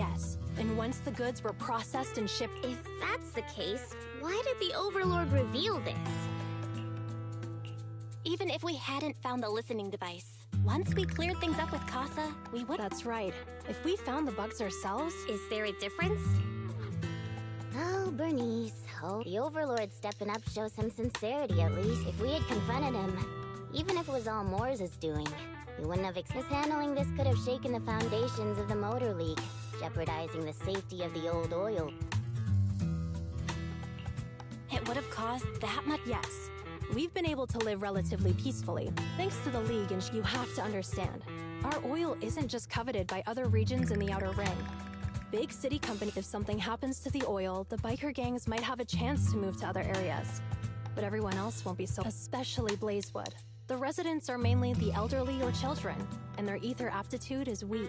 yes. And once the goods were processed and shipped... If that's the case, why did the Overlord reveal this? Even if we hadn't found the listening device, once we cleared things up with Casa, we would... That's right. If we found the bugs ourselves... Is there a difference? Oh, Bernice. Oh, the Overlord stepping up shows some sincerity at least. If we had confronted him, even if it was all Moore's doing, he wouldn't have mishandling this could have shaken the foundations of the Motor League, jeopardizing the safety of the old oil. It would have caused that much... Yes. We've been able to live relatively peacefully, thanks to the League, and you have to understand, our oil isn't just coveted by other regions in the Outer Ring. Big city company, if something happens to the oil, the biker gangs might have a chance to move to other areas. But everyone else won't be so, especially Blazewood. The residents are mainly the elderly or children, and their ether aptitude is weak.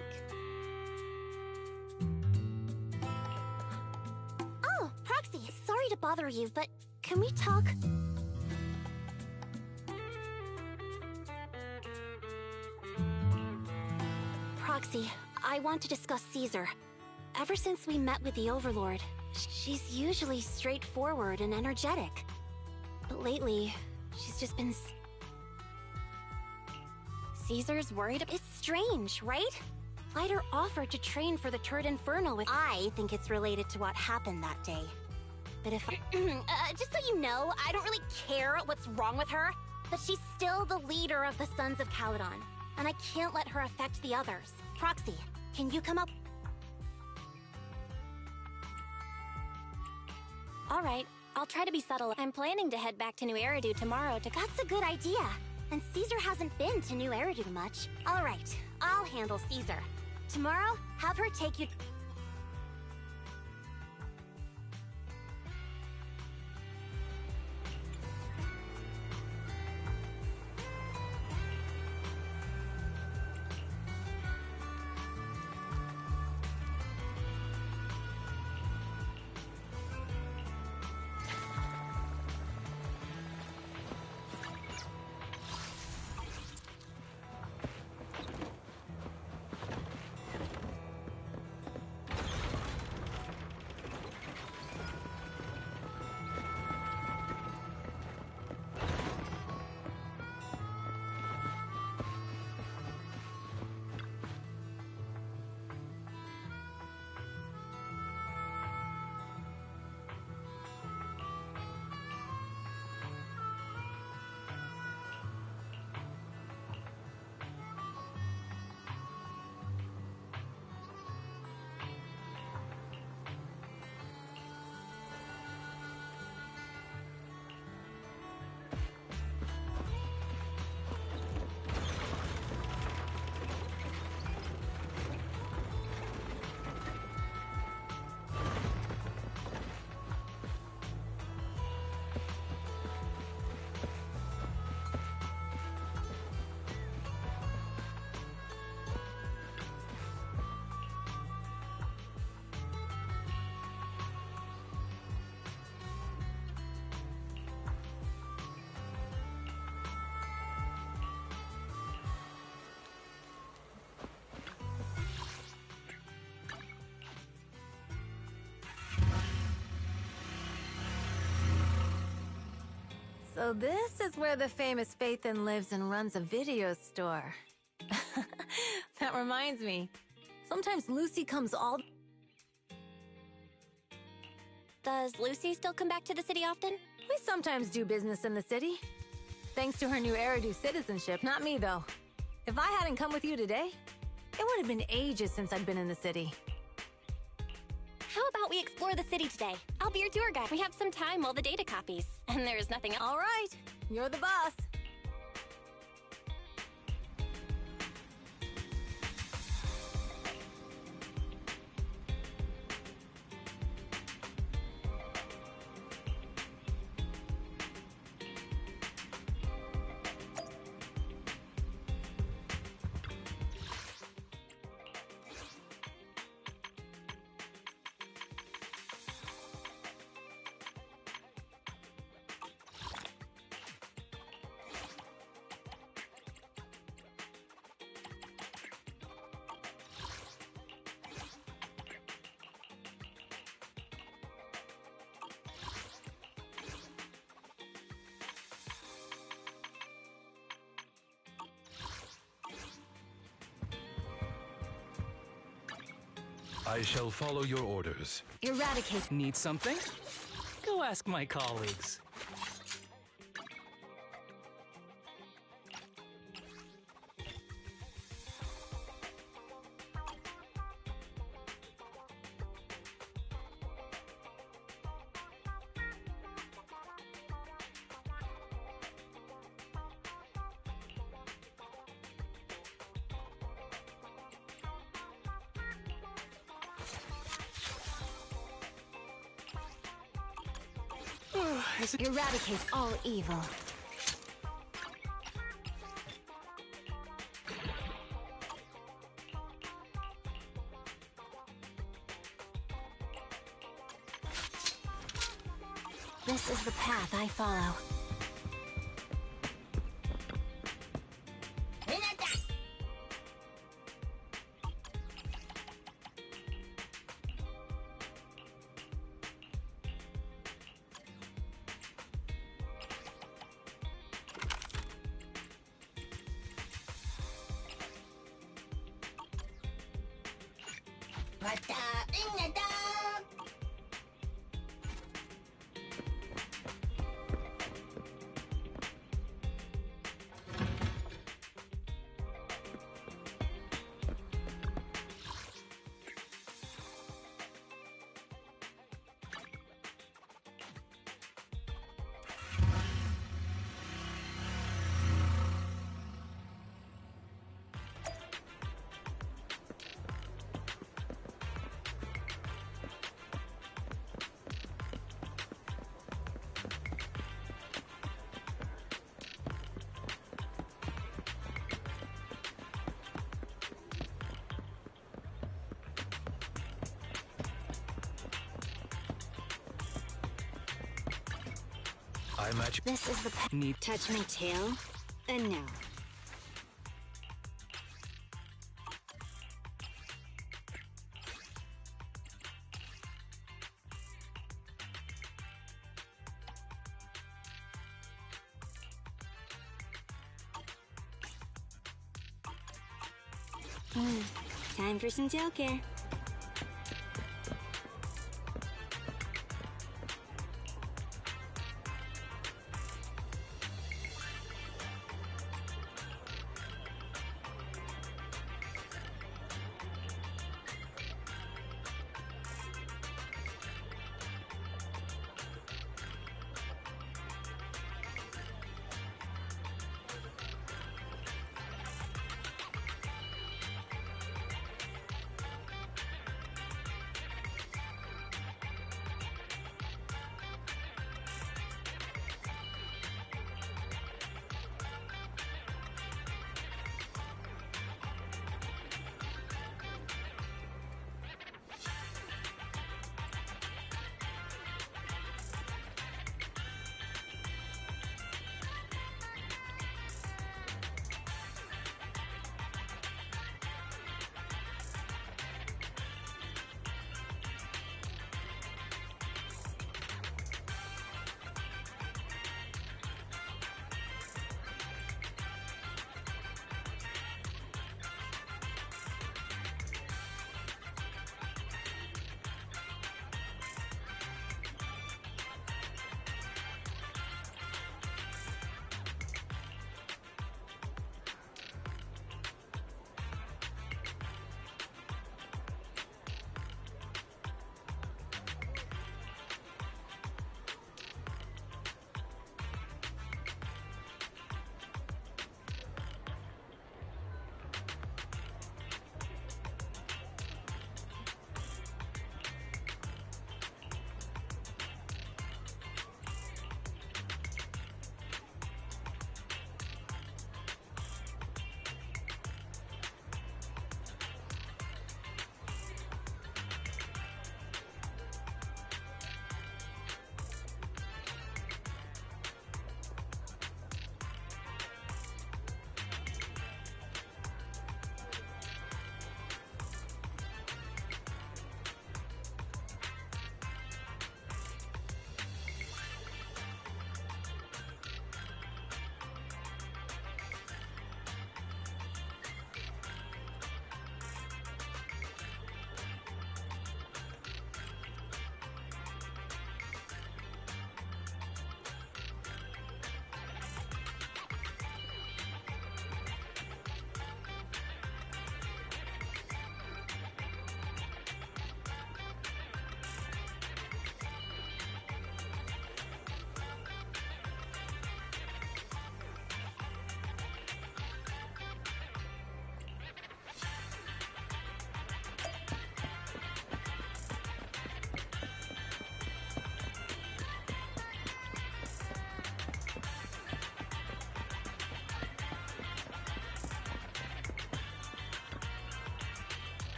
Oh, Proxy, sorry to bother you, but can we talk? Proxy, I want to discuss Caesar. Ever since we met with the Overlord, she's usually straightforward and energetic. But lately, she's just been... Caesar's worried... It's strange, right? Lighter offered to train for the Turd Inferno with... I think it's related to what happened that day. But if... just so you know, I don't really care what's wrong with her, but she's still the leader of the Sons of Caledon, and I can't let her affect the others. Proxy, can you come up? All right, I'll try to be subtle. I'm planning to head back to New Eridu tomorrow to... That's a good idea. And Caesar hasn't been to New Eridu much. All right, I'll handle Caesar. Tomorrow, have her take you... So this is where the famous Phaethon lives and runs a video store. That reminds me. Sometimes Lucy comes all... Does Lucy still come back to the city often? We sometimes do business in the city. Thanks to her new Eridu citizenship, not me though. If I hadn't come with you today, it would have been ages since I'd been in the city. How about we explore the city today? I'll be your tour guide. We have some time while the data copies, and there's nothing else. All right, you're the boss. I shall follow your orders. Eradicate. Need something? Go ask my colleagues. Eradicate all evil. This is the path I follow. I match. This is the path. Need Touch my tail, and no. Time for some tail care.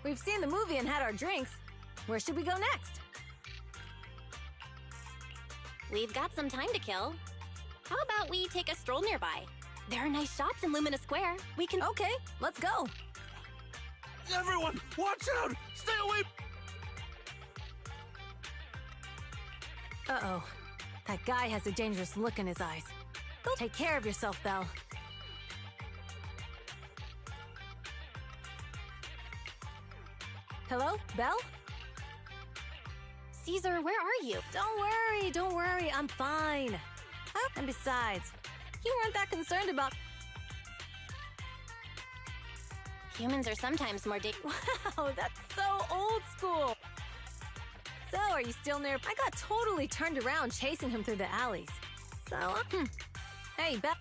We've seen the movie and had our drinks. Where should we go next? We've got some time to kill. How about we take a stroll nearby? There are nice shops in Lumina Square. We can... Okay, let's go. Everyone, watch out! Stay away! Uh-oh. That guy has a dangerous look in his eyes. Go take care of yourself, Belle. Hello, Belle? Caesar, where are you? Don't worry, I'm fine. Oh, and besides, you weren't that concerned about... Humans are sometimes more Wow, that's so old school. So, are you still near... I got totally turned around chasing him through the alleys. So, Hey, Belle...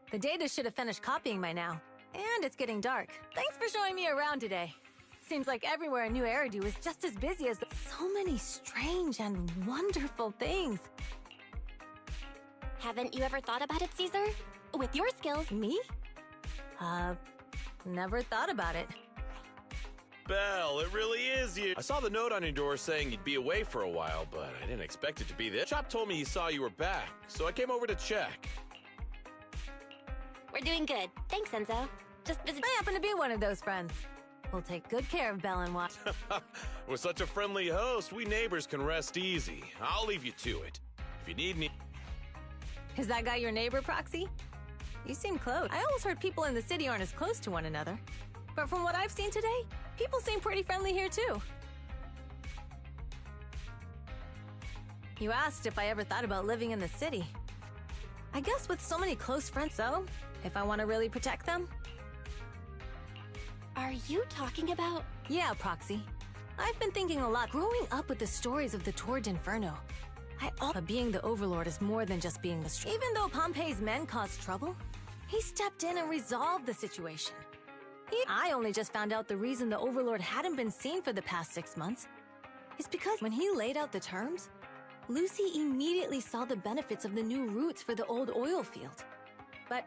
The data should have finished copying by now. And it's getting dark. Thanks for showing me around today. Seems like everywhere in New Eridu is just as busy as so many strange and wonderful things. Haven't you ever thought about it, Caesar? With your skills... Me? Never thought about it. Belle, it really is you. I saw the note on your door saying you'd be away for a while, but I didn't expect it to be this. Chop told me he saw you were back, so I came over to check. We're doing good. Thanks, Enzo. Just visit. I happen to be one of those friends. We'll take good care of Belle and Watch. With such a friendly host, we neighbors can rest easy. I'll leave you to it. If you need me... Is that guy your neighbor, Proxy? You seem close. I always heard people in the city aren't as close to one another. But from what I've seen today, people seem pretty friendly here, too. You asked if I ever thought about living in the city. I guess with so many close friends, so if I want to really protect them... Are you talking about... Yeah, Proxy. I've been thinking a lot. Growing up with the stories of the Tour d'Inferno, being the Overlord is more than just being the Even though Pompey's men caused trouble, he stepped in and resolved the situation. I only just found out the reason the Overlord hadn't been seen for the past 6 months is because when he laid out the terms, Lucy immediately saw the benefits of the new routes for the old oil field. But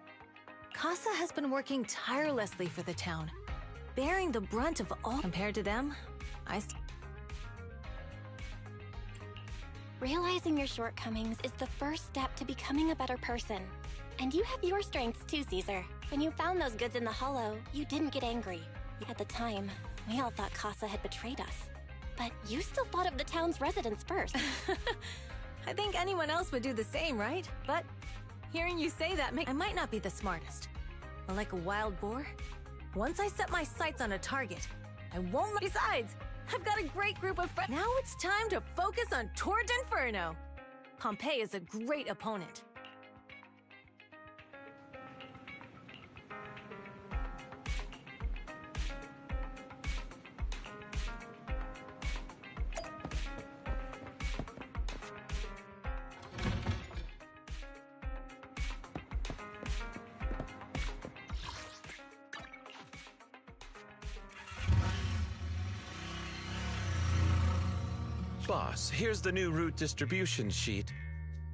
Casa has been working tirelessly for the town, bearing the brunt of all. Compared to them, Realizing your shortcomings is the first step to becoming a better person. And you have your strengths too, Caesar. When you found those goods in the Hollow, you didn't get angry. At the time, we all thought Casa had betrayed us. But you still thought of the town's residents first. I think anyone else would do the same, right? But hearing you say that I might not be the smartest. But like a wild boar, once I set my sights on a target, I won't. Besides, I've got a great group of friends. Now it's time to focus on Tour d'Inferno. Pompey is a great opponent. Boss, here's the new route distribution sheet.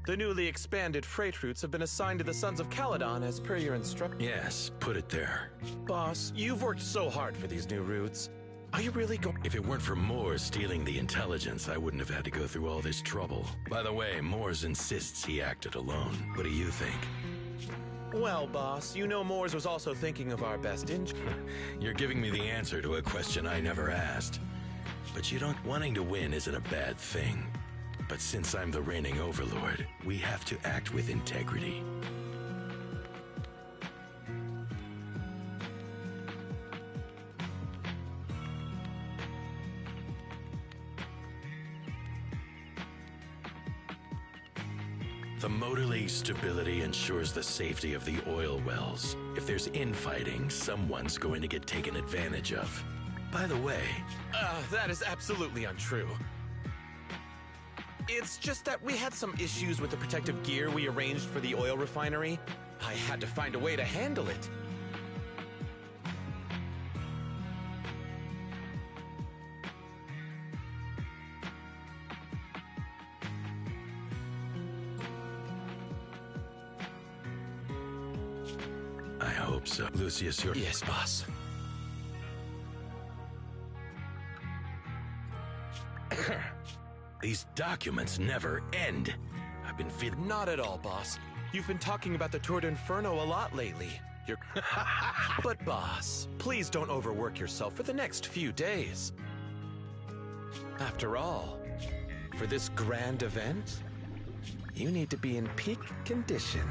The newly expanded freight routes have been assigned to the Sons of Caledon as per your instruction. Yes, put it there. Boss, you've worked so hard for these new routes. Are you really going? If it weren't for Moores stealing the intelligence, I wouldn't have had to go through all this trouble. By the way, Moores insists he acted alone. What do you think? Well, boss, you know Moores was also thinking of our best interest. You're giving me the answer to a question I never asked. But wanting to win isn't a bad thing. But since I'm the reigning overlord, we have to act with integrity. The Motor League's stability ensures the safety of the oil wells. If there's infighting, someone's going to get taken advantage of. By the way... that is absolutely untrue. It's just that we had some issues with the protective gear we arranged for the oil refinery. I had to find a way to handle it. I hope so. Lucius, you're... Yes, boss. These documents never end. I've been feeling... Not at all, boss. You've been talking about the Tour d'Inferno a lot lately. You're... But, boss, please don't overwork yourself for the next few days. After all, for this grand event, you need to be in peak condition.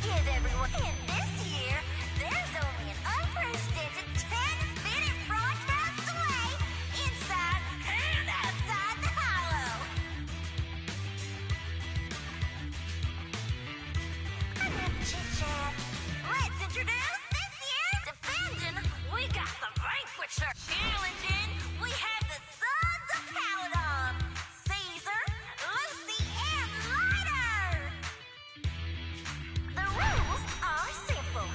give everyone. And this year, there's only an unprecedented 10-minute broadcast away inside and outside the Hollow. Enough chit-chat. Let's introduce this year's defending. We got the Vanquisher. Challenging, we have the Sons of Paladon, Caesar, Lucy, and Lighter. The rules are simple.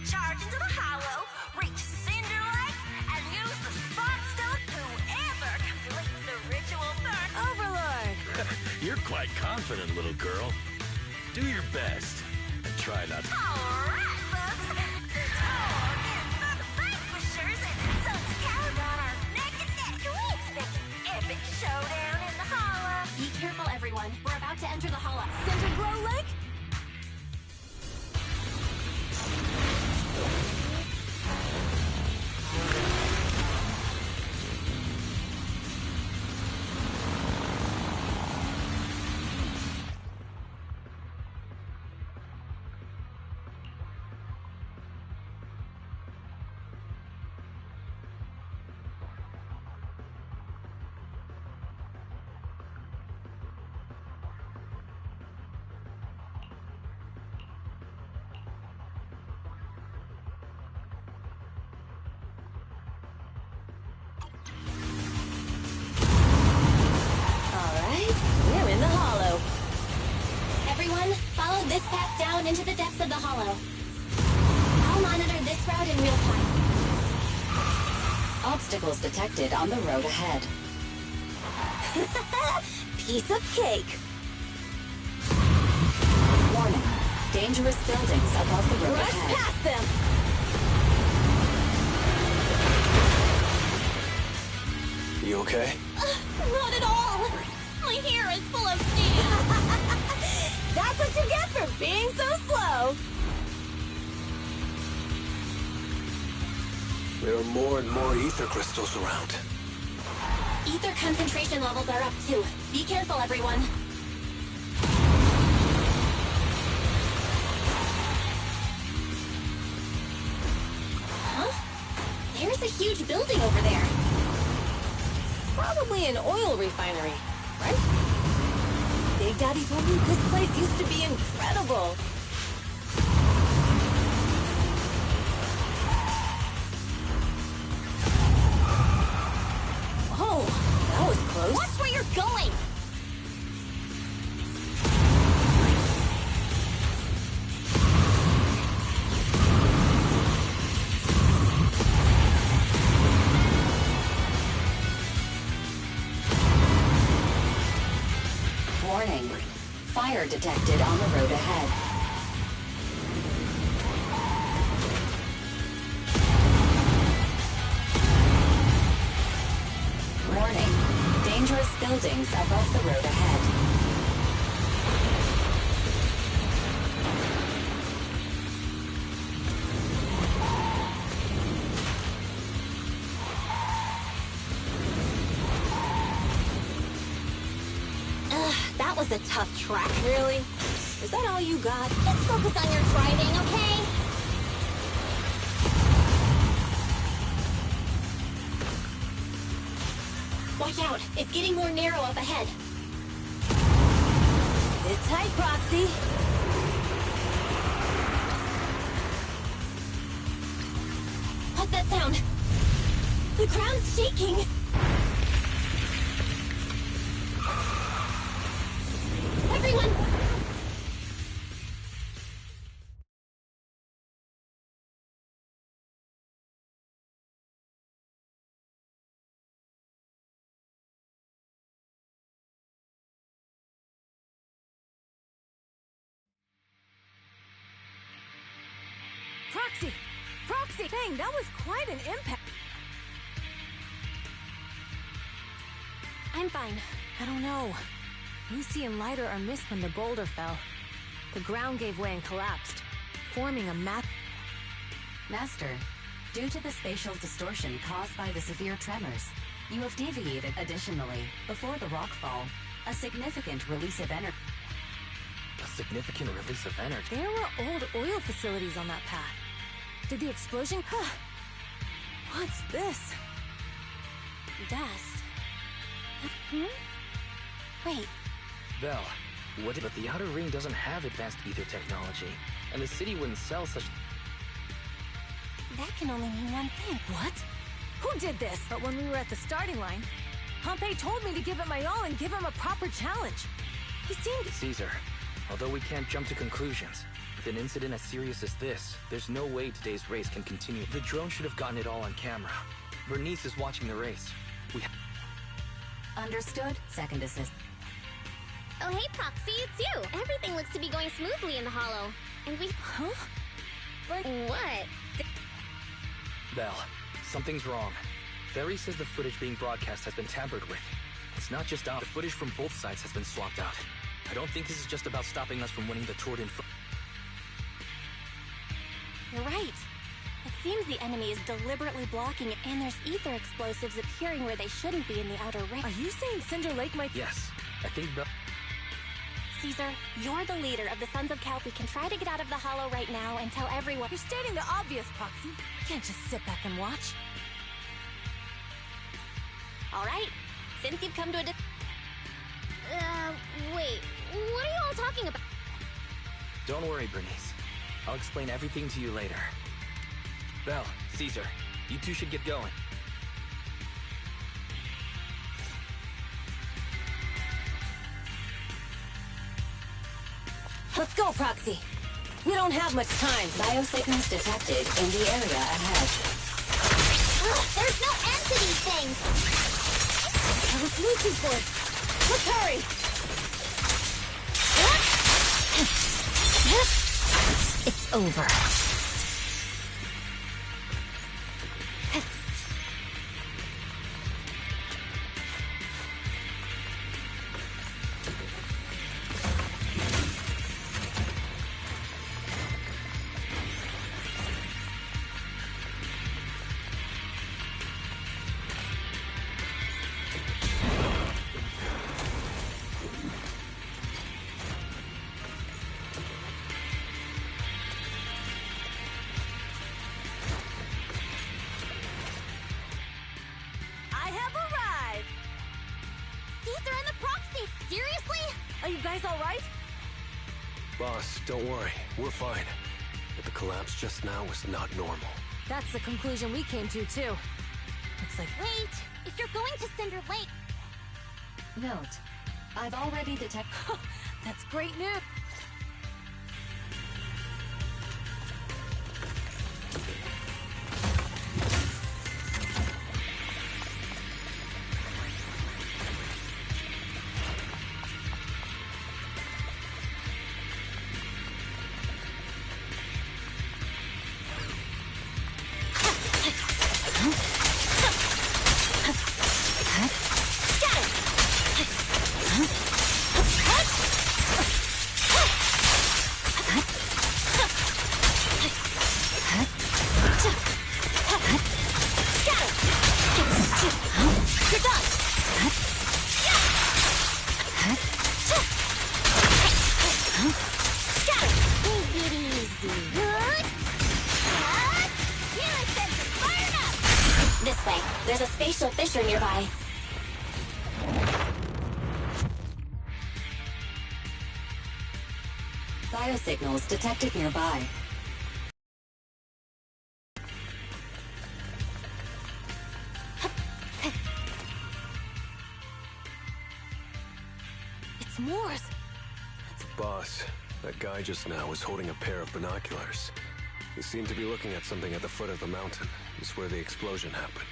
Charge into the Hollow, reach Cinder Lake, and use the Spark Stone. Whoever completes the ritual first. Overlord! You're quite confident, little girl. Do your best and try not to. Alright, folks. The Torg and the Vanquishers and the Sons of Paladon are neck and neck. We expect an epic showdown in the Hollow. Be careful, everyone. We're about to enter the Hollow. Cinder Glow Lake? We're in the Hollow. Everyone, follow this path down into the depths of the Hollow. I'll monitor this route in real time. Obstacles detected on the road ahead. Piece of cake. Warning. Dangerous buildings above the road Rush ahead. past them. You okay? Not at all. My hair is full of steam. That's what you get for being so slow. There are more and more ether crystals around. Ether concentration levels are up too. Be careful, everyone. Huh? There's a huge building over there. Probably an oil refinery, right? Big Daddy told me this place used to be incredible. Oh, that was close. Watch where you're going! Warning. Fire detected on the road ahead. Warning. Dangerous buildings above the road ahead. That was a tough track. Really? Is that all you got? Just focus on your driving, okay? Watch out. It's getting more narrow up ahead. Sit tight, Proxy. What's that sound? The ground's shaking. Everyone! Proxy! Proxy! Dang, that was quite an impact. I'm fine. I don't know. Lucy and Lighter are missed when the boulder fell. The ground gave way and collapsed, forming a Master, due to the spatial distortion caused by the severe tremors, you have deviated. Additionally, before the rockfall, a significant release of energy. significant release of energy. There were old oil facilities on that path. Did the explosion... What's this? Dust. Wait. Belle, but the Outer Ring doesn't have advanced ether technology, and the city wouldn't sell such... That can only mean one thing. What? Who did this? But when we were at the starting line, Pompey told me to give it my all and give him a proper challenge. He seemed... Caesar, although we can't jump to conclusions, with an incident as serious as this, there's no way today's race can continue. The drone should have gotten it all on camera. Bernice is watching the race. Understood. Second assist. Oh, hey, Proxy, it's you. Everything looks to be going smoothly in the Hollow. And we... Huh? But what? Belle, something's wrong. Ferry says the footage being broadcast has been tampered with. It's not just out. The footage from both sides has been swapped out. I don't think this is just about stopping us from winning the Tour d'Inferno. You're right. It seems the enemy is deliberately blocking it, and there's ether explosives appearing where they shouldn't be in the Outer Ring. Are you saying Cinder Lake might... Yes, I think Belle... Caesar, you're the leader of the Sons of Kelp. We can try to get out of the Hollow right now and tell everyone... You're stating the obvious, Proxy. You can't just sit back and watch. All right, since you've come to a... Wait. What are you all talking about? Don't worry, Bernice. I'll explain everything to you later. Belle, Caesar, you two should get going. Let's go, Proxy. We don't have much time. Biosignals detected in the area ahead. Ugh, there's no end to these things! That was Lucy's voice. Let's hurry! It's over. Boss, don't worry. We're fine. But the collapse just now was not normal. That's the conclusion we came to, too. Looks like... Wait! If you're going to Cinder Lake... Note, I've already detected... That's great news! There's a spatial fissure nearby. Biosignals detected nearby. It's Morse. Boss, that guy just now was holding a pair of binoculars. He seemed to be looking at something at the foot of the mountain. It's where the explosion happened.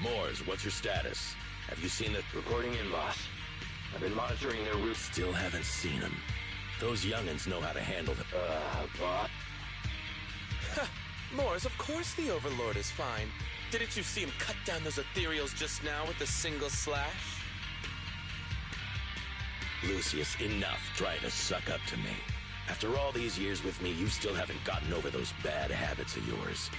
Moores, what's your status? Have you seen the... Reporting in, boss. I've been monitoring their route. Still haven't seen them. Those young'uns know how to handle them. Boss? Moores, of course the Overlord is fine. Didn't you see him cut down those ethereals just now with a single slash? Lucius, enough trying to suck up to me. After all these years with me, you still haven't gotten over those bad habits of yours.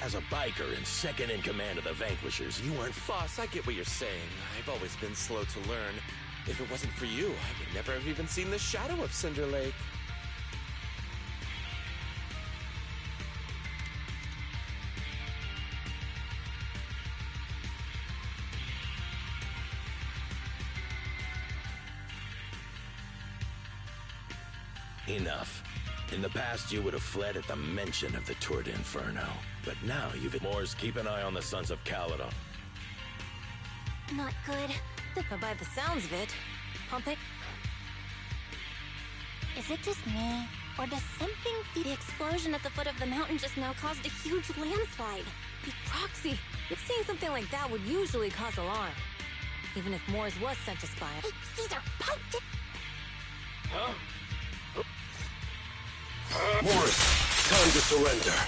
As a biker and second in command of the Vanquishers, you weren't... Boss, I get what you're saying. I've always been slow to learn. If it wasn't for you, I would never have even seen the shadow of Cinder Lake. Enough. In the past, you would have fled at the mention of the Tour d'Inferno. But now you've... Mors, keep an eye on the Sons of Caledon. Not good. But by the sounds of it, Pompey... Is it just me? Or does something... The explosion at the foot of the mountain just now caused a huge landslide. Proxy, seeing something like that would usually cause alarm. Even if Mors was sent to spy. Hey, Caesar, pipe it! Huh? Mors, time to surrender.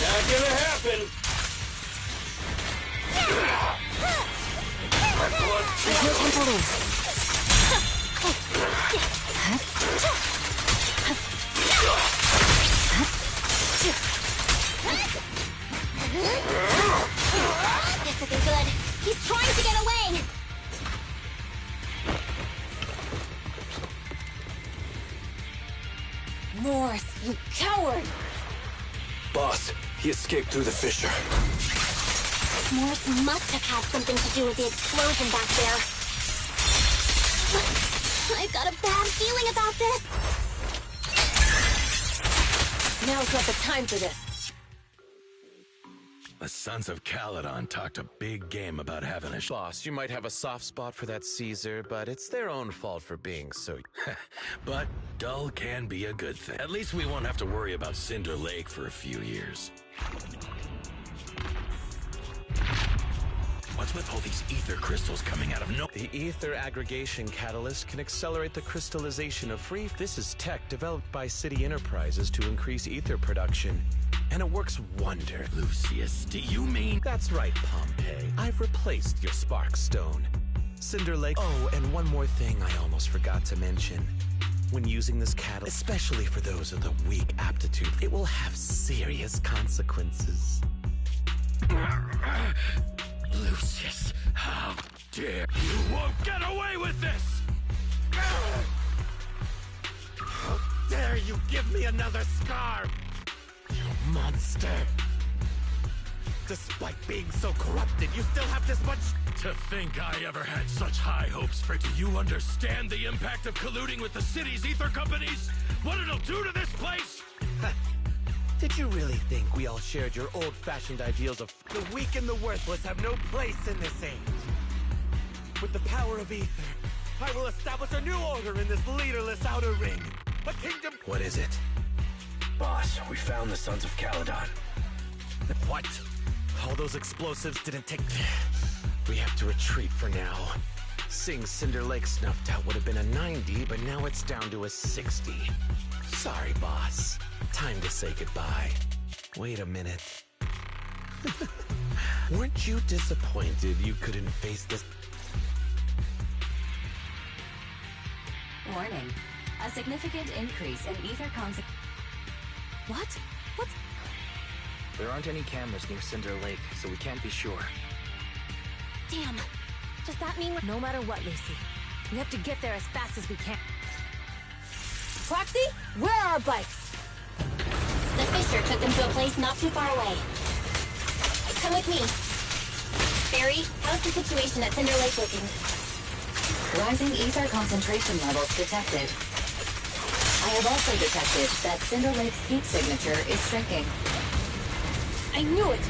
Not gonna happen. There's no time to lose. This isn't good. He's trying to get away. Mors, you coward! Boss, he escaped through the fissure. Mors must have had something to do with the explosion back there. I've got a bad feeling about this. Now's not the time for this. The Sons of Caledon talked a big game about having a... Boss, you might have a soft spot for that Caesar, but it's their own fault for being so... But dull can be a good thing. At least we won't have to worry about Cinder Lake for a few years. What's with all these ether crystals coming out of no... The ether aggregation catalyst can accelerate the crystallization of free... This is tech developed by City Enterprises to increase ether production. And it works wonder. Lucius, do you mean... That's right, Pompey. I've replaced your Spark Stone. Cinder Lake... Oh, and one more thing I almost forgot to mention. When using this catalyst, especially for those with a weak aptitude, it will have serious consequences. Lucius, how dare... You won't get away with this! How dare you give me another scar! You monster! Despite being so corrupted, you still have this much... To think I ever had such high hopes for... Do you understand the impact of colluding with the city's ether companies? What it'll do to this place? Did you really think we all shared your old-fashioned ideals of... The weak and the worthless have no place in this age? With the power of ether, I will establish a new order in this leaderless outer ring. A kingdom... What is it? Boss, we found the Sons of Caledon. What? All those explosives didn't take... We have to retreat for now. Seeing Cinder Lake snuffed out would have been a 90, but now it's down to a 60. Sorry, boss. Time to say goodbye. Wait a minute. Weren't you disappointed you couldn't face this? Warning. A significant increase in ether What? What's... There aren't any cameras near Cinder Lake, so we can't be sure. Damn. Does that mean we're... No matter what, Lucy. We have to get there as fast as we can. Proxy, where are our bikes? The fissure took them to a place not too far away. Come with me. Barry, how's the situation at Cinder Lake looking? Rising ether concentration levels detected. I have also detected that Cinder Lake's heat signature is shrinking. I knew it!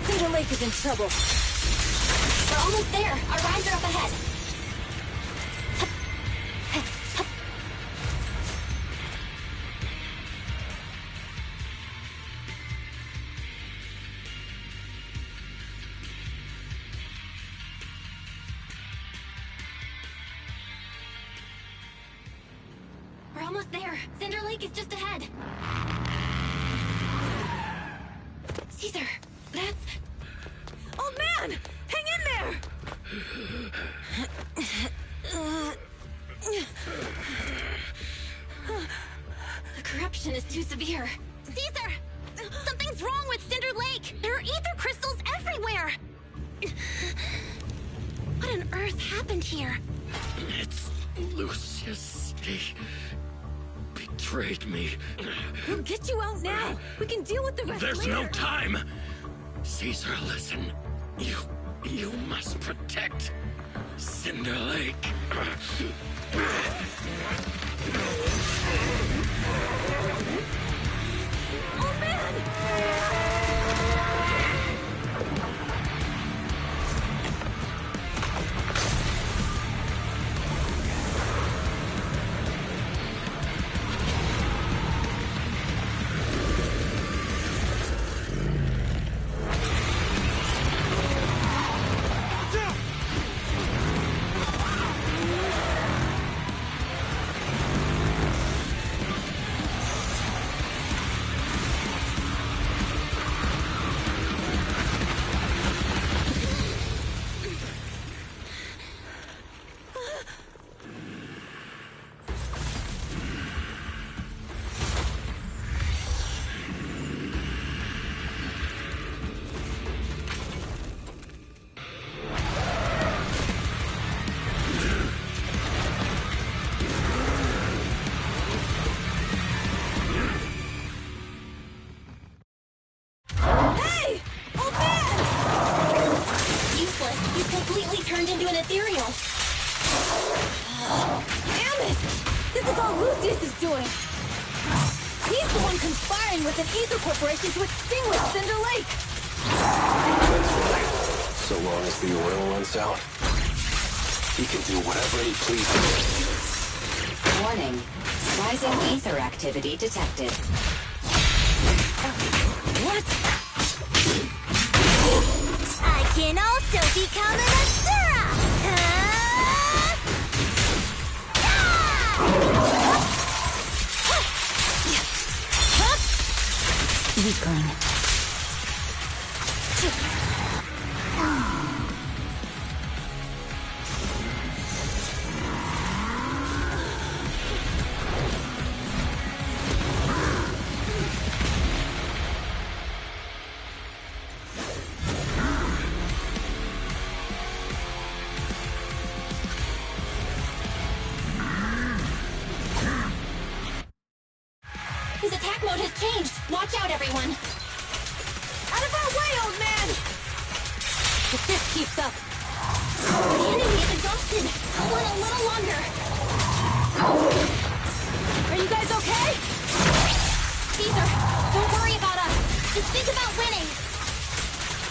Cinder Lake is in trouble. We're almost there. Our rides are up ahead. We're almost there. Cinder Lake is just ahead. Caesar, that's... Old man! Hang in there! The corruption is too severe. Caesar! happened here? It's Lucius. He betrayed me. We'll get you out now. We can deal with the rest There's later. no time. Caesar, listen. You must protect Cinder Lake. Oh man! Into an ethereal. Damn it! This is all Lucius is doing! He's the one conspiring with an ether corporation to extinguish Cinder Lake! That's right. So long as the oil runs out, he can do whatever he pleases. Warning. Rising ether activity detected. What? I can also become an Asura! Weakling. His attack mode has changed. Watch out, everyone. Out of our way, old man! If this keeps up... The enemy is exhausted. Hold on a little longer. Are you guys okay? Caesar, don't worry about us. Just think about winning.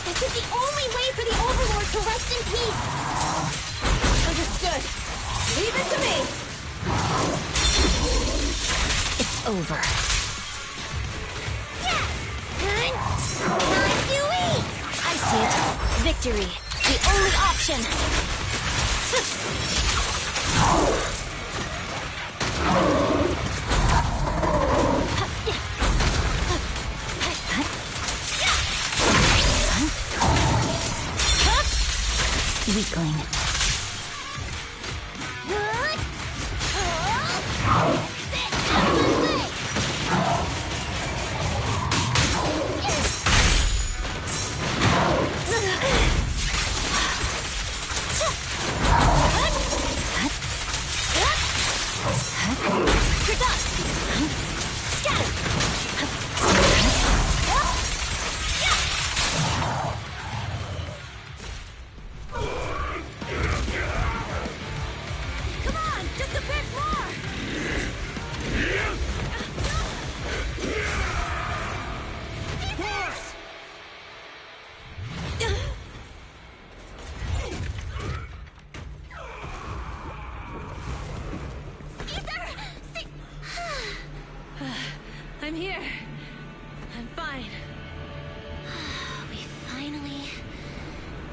This is the only way for the Overlord to rest in peace. Understood. Leave it to me! It's over. Time to eat! I see it. Victory. The only option. Weakling. I'm here. I'm fine. We finally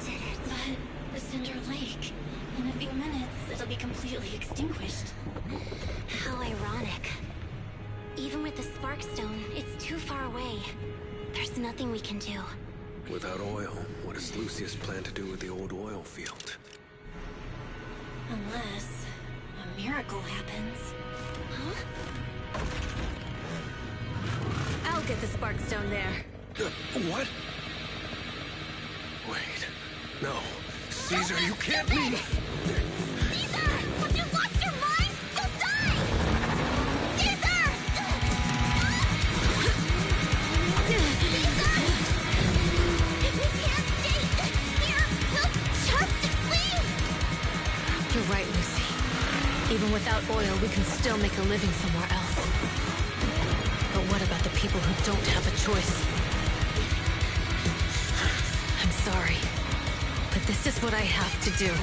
did it. But the Cinder Lake, in a few minutes, it'll be completely extinguished. How ironic. Even with the Sparkstone, it's too far away. There's nothing we can do. Without oil, what does Lucius plan to do with the old oil field? Unless a miracle happens. Huh? I'll get the Sparkstone there. What? Wait. No. Caesar, you can't leave! Caesar! Have you lost your mind? You'll die! Caesar! Caesar! If we can't stay here, we'll just leave! You're right, Lucy. Even without oil, we can still make a living somewhere else. But what about the people who don't have a choice? I'm sorry, but this is what I have to do.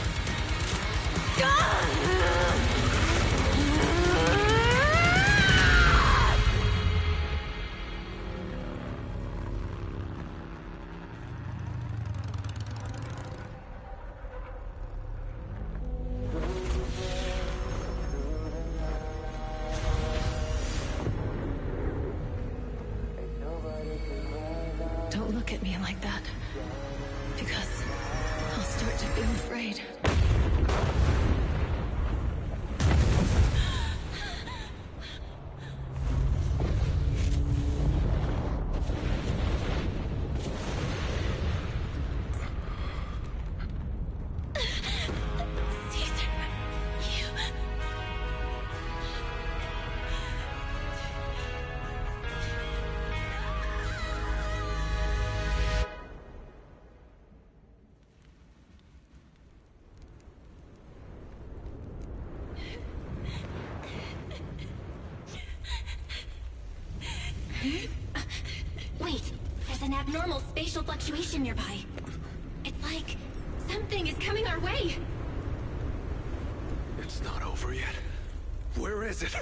Don't look at me like that, because I'll start to feel afraid. Caesar, you... Wait, there's an abnormal spatial fluctuation nearby. It's like something is coming our way. It's not over yet. Where is it?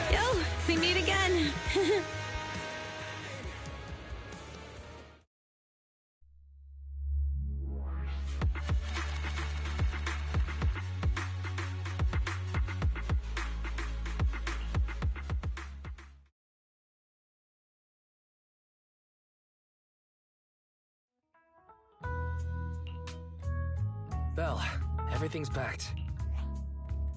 Yo, we meet again. Belle, everything's packed.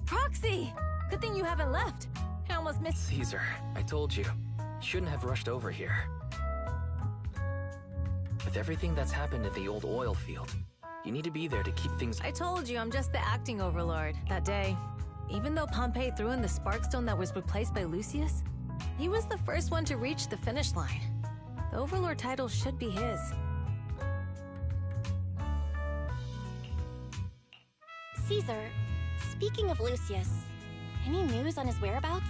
Proxy! Good thing you haven't left. I almost missed... Caesar, I told you. You shouldn't have rushed over here. With everything that's happened at the old oil field, you need to be there to keep things... I told you, I'm just the acting overlord. That day, even though Pompey threw in the Sparkstone that was replaced by Lucius, he was the first one to reach the finish line. The overlord title should be his. Caesar, speaking of Lucius, any news on his whereabouts?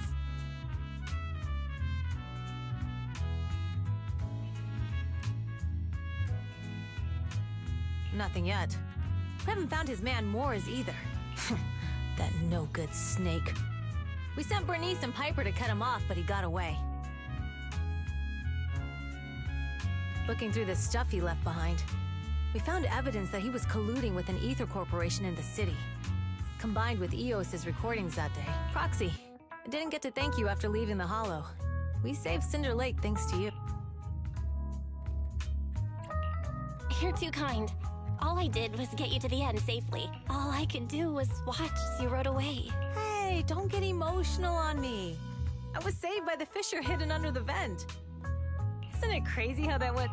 Nothing yet. We haven't found his man Mors either. That no-good snake. We sent Bernice and Piper to cut him off, but he got away. Looking through the stuff he left behind, we found evidence that he was colluding with an ether corporation in the city, combined with Eos's recordings that day. Proxy, I didn't get to thank you after leaving the Hollow. We saved Cinder Lake thanks to you. You're too kind. All I did was get you to the end safely. All I could do was watch as you rode away. Hey, don't get emotional on me. I was saved by the fissure hidden under the vent. Isn't it crazy how that went?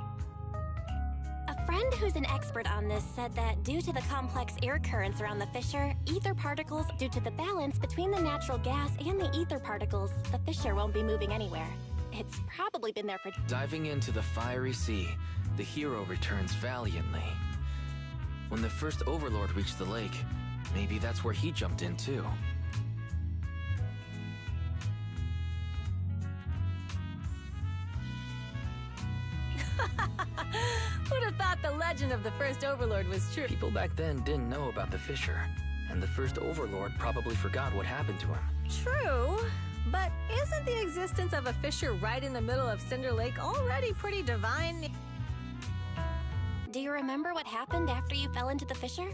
A friend who's an expert on this said that due to the complex air currents around the fissure, ether particles, due to the balance between the natural gas and the ether particles, the fissure won't be moving anywhere. It's probably been there for... Diving into the fiery sea, the hero returns valiantly. When the first Overlord reached the lake, maybe that's where he jumped in too. Who'd have thought the legend of the first Overlord was true? People back then didn't know about the fissure, and the first Overlord probably forgot what happened to him. True, but isn't the existence of a fissure right in the middle of Cinder Lake already pretty divine? Do you remember what happened after you fell into the fissure?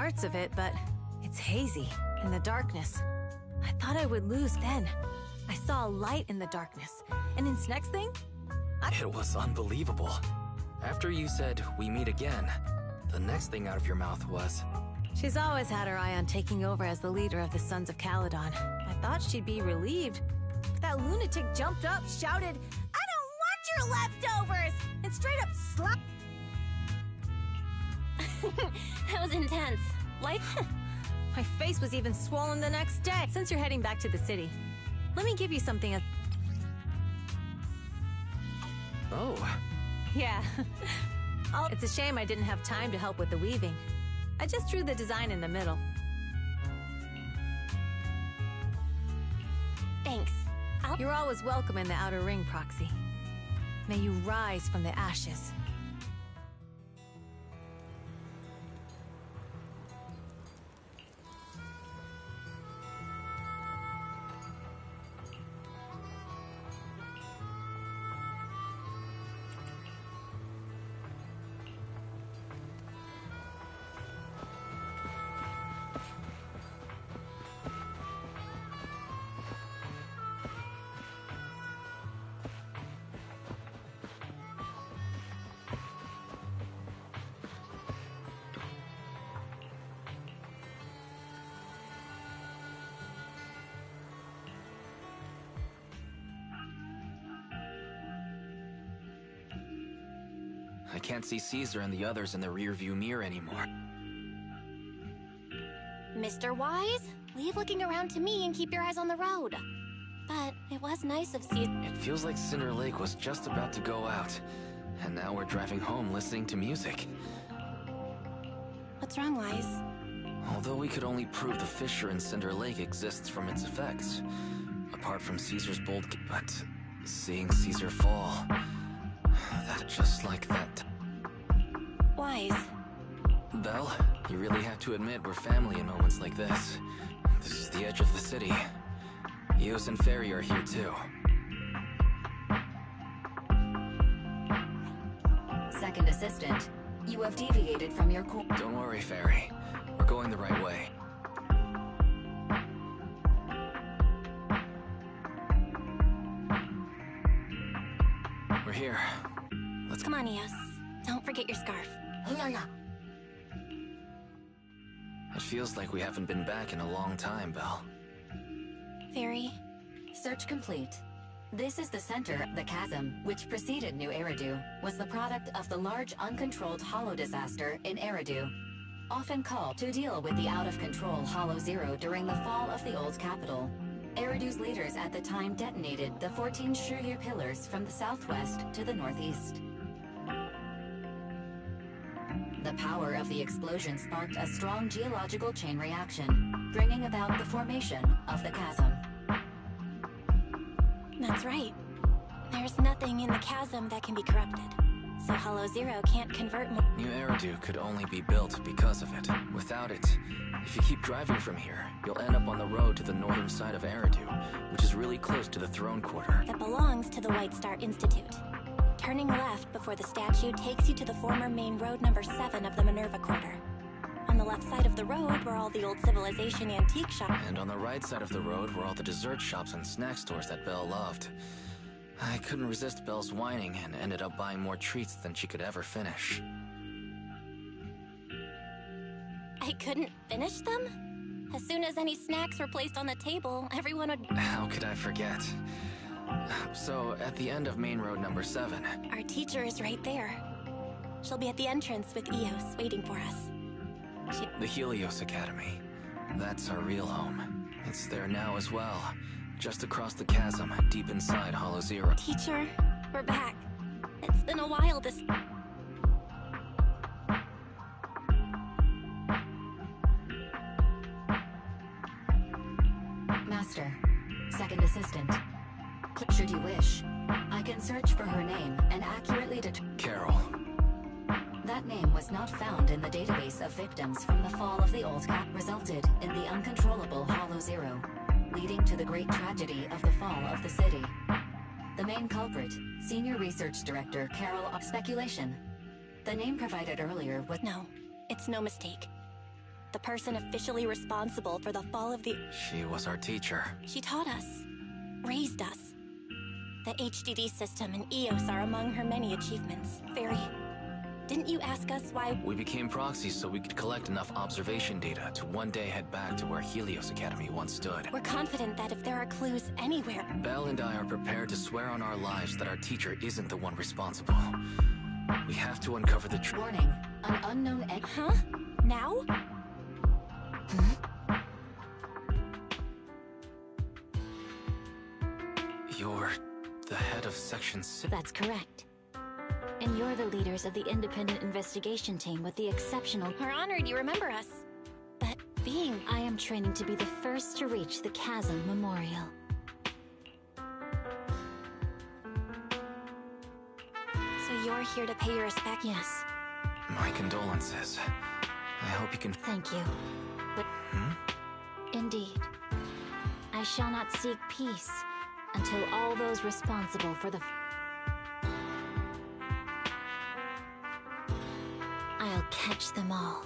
parts of it, but it's hazy in the darkness. I thought I would lose then. I saw a light in the darkness, and its next thing, It was unbelievable. After you said, "We meet again," the next thing out of your mouth was... She's always had her eye on taking over as the leader of the Sons of Caledon. I thought she'd be relieved. But that lunatic jumped up, shouted, "I don't want your leftovers!" and straight up slapped. That was intense. Like... My face was even swollen the next day. Since you're heading back to the city, let me give you something. Oh. Yeah. It's a shame I didn't have time to help with the weaving. I just drew the design in the middle. Thanks. You're always welcome in the Outer Ring, Proxy. May you rise from the ashes. I can't see Caesar and the others in the rearview mirror anymore. Mr. Wise, leave looking around to me and keep your eyes on the road. But it was nice of Caesar. It feels like Cinder Lake was just about to go out, and now we're driving home listening to music. What's wrong, Wise? Although we could only prove the fissure in Cinder Lake exists from its effects, apart from Caesar's bold... But seeing Caesar fall... That just like that... Wise. Belle, you really have to admit we're family in moments like this. This is the edge of the city. Eos and Fairy are here too. Second assistant, you have deviated from your course. Don't worry, Fairy. We're going the right way. We're here. Let's come on, Eos. Don't forget your scarf. It feels like we haven't been back in a long time, Belle. Fairy. Search complete. This is the center. The chasm, which preceded New Eridu, was the product of the large uncontrolled hollow disaster in Eridu, often called to deal with the out-of-control Hollow Zero during the fall of the old capital. Eridu's leaders at the time detonated the 14 Shuryu pillars from the southwest to the northeast. The power of the explosion sparked a strong geological chain reaction, bringing about the formation of the chasm. That's right. There's nothing in the chasm that can be corrupted. So Hollow Zero can't convert more. New Eridu could only be built because of it. Without it, if you keep driving from here, you'll end up on the road to the northern side of Eridu, which is really close to the throne quarter. That belongs to the White Star Institute. Turning left before the statue takes you to the former main road number 7 of the Minerva Quarter. On the left side of the road were all the old civilization antique shops. And on the right side of the road were all the dessert shops and snack stores that Belle loved. I couldn't resist Belle's whining and ended up buying more treats than she could ever finish. I couldn't finish them? As soon as any snacks were placed on the table, everyone would... How could I forget? So, at the end of main road number 7... Our teacher is right there. She'll be at the entrance with Eos, waiting for us. The Helios Academy. That's our real home. It's there now as well. Just across the chasm, deep inside Hollow Zero. Teacher, we're back. It's been a while this... Master, second assistant. Should you wish, I can search for her name and accurately determine... Carol. That name was not found in the database of victims from the fall of the old cap, resulted in the uncontrollable Hollow Zero, leading to the great tragedy of the fall of the city. The main culprit, Senior Research Director Carol... Speculation. The name provided earlier was... No, it's no mistake. the person officially responsible for the fall of the... She was our teacher. She taught us, raised us. The HDD system and EOS are among her many achievements. Fairy, didn't you ask us why... We became proxies so we could collect enough observation data to one day head back to where Helios Academy once stood. We're confident that if there are clues anywhere... Belle and I are prepared to swear on our lives that our teacher isn't the one responsible. We have to uncover the truth. Warning, an unknown egg... Huh? Now? You're the head of Section 6. That's correct. And you're the leaders of the independent investigation team with the exceptional... We're honored you remember us. But being... I am training to be the first to reach the Chasm Memorial. So you're here to pay your respect? Yes. My condolences. I hope you can... Thank you. But... Indeed. I shall not seek peace until all those responsible for the... I'll catch them all.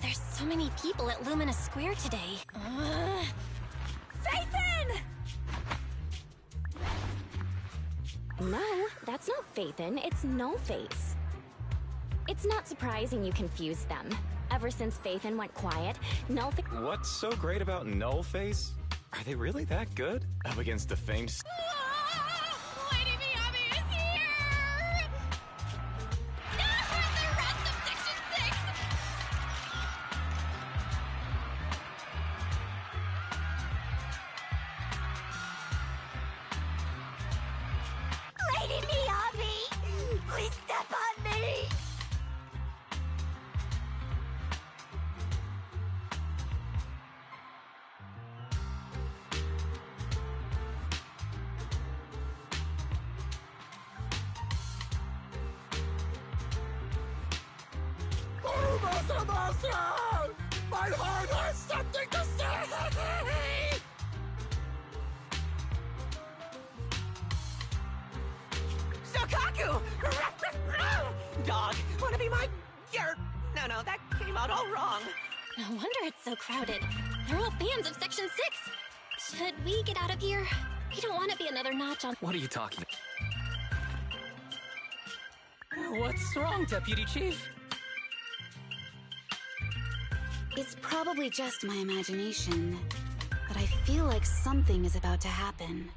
There's so many people at Lumina Square today. Phaethon! No, that's not Phaethon, it's No-Face. It's not surprising you confused them. Ever since Phaethon went quiet, No-Face— What's so great about Nullface? Are they really that good? Up against the famed— Lady Miyabi is here! The rest of Section 6! Lady Miyabi! Please step on me! My heart has something to say! Shokaku! Dog, wanna be my... No, that came out all wrong. No wonder it's so crowded. They're all fans of Section 6. Should we get out of here? We don't want to be another notch on... What are you talking? What's wrong, Deputy Chief? It's probably just my imagination, but I feel like something is about to happen.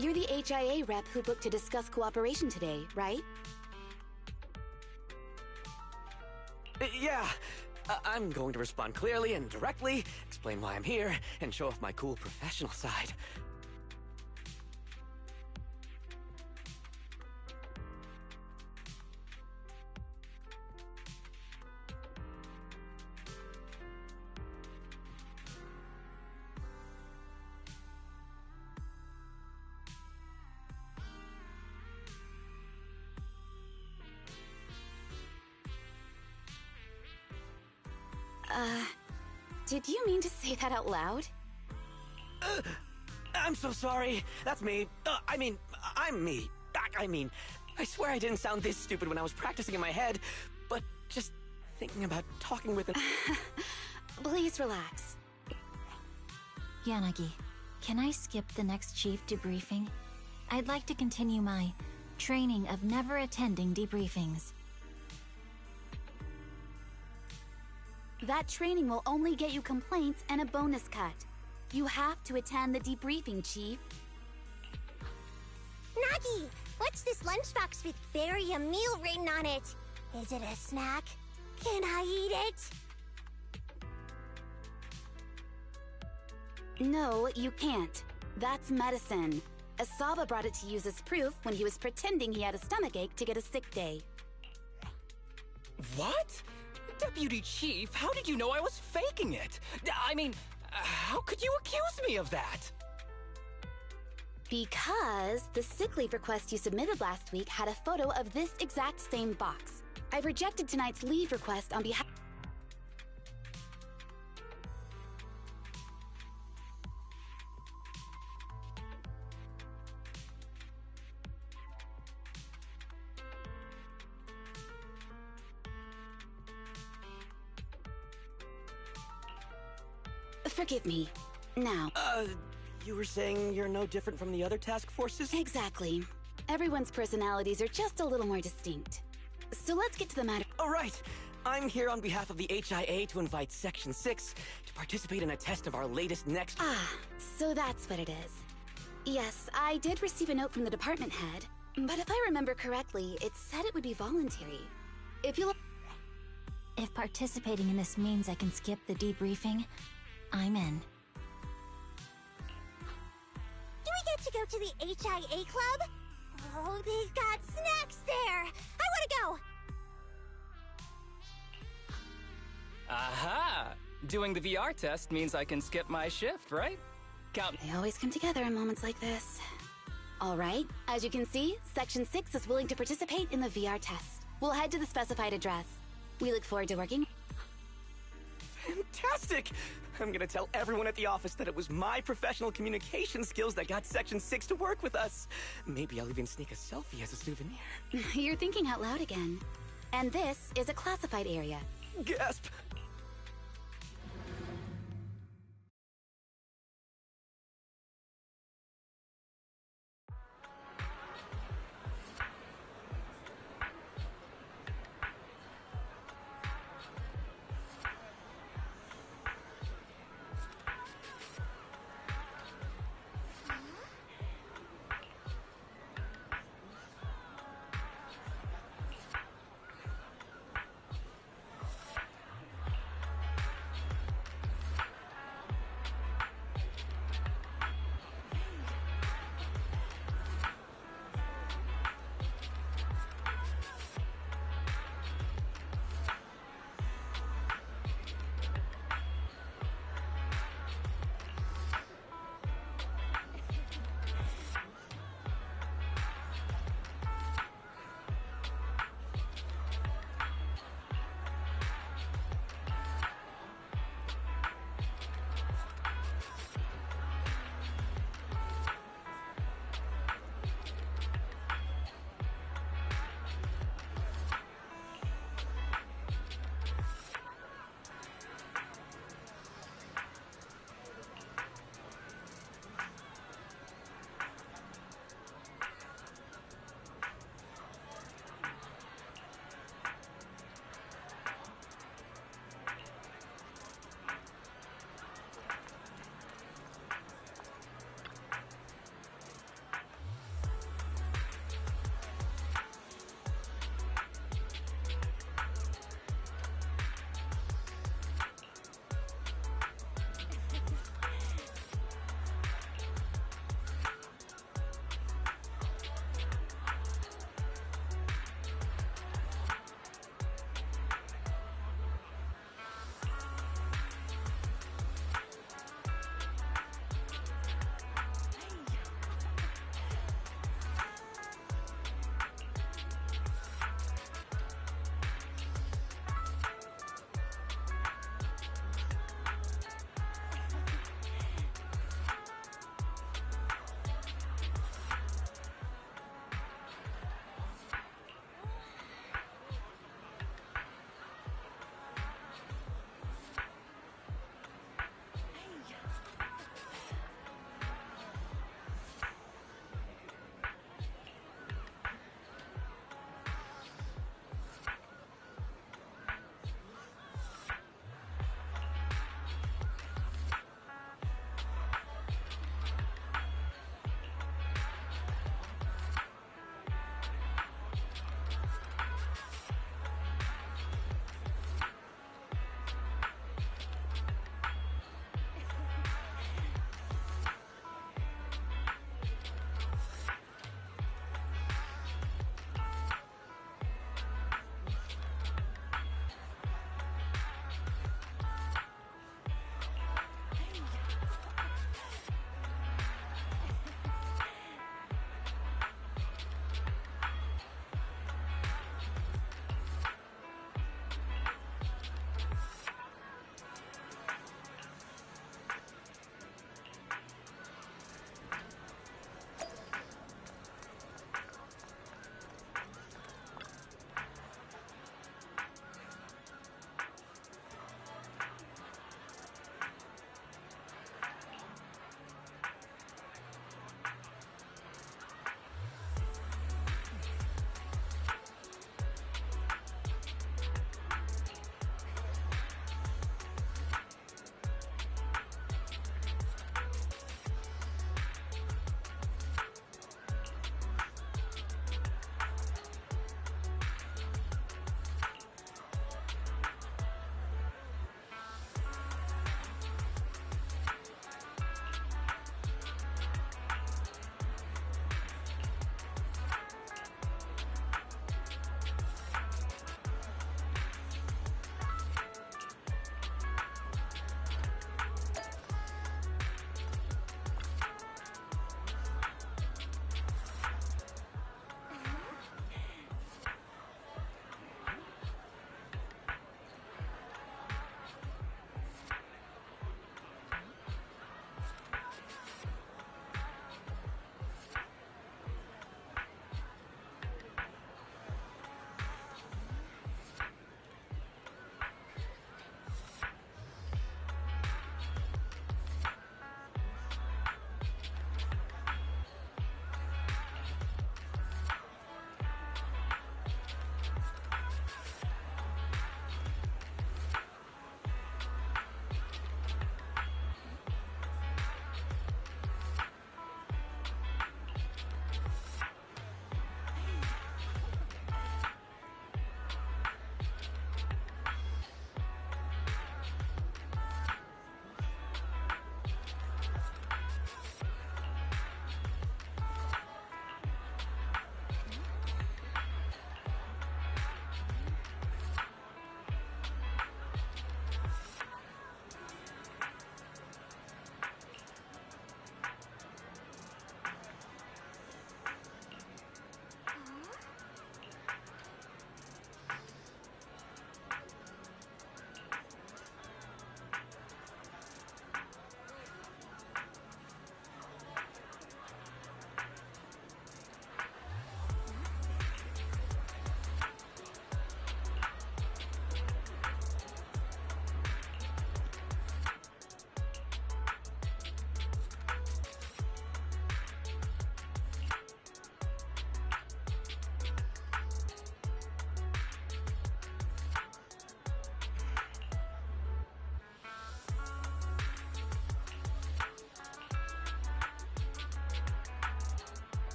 You're the HIA rep who booked to discuss cooperation today, right? Yeah. I'm going to respond clearly and directly, explain why I'm here, and show off my cool professional side. Did you mean to say that out loud? I'm so sorry. That's me. I'm me. I swear I didn't sound this stupid when I was practicing in my head, but just thinking about talking with an... Please relax. Yanagi, can I skip the next chief debriefing? I'd like to continue my training of never attending debriefings. That training will only get you complaints and a bonus cut. You have to attend the debriefing, Chief. Nagi, what's this lunchbox with berry a meal written on it? Is it a snack? Can I eat it? No, you can't. That's medicine. Asaba brought it to use as proof when he was pretending he had a stomachache to get a sick day. What? Deputy Chief, how did you know I was faking it? How could you accuse me of that? Because the sick leave request you submitted last week had a photo of this exact same box. I've rejected tonight's leave request on behalf... Forgive me. Now... You were saying you're no different from the other task forces? Exactly. Everyone's personalities are just a little more distinct. So let's get to the matter. All right. I'm here on behalf of the HIA to invite Section 6 to participate in a test of our latest next... Ah, so that's what it is. Yes, I did receive a note from the department head, but if I remember correctly, it said it would be voluntary. If participating in this means I can skip the debriefing, I'm in. Do we get to go to the HIA club? Oh, they've got snacks there! I want to go! Aha! Doing the VR test means I can skip my shift, right? They always come together in moments like this. All right, as you can see, Section 6 is willing to participate in the VR test. We'll head to the specified address. We look forward to working. Fantastic! I'm gonna tell everyone at the office that it was my professional communication skills that got Section 6 to work with us. Maybe I'll even sneak a selfie as a souvenir. You're thinking out loud again. And this is a classified area. Gasp!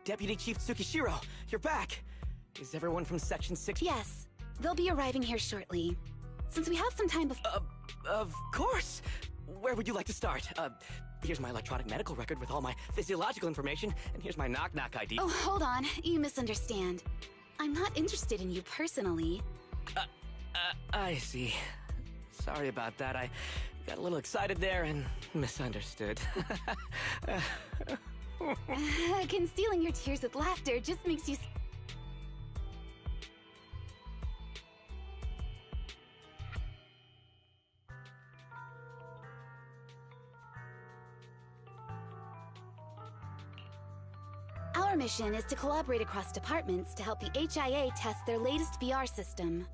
Deputy Chief Tsukishiro, you're back! Is everyone from Section 6? Yes. They'll be arriving here shortly. Since we have some time before... Of course! Where would you like to start? Here's my electronic medical record with all my physiological information, and here's my knock-knock ID. Oh, hold on. You misunderstand. I'm not interested in you personally. I see. Sorry about that. I got a little excited there and misunderstood. Concealing your tears with laughter just makes you... Our mission is to collaborate across departments to help the HIA test their latest VR system.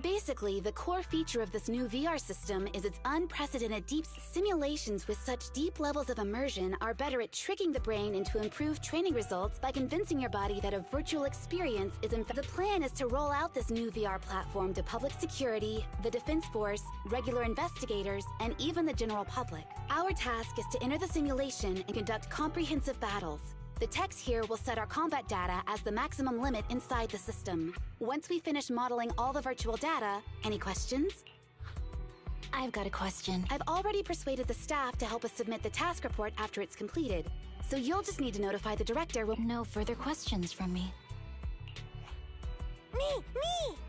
Basically, the core feature of this new VR system is its unprecedented deep simulations with such deep levels of immersion are better at tricking the brain into improved training results by convincing your body that a virtual experience is in fact. The plan is to roll out this new VR platform to public security, the Defense Force, regular investigators, and even the general public. Our task is to enter the simulation and conduct comprehensive battles. The techs here will set our combat data as the maximum limit inside the system. Once we finish modeling all the virtual data, any questions? I've got a question. I've already persuaded the staff to help us submit the task report after it's completed. So you'll just need to notify the director. No further questions from me. Me!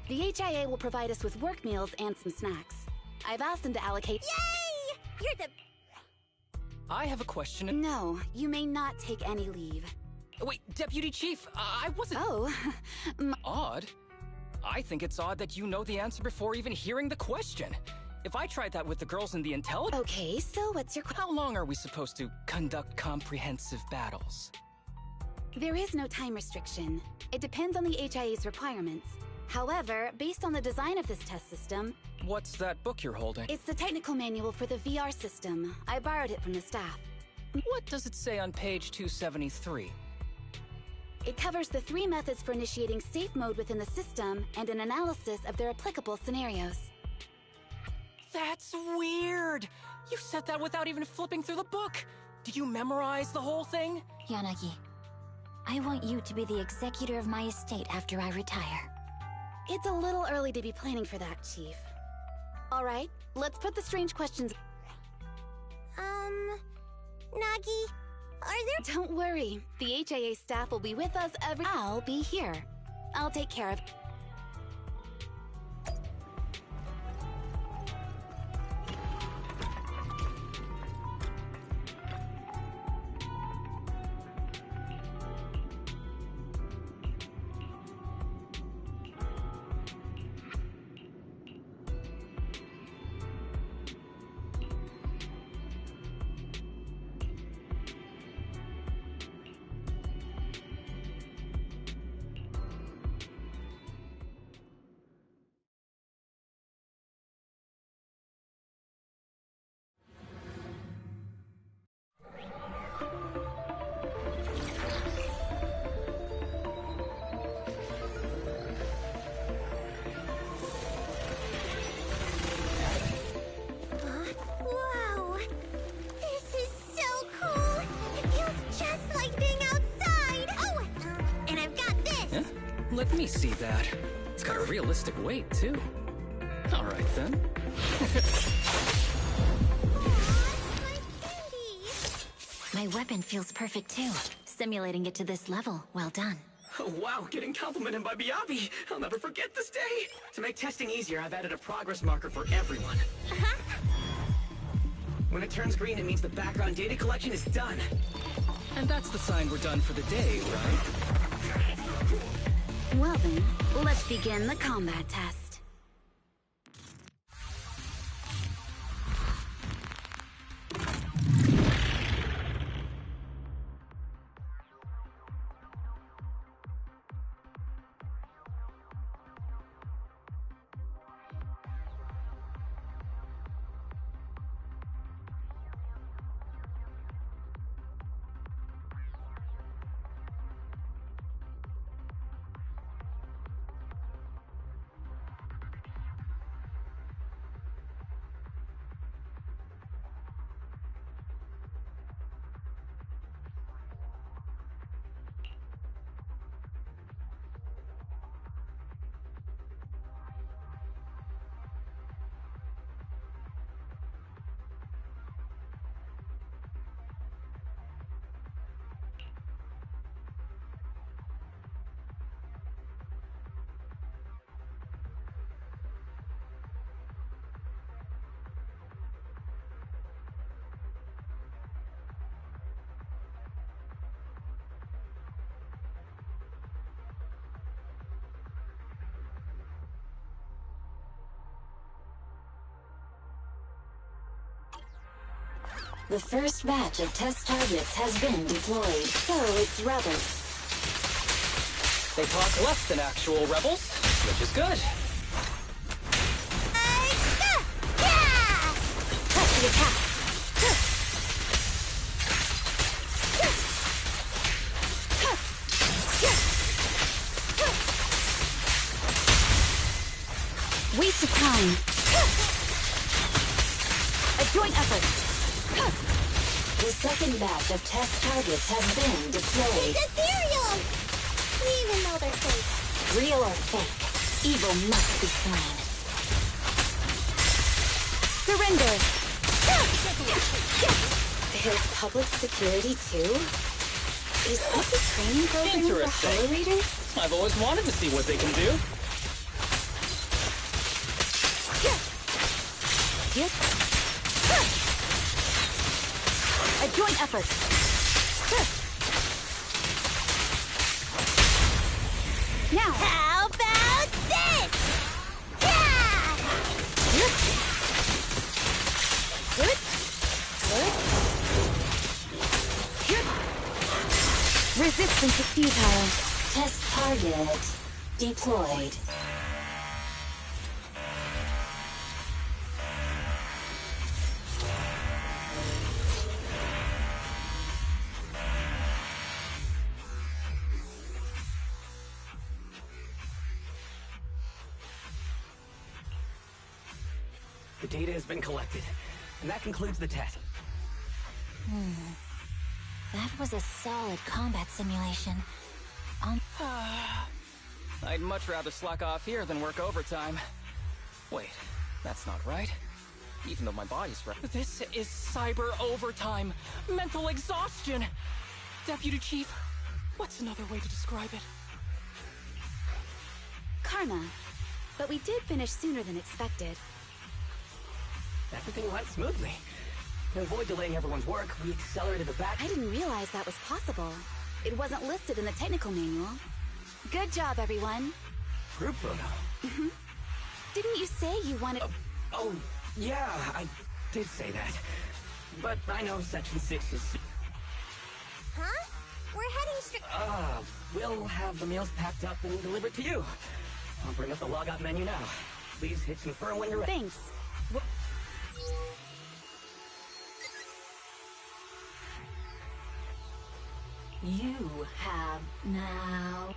The HIA will provide us with work meals and some snacks. I've asked them to allocate... Yay! You're the... I have a question. No, you may not take any leave. Wait, Deputy Chief, I wasn't... Oh, Odd? I think it's odd that you know the answer before even hearing the question. If I tried that with the girls in the intelligence... Okay, so what's your... How long are we supposed to conduct comprehensive battles? There is no time restriction. It depends on the HIA's requirements. However, based on the design of this test system... What's that book you're holding? It's the technical manual for the VR system. I borrowed it from the staff. What does it say on page 273? It covers the 3 methods for initiating safe mode within the system and an analysis of their applicable scenarios. That's weird! You said that without even flipping through the book! Did you memorize the whole thing? Yanagi, I want you to be the executor of my estate after I retire. It's a little early to be planning for that, Chief. All right, let's put the strange questions... Nagi, are there... Don't worry. The HIA staff will be with us every... I'll be here. I'll take care of... Wow! This is so cool! It feels just like being outside! Oh! And I've got this! Huh? Let me see that. It's got a realistic weight, too. Alright then. My weapon feels perfect too. Simulating it to this level, well done. Oh, wow, getting complimented by Biabi. I'll never forget this day. To make testing easier, I've added a progress marker for everyone. When it turns green, it means the background data collection is done. And that's the sign we're done for the day, right? Well then, let's begin the combat test. The first batch of test targets has been deployed. So it's rebels. They talk less than actual rebels, which is good. Press the attack. Waste of time. A joint effort. The second batch of test targets has been deployed. It's ethereal! Even though they're fake. Real or fake, evil must be slain. Surrender. There's public security too? Is this a training program for Interesting. Hollow Readers? I've always wanted to see what they can do. A joint effort. Now. How about this? Yeah! Good. Resistance is futile. Test target deployed. The data has been collected, and that concludes the test. That was a solid combat simulation. I'd much rather slack off here than work overtime. Wait, that's not right. Even though my body's right. This is cyber overtime. Mental exhaustion. Deputy Chief, what's another way to describe it? Karma. But we did finish sooner than expected. Everything went smoothly. To avoid delaying everyone's work, we accelerated the batch. I didn't realize that was possible. It wasn't listed in the technical manual. Good job, everyone. Group photo. Didn't you say you wanted... Oh, yeah, I did say that. But I know Section 6 is... Huh? We're heading straight... We'll have the meals packed up and delivered to you. I'll bring up the logout menu now. Please hit confirm when you're ready. Thanks. You have now...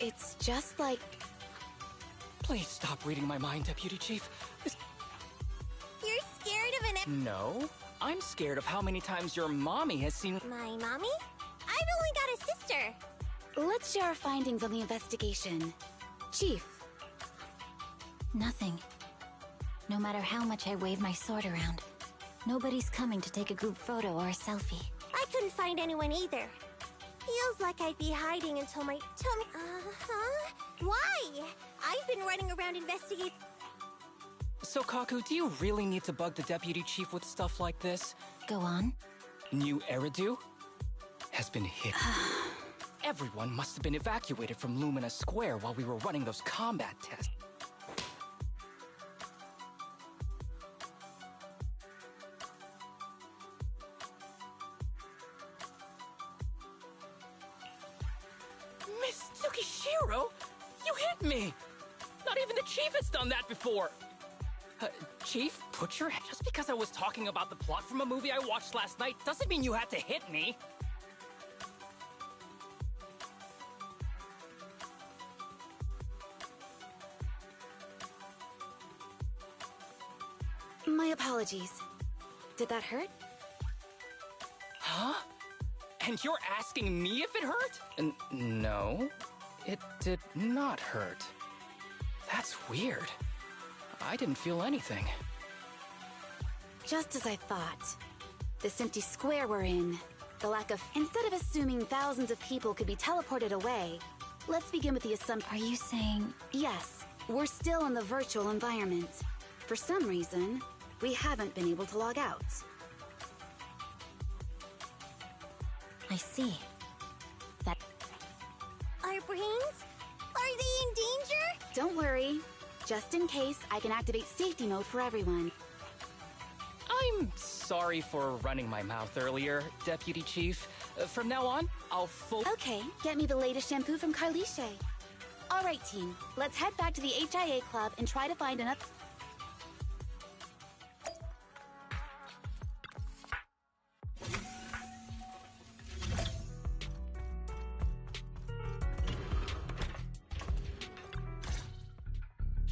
It's just like... Please stop reading my mind, Deputy Chief. You're scared of an... No, I'm scared of how many times your mommy has seen... My mommy? I've only got a sister. Let's share our findings on the investigation. Chief. Nothing. No matter how much I wave my sword around, nobody's coming to take a group photo or a selfie. I couldn't find anyone either. Feels like I'd be hiding until my tummy... Why? I've been running around investigating... So, Kaku, do you really need to bug the Deputy Chief with stuff like this? Go on. New Eridu has been hit. Everyone must have been evacuated from Lumina Square while we were running those combat tests. Miss Tsukishiro? You hit me! Not even the Chief has done that before! Chief, put your hand... Just because I was talking about the plot from a movie I watched last night doesn't mean you had to hit me! My apologies. Did that hurt? Huh? And you're asking me if it hurt? No, it did not hurt. That's weird. I didn't feel anything. Just as I thought. This empty square we're in, the lack of... Instead of assuming thousands of people could be teleported away, let's begin with the assumption... Are you saying... Yes, we're still in the virtual environment. For some reason, we haven't been able to log out. I see. That... Our brains? Are they in danger? Don't worry. Just in case, I can activate safety mode for everyone. I'm sorry for running my mouth earlier, Deputy Chief. From now on, I'll Okay, get me the latest shampoo from Carliche. All right, team. Let's head back to the HIA Club and try to find another...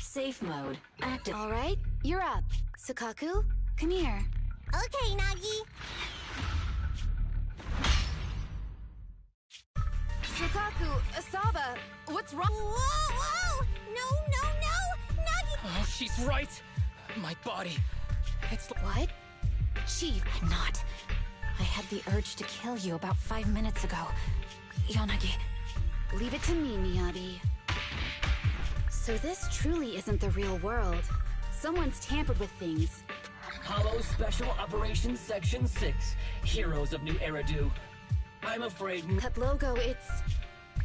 Safe mode active. All right, you're up. Sukaku, come here. Okay, Nagi. Sukaku, Asaba, what's wrong? Whoa, whoa! No, Nagi! Oh, she's right! My body... It's... What? Chief. I'm not. I had the urge to kill you about 5 minutes ago. Yanagi. Leave it to me, Miyabi. So this truly isn't the real world. Someone's tampered with things. Hollow Special Operations Section 6. Heroes of New Eridu. I'm afraid... That logo, it's...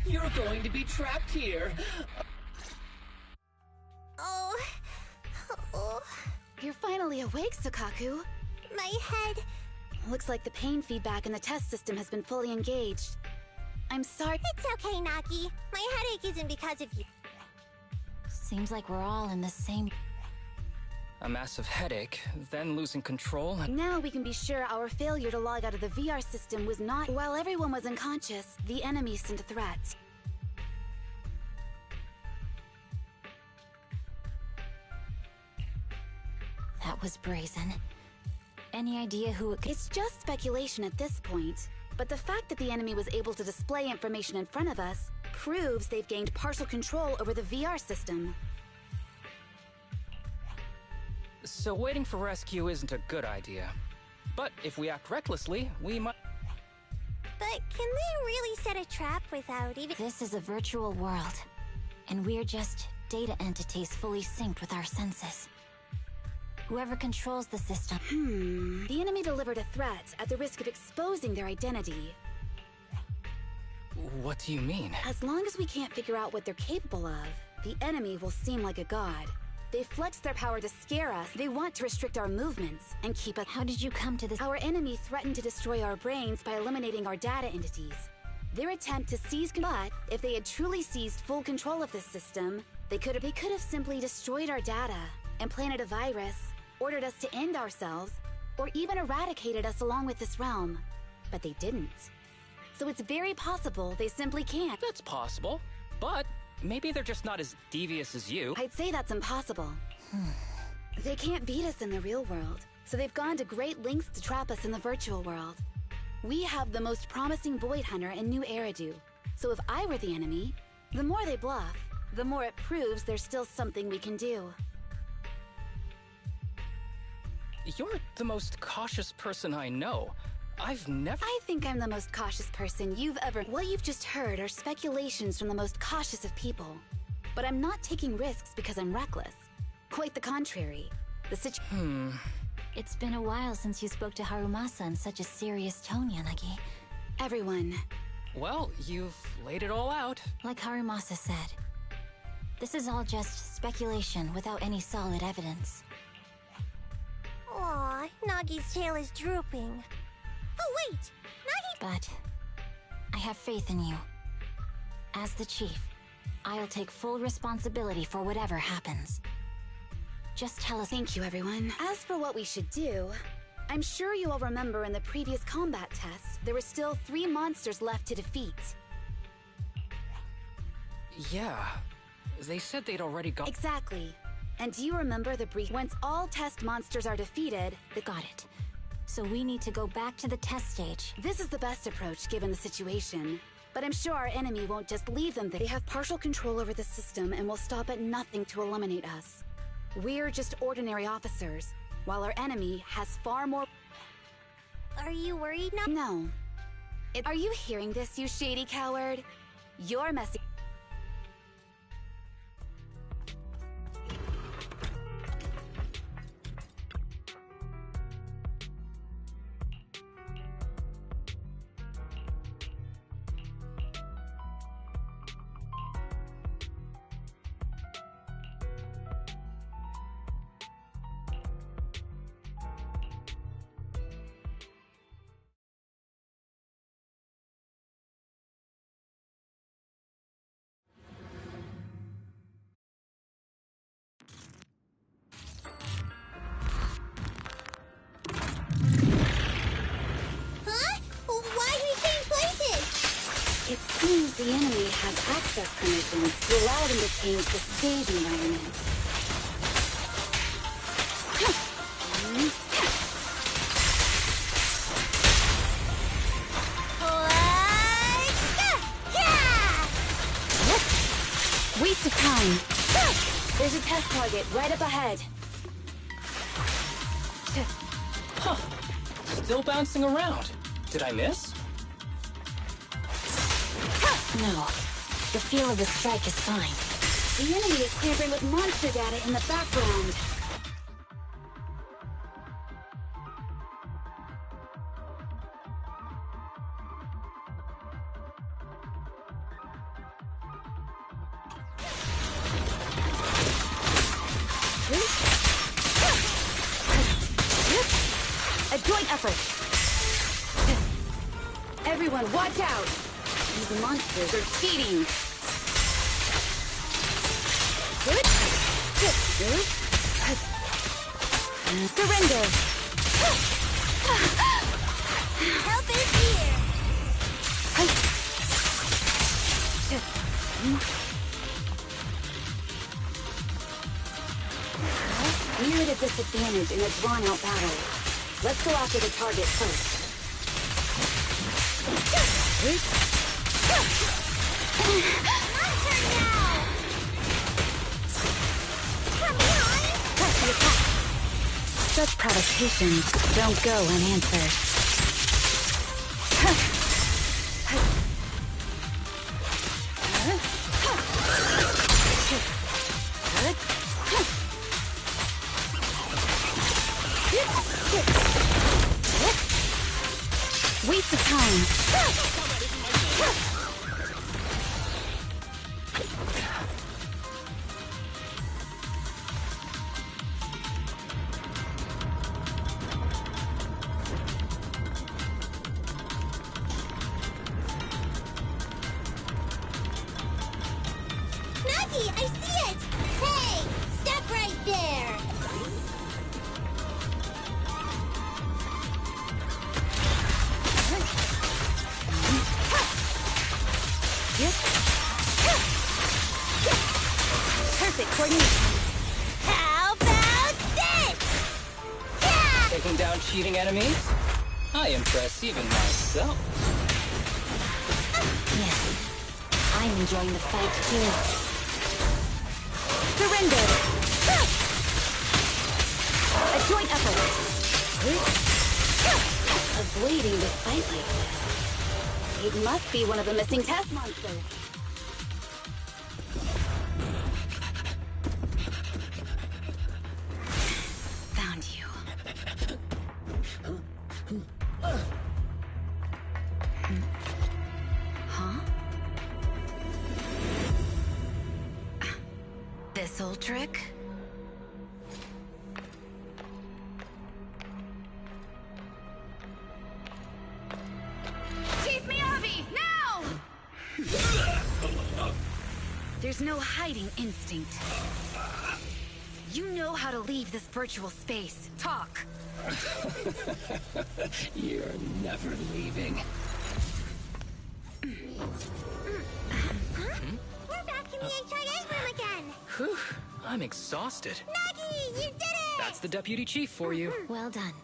You're going to be trapped here. Oh. You're finally awake, Sukaku. My head... Looks like the pain feedback in the test system has been fully engaged. I'm sorry... It's okay, Nagi. My headache isn't because of you. Seems like we're all in the same... A massive headache, then losing control. Now we can be sure our failure to log out of the VR system was not... While everyone was unconscious, the enemy sent a threat. That was brazen. Any idea who it could... It's just speculation at this point, but the fact that the enemy was able to display information in front of us proves they've gained partial control over the VR system. So waiting for rescue isn't a good idea. But if we act recklessly, we might... But can they really set a trap without even... This is a virtual world, and we're just data entities fully synced with our senses. Whoever controls the system... The enemy delivered a threat at the risk of exposing their identity. What do you mean? As long as we can't figure out what they're capable of, the enemy will seem like a god. They flex their power to scare us. They want to restrict our movements and keep us... How did you come to this? Our enemy threatened to destroy our brains by eliminating our data entities. Their attempt to seize... But if they had truly seized full control of this system, they could have simply destroyed our data, implanted a virus, ordered us to end ourselves, or even eradicated us along with this realm. But they didn't. So it's very possible they simply can't. That's possible, but Maybe they're just not as devious as you. I'd say that's impossible. They can't beat us in the real world, so they've gone to great lengths to trap us in the virtual world. We have the most promising Void Hunter in New Eridu, so if I were the enemy, the more they bluff, the more it proves there's still something we can do. You're the most cautious person I know. I've never... I think I'm the most cautious person you've ever... What you've just heard are speculations from the most cautious of people. But I'm not taking risks because I'm reckless. Quite the contrary. It's been a while since you spoke to Harumasa in such a serious tone, Yanagi. Everyone. Well, you've laid it all out. Like Harumasa said, this is all just speculation without any solid evidence. Aw, Nagi's tail is drooping. Oh wait! Nagi— But I have faith in you. As the chief, I'll take full responsibility for whatever happens. Just tell us— Thank you, everyone. As for what we should do, I'm sure you all remember in the previous combat test, there were still 3 monsters left to defeat. Yeah. They said they'd already got— Exactly. And do you remember the brief— Once all test monsters are defeated— Got it. So we need to go back to the test stage. This is the best approach given the situation. But I'm sure our enemy won't just leave them there. They have partial control over the system and will stop at nothing to eliminate us. We're just ordinary officers, while our enemy has far more— Are you worried now? No. Are you hearing this, you shady coward? You're messing— It seems the enemy has access permissions to allow them to change the stage environment. Waste of time. There's a test target right up ahead. Huh. Still bouncing around. Did I miss? No. The feel of the strike is fine. The enemy is tampering with monster data in the background. A joint effort. Everyone, watch out! These monsters are cheating! Surrender! Help is here! We're at a disadvantage in a drawn-out battle. Let's go after the target first. My turn now! Come behind! Press the attack! Such provocations don't go unanswered. Waste of time. Nagi, I see it! Hey! Step right there! Perfect coordination. How about this? Yeah! Taking down cheating enemies? I impress even myself. Yes. I'm enjoying the fight too. Surrender! A joint effort. Avoiding the fight like this. It must be one of the missing test monsters. Found you. Huh? This old trick? Chief Miyabi, now! There's no hiding instinct. You know how to leave this virtual space. Talk. You're never leaving. We're back in the HIA room again! Whew, I'm exhausted. Nagi, you did it! That's the deputy chief for you. Well done.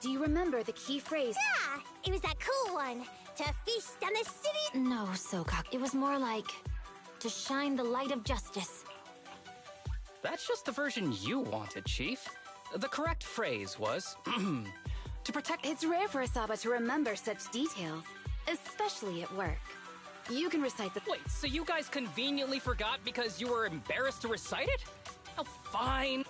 Do you remember the key phrase? Yeah! It was that cool one. To feast on the city... No, Sokak. It was more like to shine the light of justice. That's just the version you wanted, Chief. The correct phrase was, to protect... It's rare for Asaba to remember such details, especially at work. You can recite the... Wait, so you guys conveniently forgot because you were embarrassed to recite it? Oh, fine.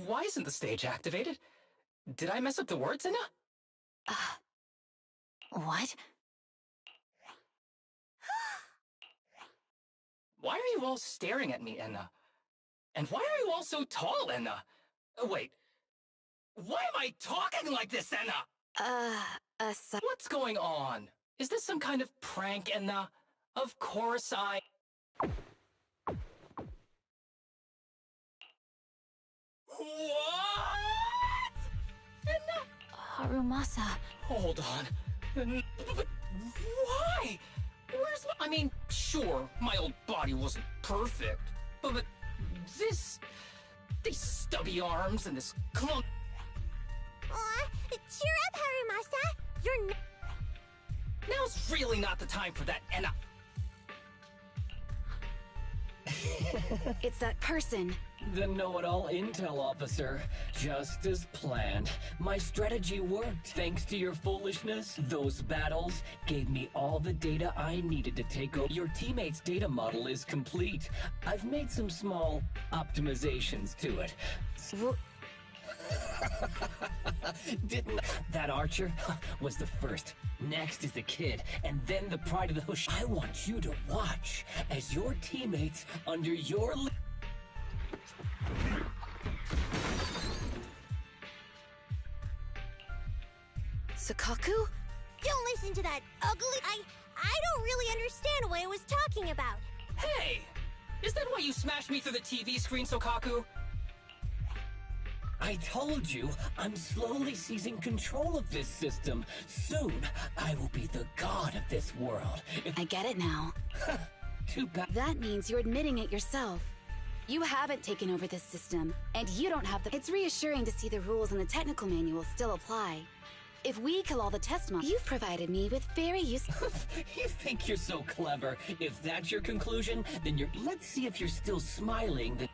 Why isn't the stage activated? Did I mess up the words, Enna? What? Why are you all staring at me, Enna? And why are you all so tall, Enna? Wait. Why am I talking like this, Enna? What's going on? Is this some kind of prank, Enna? Of course I... What? Harumasa. Hold on. But why? Where's my... I mean, sure, my old body wasn't perfect, but this... These stubby arms and this clunk... Aw, cheer up, Harumasa! You're n- Now's really not the time for that, Enna. It's that person. The know-it-all intel officer. Just as planned. My strategy worked. Thanks to your foolishness, those battles gave me all the data I needed to take over. Your teammate's data model is complete. I've made some small optimizations to it. Didn't that Archer was the first. Next is the kid, and then the pride of the Hush. I want you to watch as your teammates under your Sakaku? Don't listen to that ugly... I don't really understand what it was talking about. Hey! Is that why you smashed me through the TV screen, Sokaku? I told you, I'm slowly seizing control of this system. Soon, I will be the god of this world. I get it now. Too bad. That means you're admitting it yourself. You haven't taken over this system, and you don't have the... It's reassuring to see the rules in the technical manual still apply. If we kill all the test models, you've provided me with very useful... You think you're so clever. If that's your conclusion, then you're... Let's see if you're still smiling.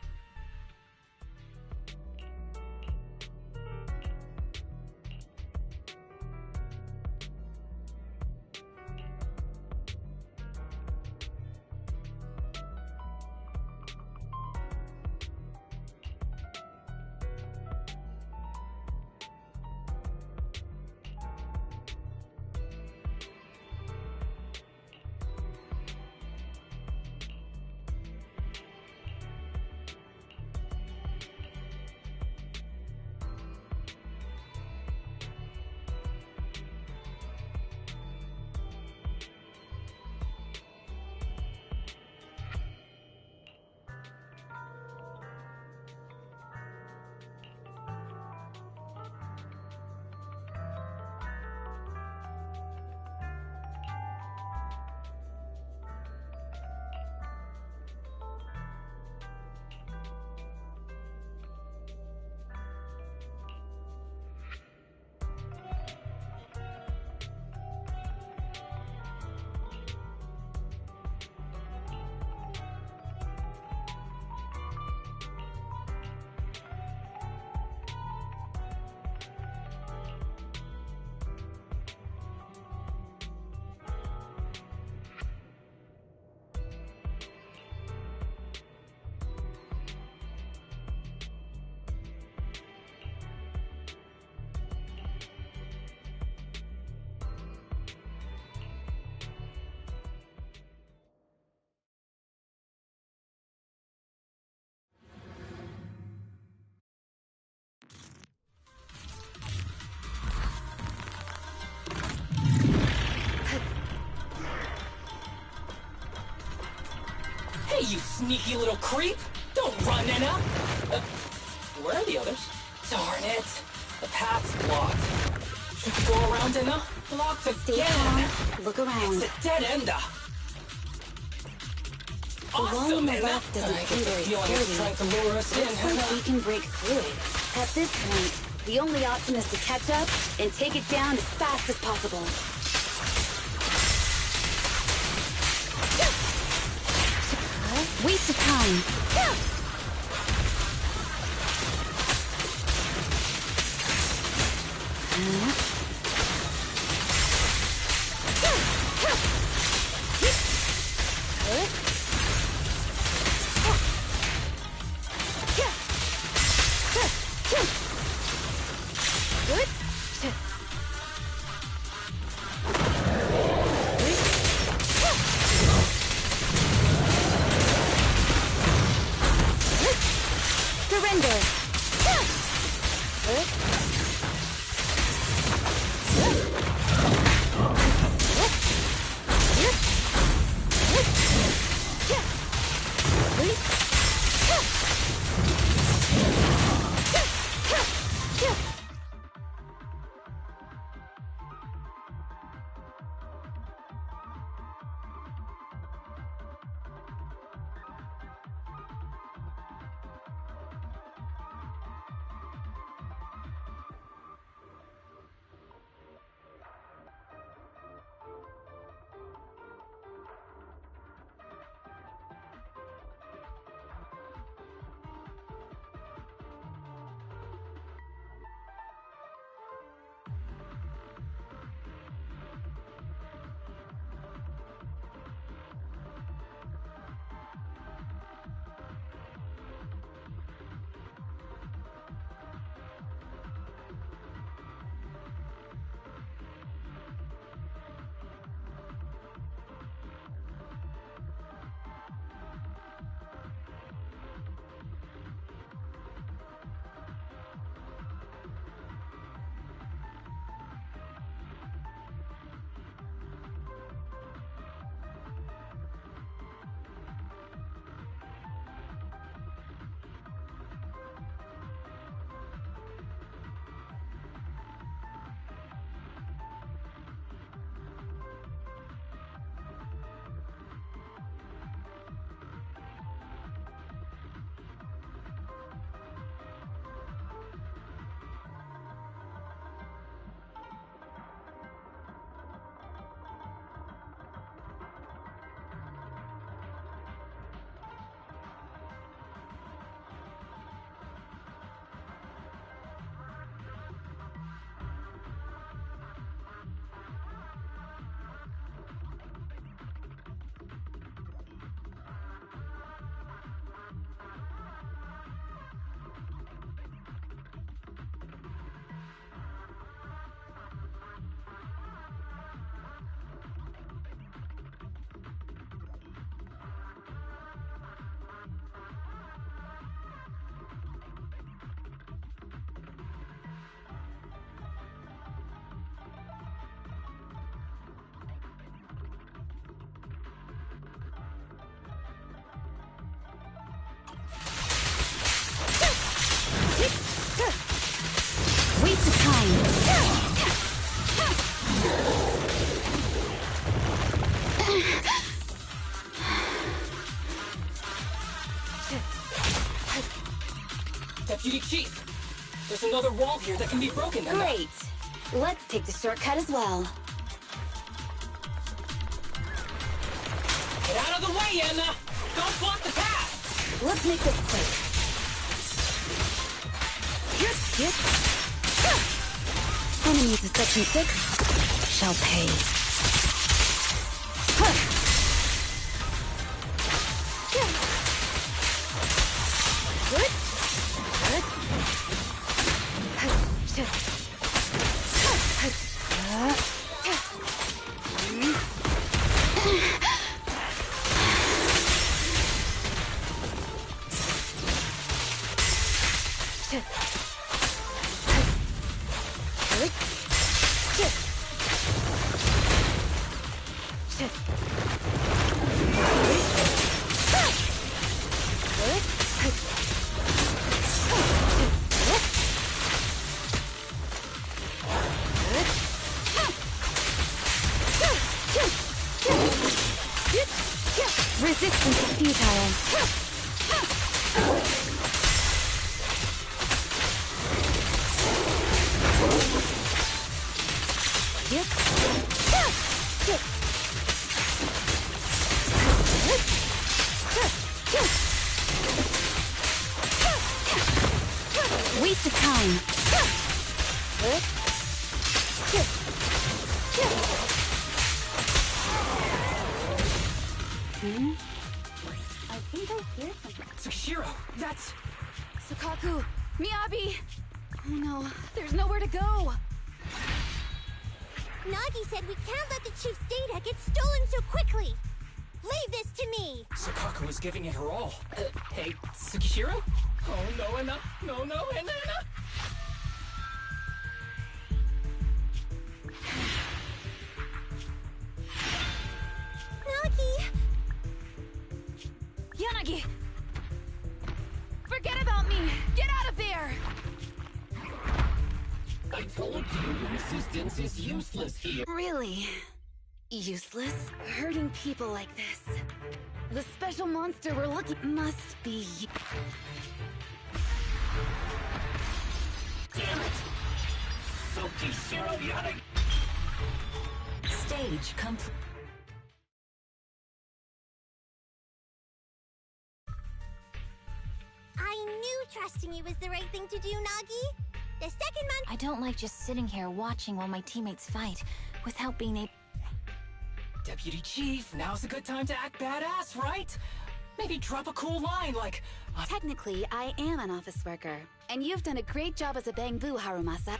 Hey, you sneaky little creep! Don't run, Enna! Where are the others? Darn it! The path's blocked. Should we go around, Enna? Blocked again! Look around. It's a dead end. The wall on the left doesn't seem very sturdy. Looks like we can break through it. At this point, the only option is to catch up and take it down as fast as possible. Waste of time. another wall here that can be broken. Great. Let's take the shortcut as well. Get out of the way, Anna! Don't block the path! Let's make this quick. Enemies of Section 6 shall pay. Good. Resistance is futile. Waste of time. I think I hear something. Tsukishiro, that's... Sukaku! Miyabi! Oh no, there's nowhere to go! Nagi said we can't let the Chief's data get stolen so quickly! Leave this to me! Sukaku is giving it her all. Hey, Tsukishiro? Oh no, Anna! No, Anna! Nagi! Yanagi! Forget about me! Get out of there! I told you resistance is useless here. Really? Useless? Hurting people like this. The special monster we're looking must be... Damn it! Tsukishiro Yanagi! Stage complete. I knew trusting you was the right thing to do, Nagi! The second month— I don't like just sitting here watching while my teammates fight without being able— Deputy Chief, now's a good time to act badass, right? Maybe drop a cool line like... Technically, I am an office worker, and you've done a great job as a Bangbu, Harumasa.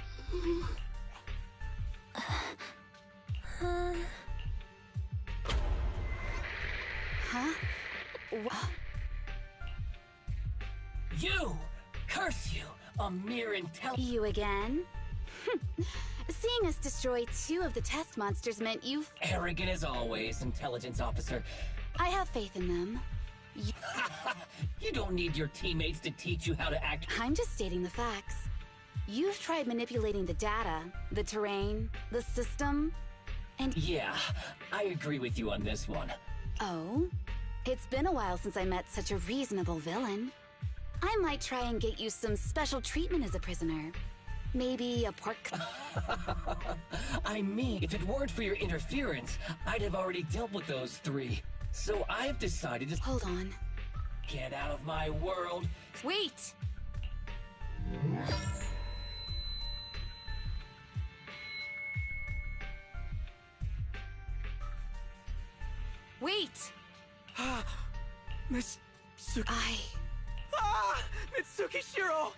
Huh? You! Curse you! A mere You again? Seeing us destroy 2 of the test monsters meant you've... Arrogant as always, intelligence officer. I have faith in them. You don't need your teammates to teach you how to act. I'm just stating the facts. You've tried manipulating the data, the terrain, the system, and... Yeah, I agree with you on this one. Oh? It's been a while since I met such a reasonable villain. I might try and get you some special treatment as a prisoner. Maybe a pork... I mean, if it weren't for your interference, I'd have already dealt with those 3. So I've decided to... Hold on. Get out of my world. Wait! Wait! Miss Mitsukishiro!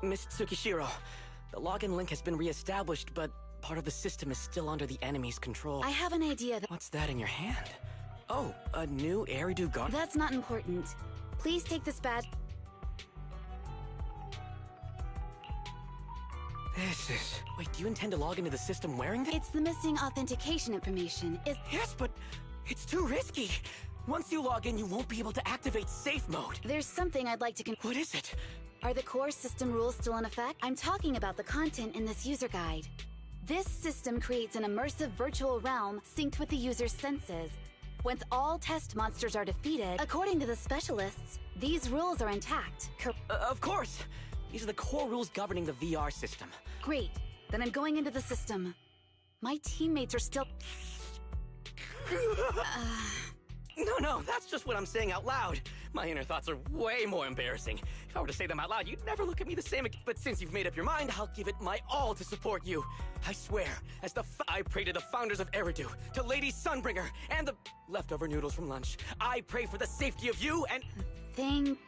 Miss Tsukishiro, the login link has been reestablished, but part of the system is still under the enemy's control. I have an idea that— What's that in your hand? Oh, a new Eridu guard? That's not important. Please take this badge. This is... Wait, do you intend to log into the system wearing this? It's the missing authentication information. Yes, but it's too risky. Once you log in, you won't be able to activate safe mode. There's something I'd like to What is it? Are the core system rules still in effect? I'm talking about the content in this user guide. This system creates an immersive virtual realm synced with the user's senses. Once all test monsters are defeated, according to the specialists, these rules are intact. Of course! These are the core rules governing the VR system. Great. Then I'm going into the system. My teammates are still... No, that's just what I'm saying out loud. My inner thoughts are way more embarrassing. If I were to say them out loud, you'd never look at me the same. But since you've made up your mind, I'll give it my all to support you. I swear, as I pray to the founders of Eridu, to Lady Sunbringer, and the leftover noodles from lunch. I pray for the safety of you and... Thank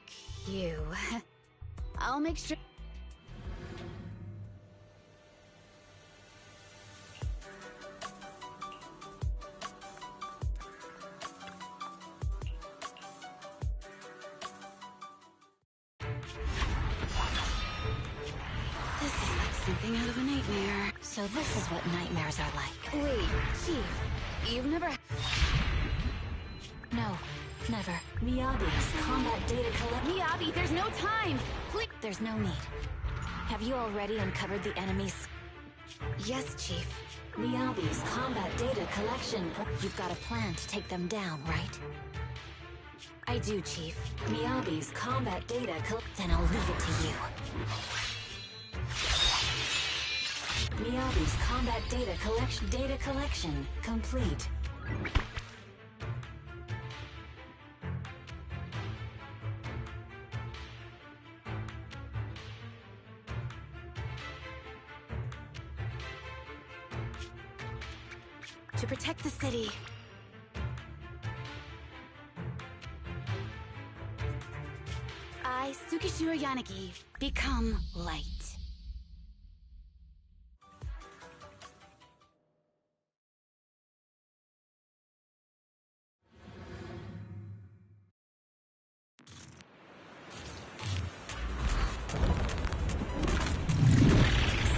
you. I'll make sure... This is like something out of a nightmare. So this is what nightmares are like. Wait, Chief, you've never... No, never. Miyabi's combat data collect... Miyabi, there's no time! Please... There's no need. Have you already uncovered the enemy's... Yes, Chief. Miyabi's combat data collection... You've got a plan to take them down, right? I do, Chief. Miyabi's combat data Then I'll leave it to you. Miyabi's combat data collection complete. To protect the city. I, Tsukishiro Yanagi, become light.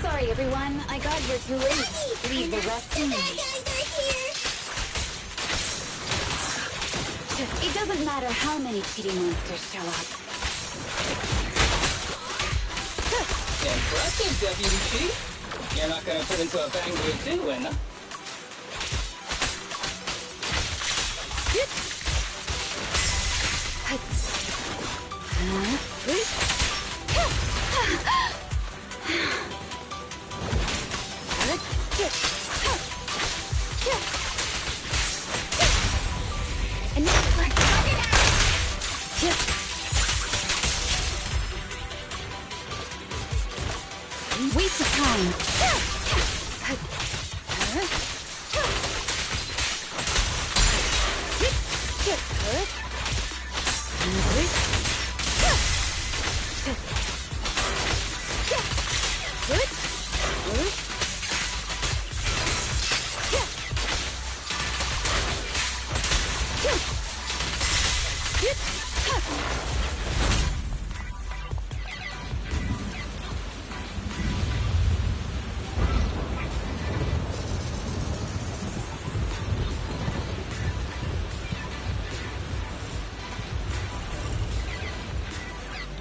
Sorry, everyone. I got here too late. Leave the rest to me. It doesn't matter how many kitty monsters show up. Impressive, Deputy Chief. You're not gonna put into a bang with too, huh? Waste of time.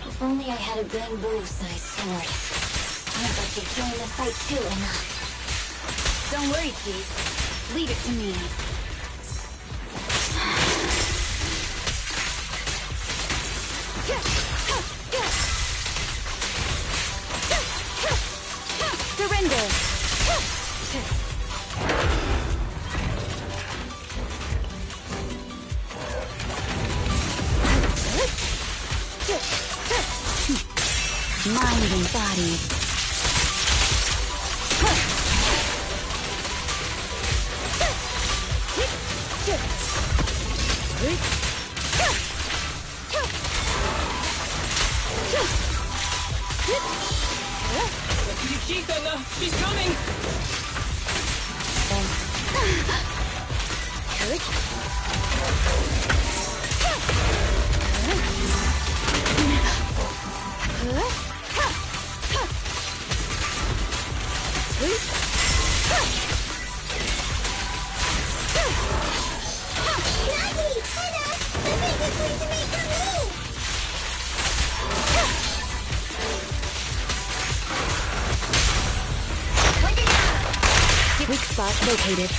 If only I had a bamboo-sized sword. I'd like to join the fight too, Emma. Don't worry, Chief. Leave it to me. Surrender! Mind and body. Ethan, she's coming! Weak spot located.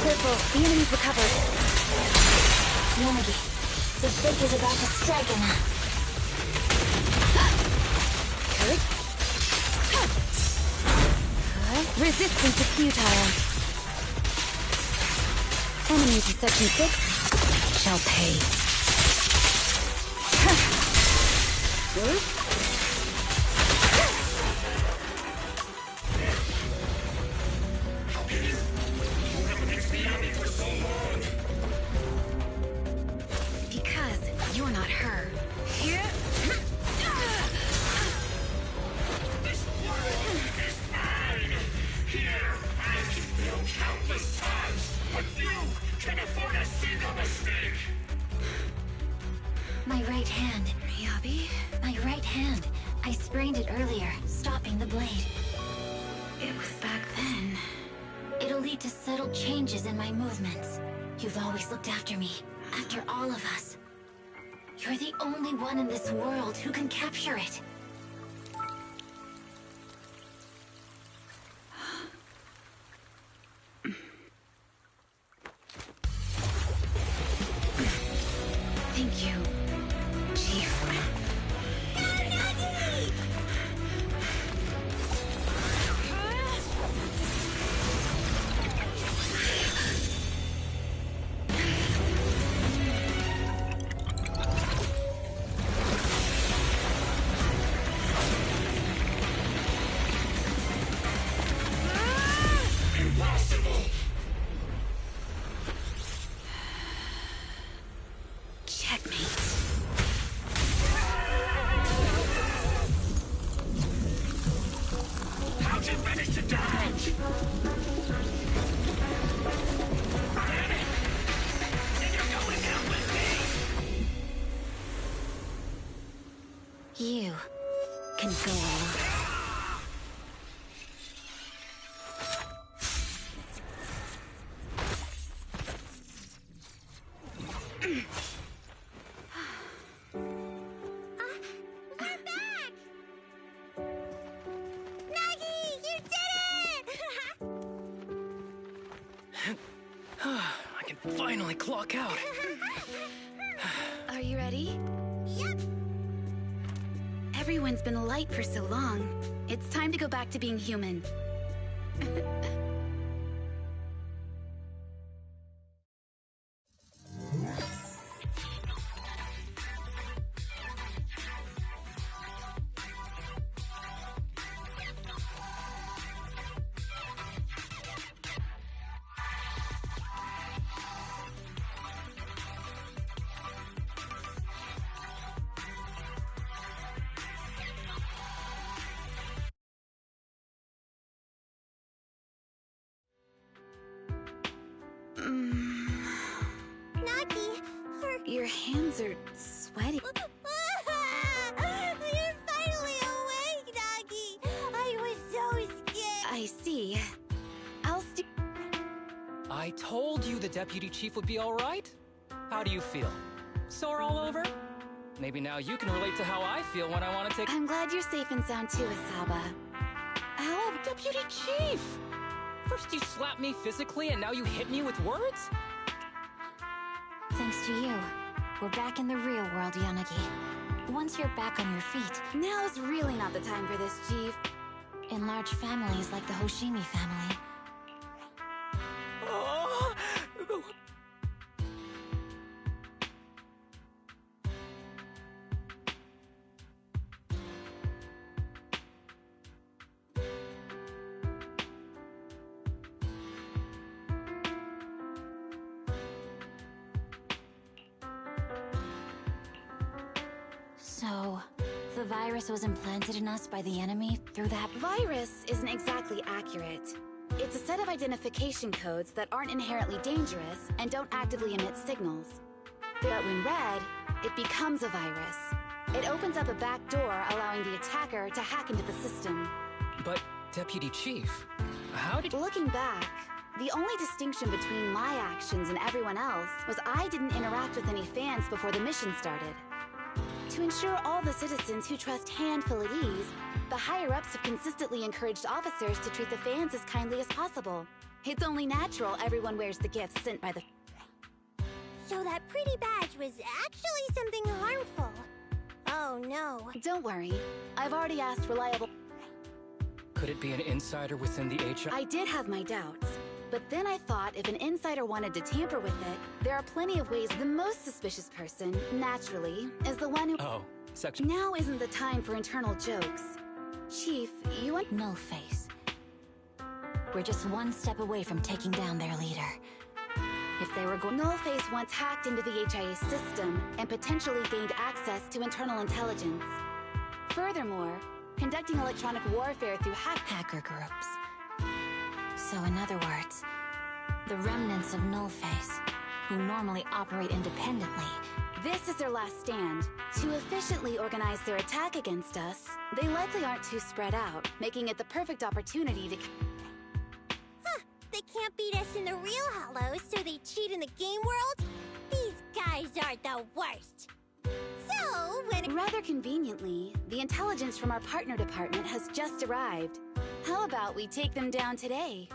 Careful, the enemy's recovered. Yanagi, the fake is about to strike him. Resistance is futile. Enemies in Section 6 shall pay. Because you're not her. This world is mine! Here, I can fail countless times, but you can afford a single mistake! My right hand. Miyabi? My right hand. I sprained it earlier, stopping the blade. It was back then. It'll lead to subtle changes in my movements. You've always looked after me, after all of us. You're the only one in this world who can capture it. Thank you, Chief. Impossible! Checkmate. How'd you manage to dodge? And you're going down with me! You can go alone. I can finally clock out. Are you ready? Yep. Everyone's been light for so long. It's time to go back to being human. Nagi, Your hands are sweaty. You're finally awake, Nagi! I was so scared! I see. I'll I told you the deputy chief would be alright. How do you feel? Sore all over? Maybe now you can relate to how I feel when I want to take— I'm glad you're safe and sound too, Isaba. Oh, Deputy Chief! First you slapped me physically and now you hit me with words? Thanks to you, we're back in the real world, Yanagi. Once you're back on your feet... Now's really not the time for this, Chief. In large families like the Hoshimi family... Oh, So, the virus was implanted in us by the enemy through that... Virus isn't exactly accurate. It's a set of identification codes that aren't inherently dangerous and don't actively emit signals. But when read, it becomes a virus. It opens up a back door, allowing the attacker to hack into the system. But, Deputy Chief, how did... Looking back, the only distinction between my actions and everyone else was I didn't interact with any fans before the mission started. To ensure all the citizens who trust Han feel at ease, the higher-ups have consistently encouraged officers to treat the fans as kindly as possible. It's only natural everyone wears the gifts sent by the... So that pretty badge was actually something harmful. Oh no. Don't worry. I've already asked reliable... Could it be an insider within the HR? I did have my doubts. But then I thought if an insider wanted to tamper with it, there are plenty of ways. The most suspicious person, naturally, is the one who... Oh, section... Now isn't the time for internal jokes. Chief, you want... Nullface. We're just one step away from taking down their leader. If they were going... Nullface once hacked into the HIA system and potentially gained access to internal intelligence. Furthermore, conducting electronic warfare through hacker groups. So in other words, the remnants of Nullface, who normally operate independently. This is their last stand. To efficiently organize their attack against us, they likely aren't too spread out, making it the perfect opportunity to... Huh, they can't beat us in the real Hollows, so they cheat in the game world? These guys are the worst. So, when... Rather conveniently, the intelligence from our partner department has just arrived. How about we take them down today?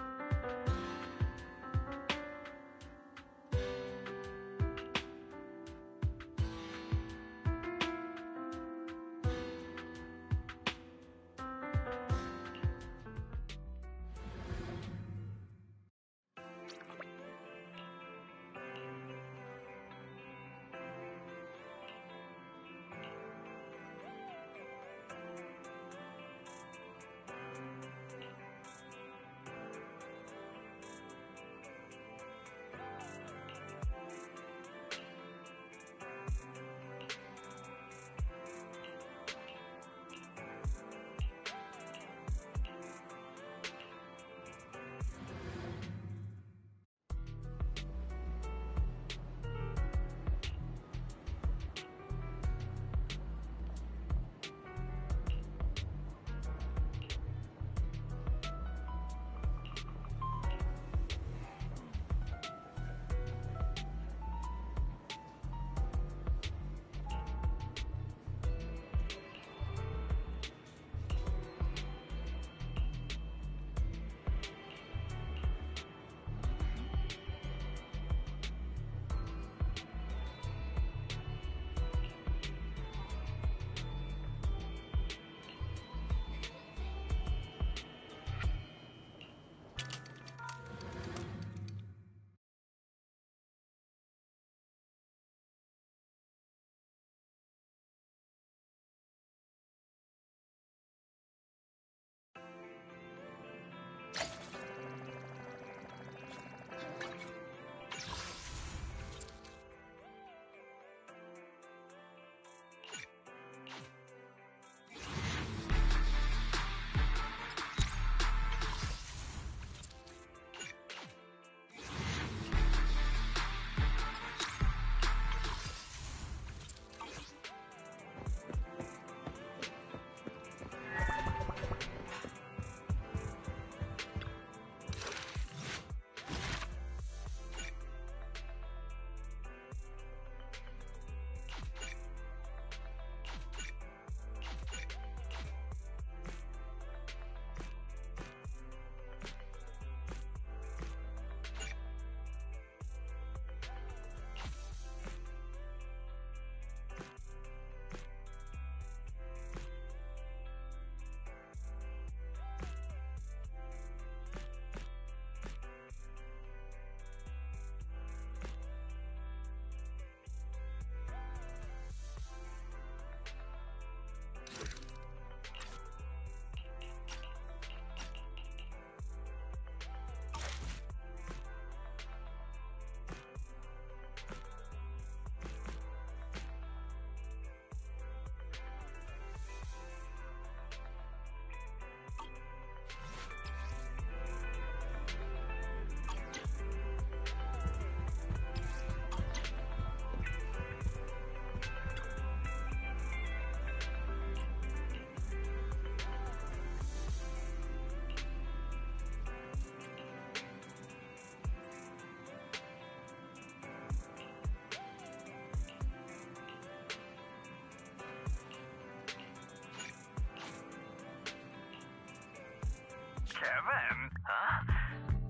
Kevin? Huh?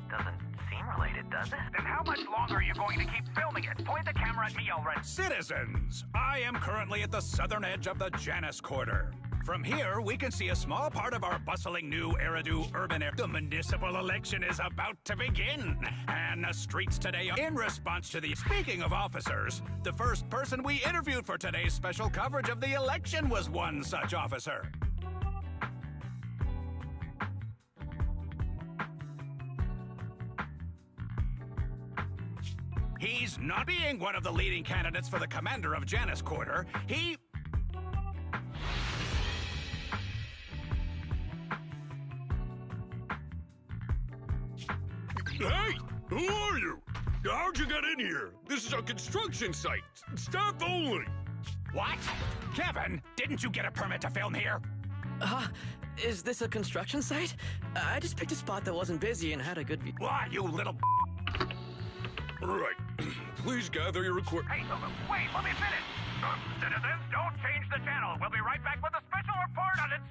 Doesn't seem related, does it? Then how much longer are you going to keep filming it? Point the camera at me already. Citizens, I am currently at the southern edge of the Janus Quarter. From here, we can see a small part of our bustling new Eridu urban area. The municipal election is about to begin, and the streets today are in response to the... Speaking of officers, the first person we interviewed for today's special coverage of the election was one such officer. He's not being one of the leading candidates for the commander of Janus Quarter. He... Hey! Who are you? How'd you get in here? This is a construction site. Staff only. What? Kevin, didn't you get a permit to film here? Is this a construction site? I just picked a spot that wasn't busy and had a good view. Why, you little... Right. Please gather your equipment. Hey, wait, let me finish. Citizens, don't change the channel. We'll be right back with a special report on its...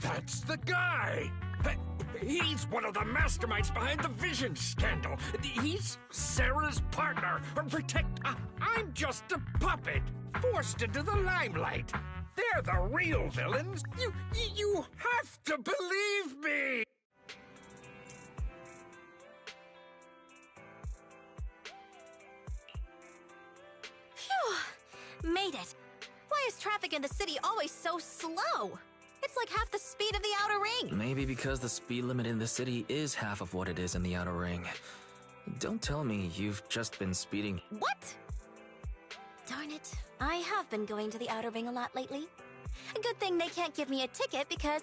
That's the guy! He's one of the masterminds behind the Vision scandal. He's Sarah's partner. I'm just a puppet, forced into the limelight. They're the real villains. You have to believe me! Phew! Made it. Why is traffic in the city always so slow? It's like half the speed of the Outer Ring. Maybe because the speed limit in the city is half of what it is in the Outer Ring. Don't tell me you've just been speeding. What? Darn it. I have been going to the Outer Ring a lot lately. A good thing they can't give me a ticket because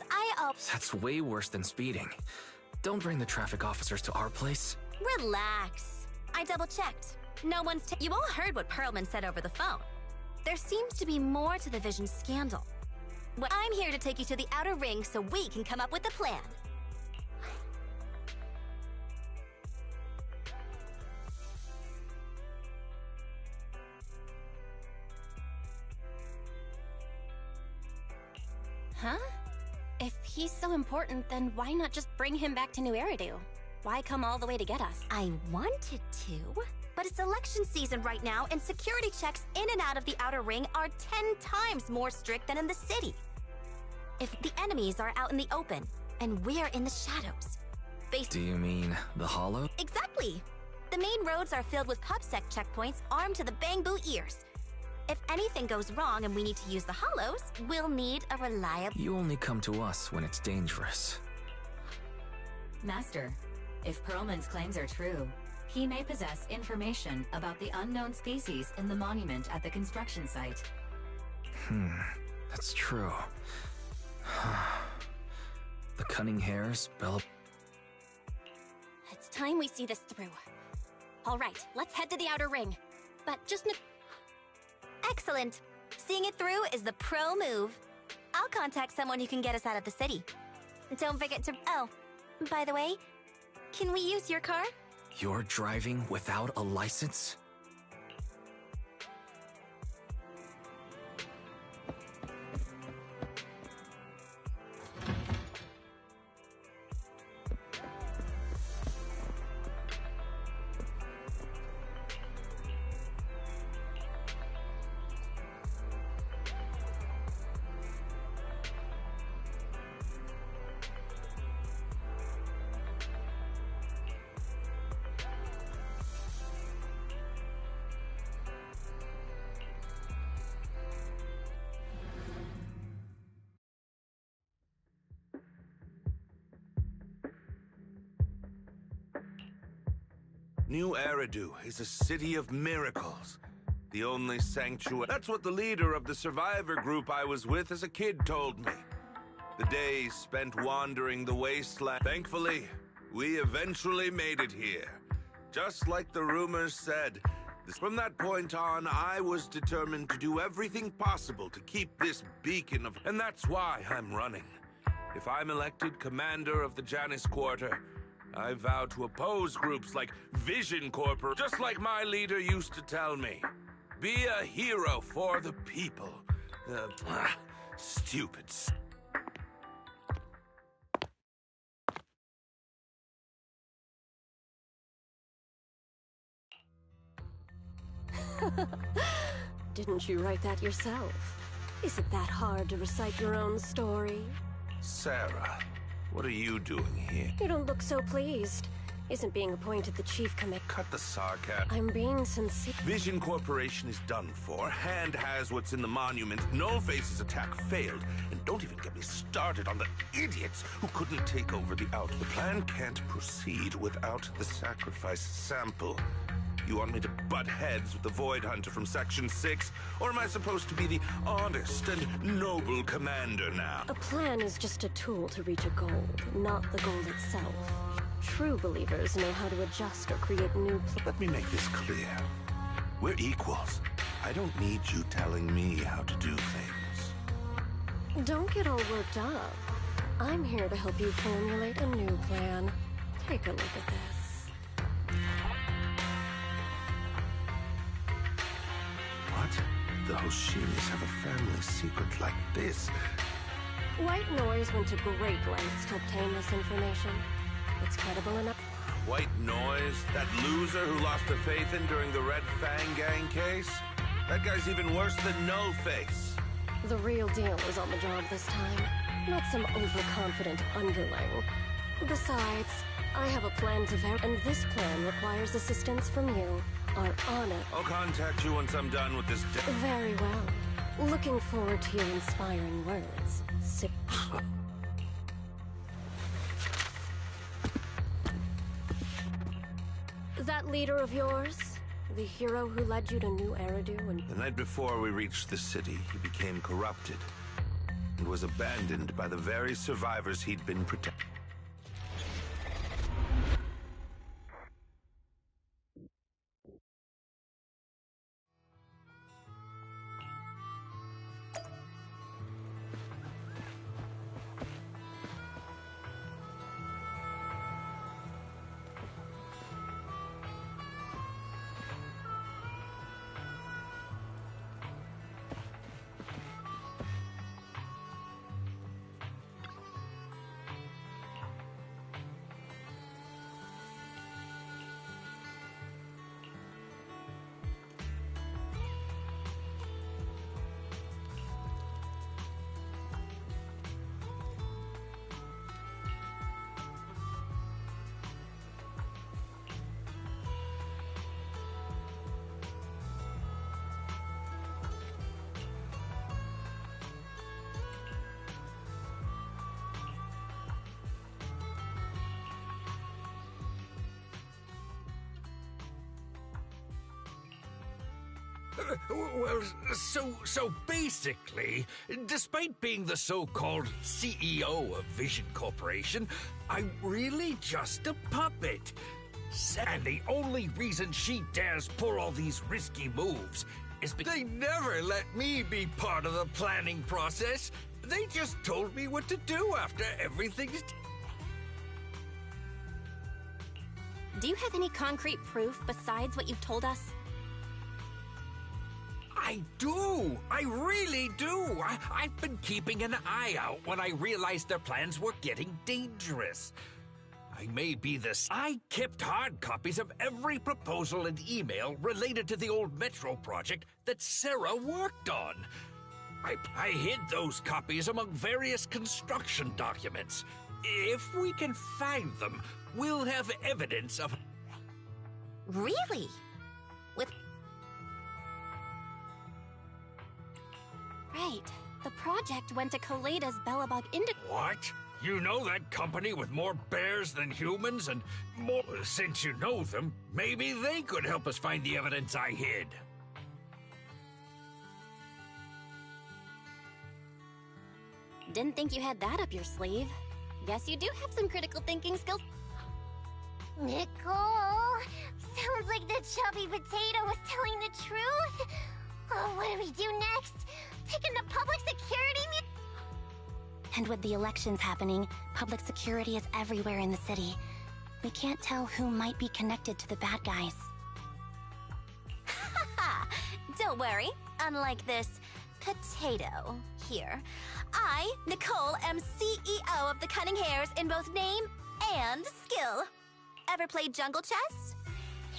That's way worse than speeding. Don't bring the traffic officers to our place. Relax. I double-checked. No one's You all heard what Perlman said over the phone. There seems to be more to the Vision scandal. Well, I'm here to take you to the Outer Ring so we can come up with a plan. Huh? If he's so important, then why not just bring him back to New Eridu? Why come all the way to get us? I wanted to, but it's election season right now, and security checks in and out of the Outer Ring are 10 times more strict than in the city. If the enemies are out in the open, and we're in the shadows. Do you mean the Hollow? Exactly! The main roads are filled with PubSec checkpoints armed to the bang-boo ears. If anything goes wrong and we need to use the Hollows, we'll need a reliable... You only come to us when it's dangerous. Master, if Perlman's claims are true, he may possess information about the unknown species in the monument at the construction site. That's true. The cunning hares, Bella... It's time we see this through. All right, let's head to the Outer Ring. But just... Excellent. Seeing it through is the pro move. I'll contact someone who can get us out of the city. Don't forget to... Oh, by the way, can we use your car? You're driving without a license? New Eridu is a city of miracles. The only sanctuary. That's what the leader of the survivor group I was with as a kid told me. The days spent wandering the wasteland. Thankfully, we eventually made it here. Just like the rumors said. From that point on, I was determined to do everything possible to keep this beacon of... And that's why I'm running. If I'm elected commander of the Janus Quarter, I vow to oppose groups like Vision Corporation, just like my leader used to tell me. Be a hero for the people. Stupid. Didn't you write that yourself? Is it that hard to recite your own story? Sarah, what are you doing here? You don't look so pleased. Isn't being appointed the chief commit? Cut the sarcasm. I'm being sincere. Vision Corporation is done for. Hand has what's in the monument. Nullface's attack failed. And don't even get me started on the idiots who couldn't take over the out. The plan can't proceed without the sacrifice sample. You want me to butt heads with the Void Hunter from Section 6? Or am I supposed to be the honest and noble commander now? A plan is just a tool to reach a goal, not the goal itself. True believers know how to adjust or create new Let me make this clear. We're equals. I don't need you telling me how to do things. Don't get all worked up. I'm here to help you formulate a new plan. Take a look at this. What? The Hoshinis have a family secret like this? White Noise went to great lengths to obtain this information. It's credible enough. White Noise? That loser who lost a faith in during the Red Fang Gang case? That guy's even worse than No Face. The real deal is on the job this time, not some overconfident underling. Besides, I have a plan to and this plan requires assistance from you. Are on it. I'll contact you once I'm done with this. Very well. Looking forward to your inspiring words. Sit. That leader of yours? The hero who led you to New Eridu and... The night before we reached the city, he became corrupted and was abandoned by the very survivors he'd been protecting. Well, so basically, despite being the so-called CEO of Vision Corporation, I'm really just a puppet. And the only reason she dares pull all these risky moves is because they never let me be part of the planning process. They just told me what to do after everything's... Do you have any concrete proof besides what you've told us? I do! I really do! I've been keeping an eye out when I realized their plans were getting dangerous. I may be this. I kept hard copies of every proposal and email related to the old Metro project that Sarah worked on. I hid those copies among various construction documents. If we can find them, we'll have evidence of... Really? With... Right. The project went to Koleda's Belobog Indigo... What? You know that company with more bears than humans and more... Since you know them, maybe they could help us find the evidence I hid. Didn't think you had that up your sleeve. Guess you do have some critical thinking skills. Nicole! Sounds like the chubby potato was telling the truth! Oh, what do we do next? Take him to public security? And with the elections happening, public security is everywhere in the city. We can't tell who might be connected to the bad guys. Haha! Don't worry. Unlike this potato here, I, Nicole, am CEO of the Cunning Hares in both name and skill. Ever played jungle chess?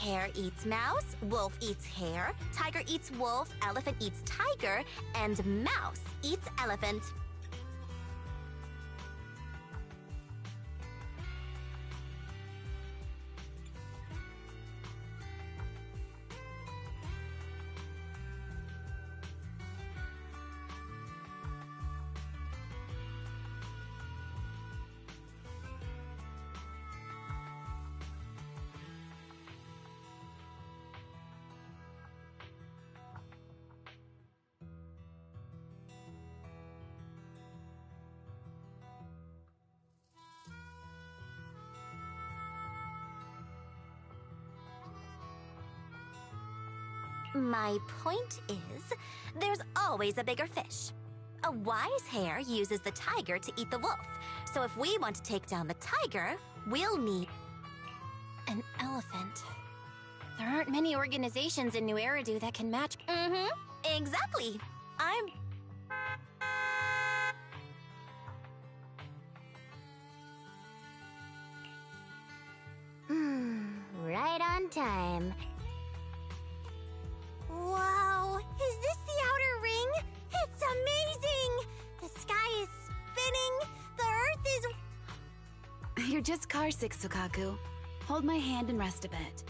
Hare eats mouse, wolf eats hare, tiger eats wolf, elephant eats tiger, and mouse eats elephant. My point is, there's always a bigger fish. A wise hare uses the tiger to eat the wolf. So if we want to take down the tiger, we'll need an elephant. There aren't many organizations in New Eridu that can match. Exactly. Right on time. Wow, is this the outer ring? It's amazing! The sky is spinning, the earth is... You're just carsick, Sukaku. Hold my hand and rest a bit.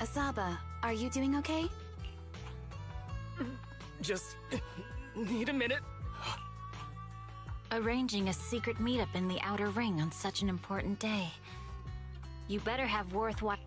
Asaba, are you doing okay? Just need a minute. Arranging a secret meetup in the Outer Ring on such an important day. You better have worthwhile...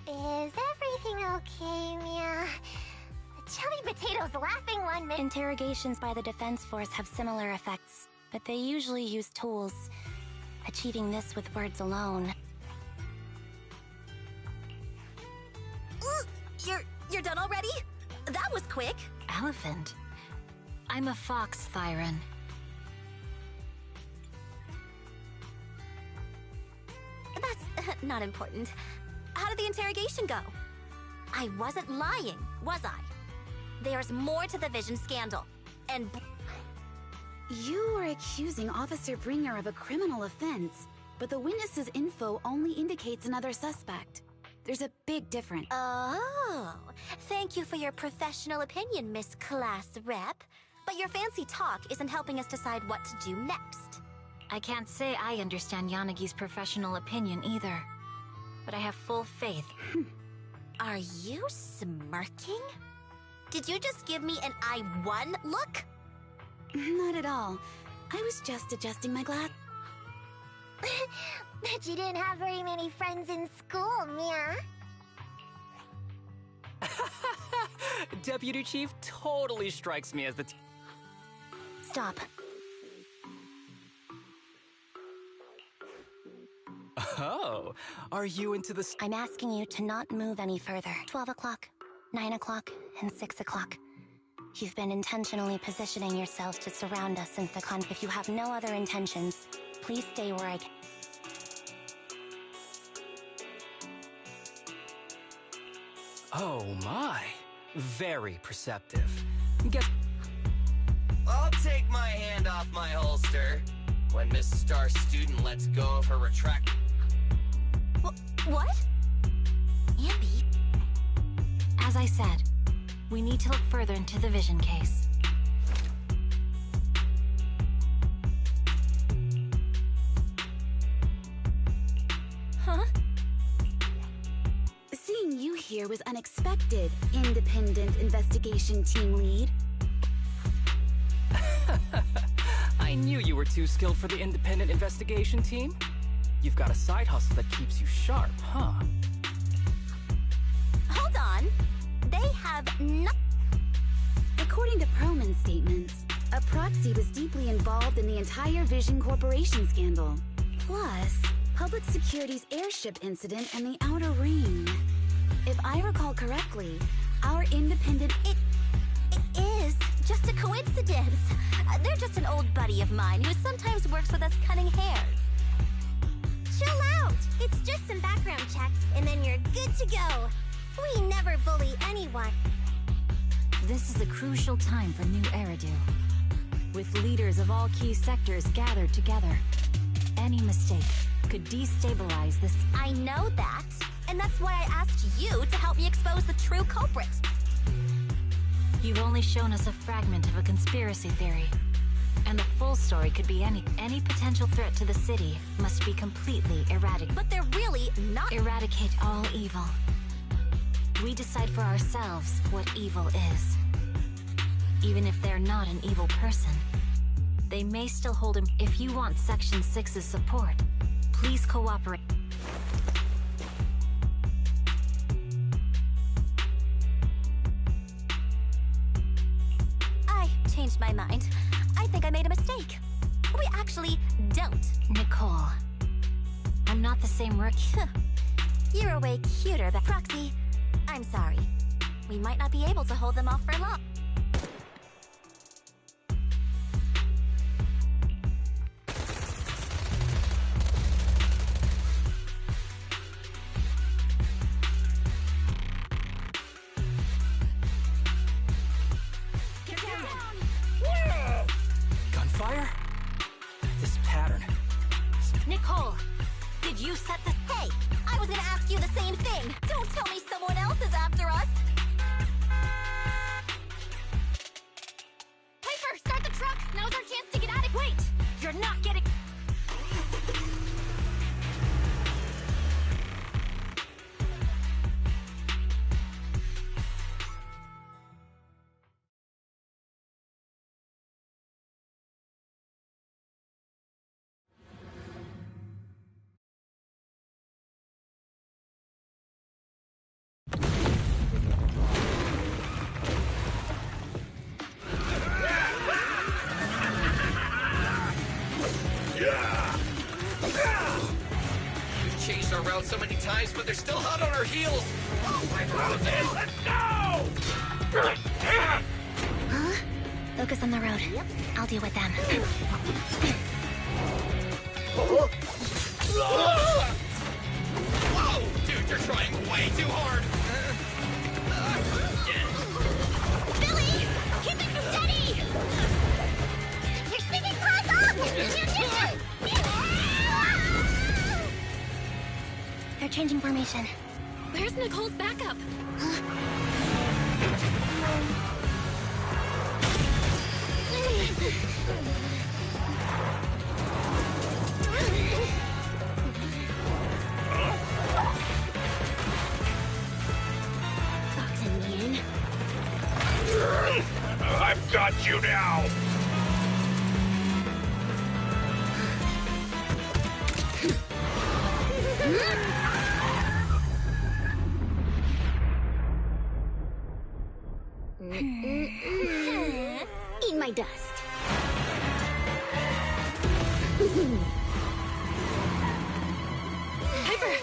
Is everything okay, Mia? The chubby potato's laughing 1 minute. Interrogations by the Defense Force have similar effects, but they usually use tools. Achieving this with words alone. You're done already? That was quick. Elephant? I'm a fox, Thyron. That's not important. How did the interrogation go? I wasn't lying, was I? There's more to the Vision scandal. And... You were accusing Officer Bringer of a criminal offense, but the witness's info only indicates another suspect. There's a big difference. Oh, thank you for your professional opinion, Miss Class Rep. But your fancy talk isn't helping us decide what to do next. I can't say I understand Yanagi's professional opinion either. But I have full faith. Are you smirking? Did you just give me an I won look? Not at all. I was just adjusting my glass. Bet you didn't have very many friends in school, Mia. Deputy Chief totally strikes me as the... Stop. Oh. So, are you into the... I'm asking you to not move any further. 12 o'clock, 9 o'clock, and 6 o'clock. You've been intentionally positioning yourselves to surround us since the If you have no other intentions, please stay where I can. Oh my. Very perceptive. I'll take my hand off my holster when Miss Star Student lets go of her retract. What? Ambi? As I said, we need to look further into the vision case. Huh? Seeing you here was unexpected, independent investigation team lead. I knew you were too skilled for the independent investigation team. You've got a side hustle that keeps you sharp, huh? Hold on. They have no... According to Perlman's statements, a proxy was deeply involved in the entire Vision Corporation scandal. Plus, public security's airship incident and the Outer Ring. If I recall correctly, our independent... It is just a coincidence. They're just an old buddy of mine who sometimes works with us cutting hair. Chill out! It's just some background checks, and then you're good to go. We never bully anyone. This is a crucial time for New Eridu. With leaders of all key sectors gathered together, any mistake could destabilize this. I know that, and that's why I asked you to help me expose the true culprit. You've only shown us a fragment of a conspiracy theory. And the full story could be any potential threat to the city must be completely eradicated. But they're really not... Eradicate all evil. We decide for ourselves what evil is. Even if they're not an evil person, they may still hold him. If you want Section 6's support, please cooperate. I changed my mind. I think I made a mistake. We actually don't. Nicole, I'm not the same rookie. You're way cuter than Proxy. I'm sorry. We might not be able to hold them off for long. Gunfire? This pattern. Nicole, did you set the... Hey, I was gonna ask you the same thing. Don't tell me someone else is after us. Piper, start the truck! Now's our chance to get out of... Wait! You're not getting... We've changed our route so many times, but they're still hot on our heels. Oh my God, let's go! Huh? Focus on the road. I'll deal with them. Whoa! Dude, you're trying way too hard! Billy! Keep it steady! You're sticking close up! They're changing formation. Where's Nicole's backup? I've got you now! Eat my dust. Piper,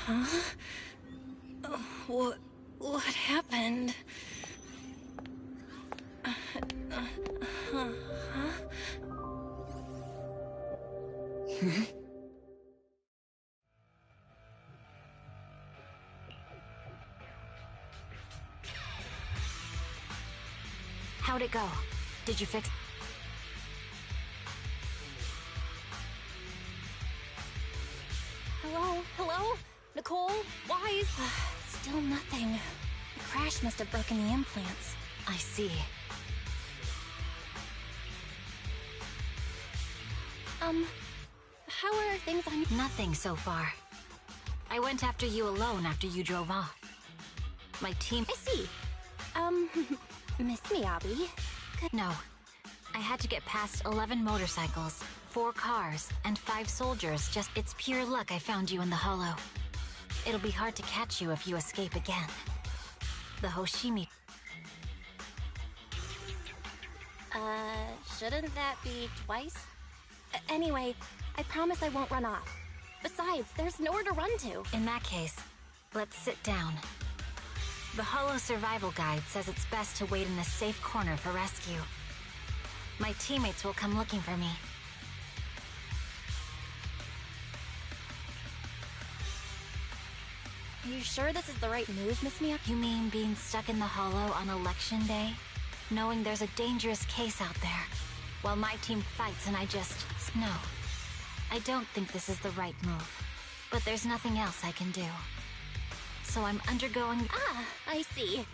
Huh? What happened? Huh? How'd it go? Did you fix... Hello? Hello? Nicole? Wise? Still nothing. The crash must have broken the implants. I see. How are things on... Nothing so far. I went after you alone after you drove off. My team... I see. Miss Miyabi? No. I had to get past 11 motorcycles, 4 cars, and 5 soldiers. It's pure luck I found you in the Hollow. It'll be hard to catch you if you escape again. The Hoshimi... Shouldn't that be twice? Anyway, I promise I won't run off. Besides, there's nowhere to run to. In that case, let's sit down. The Hollow Survival Guide says it's best to wait in a safe corner for rescue. My teammates will come looking for me. Are you sure this is the right move, Miss Mia? You mean being stuck in the Hollow on Election Day? Knowing there's a dangerous case out there, while my team fights and I just... No. I don't think this is the right move. But there's nothing else I can do. So I'm undergoing... Ah, I see.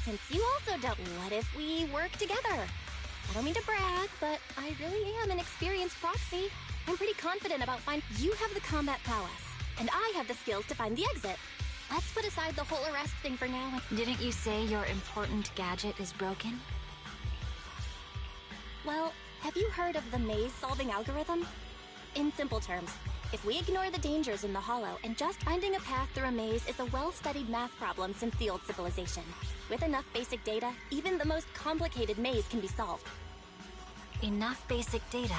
Since you also don't... What if we work together? I don't mean to brag, but I really am an experienced proxy. I'm pretty confident about finding... You have the combat prowess, and I have the skills to find the exit. Let's put aside the whole arrest thing for now. Didn't you say your important gadget is broken? Well, have you heard of the maze-solving algorithm? In simple terms, if we ignore the dangers in the Hollow and just finding a path through a maze is a well-studied math problem since the old civilization. With enough basic data, even the most complicated maze can be solved. Enough basic data?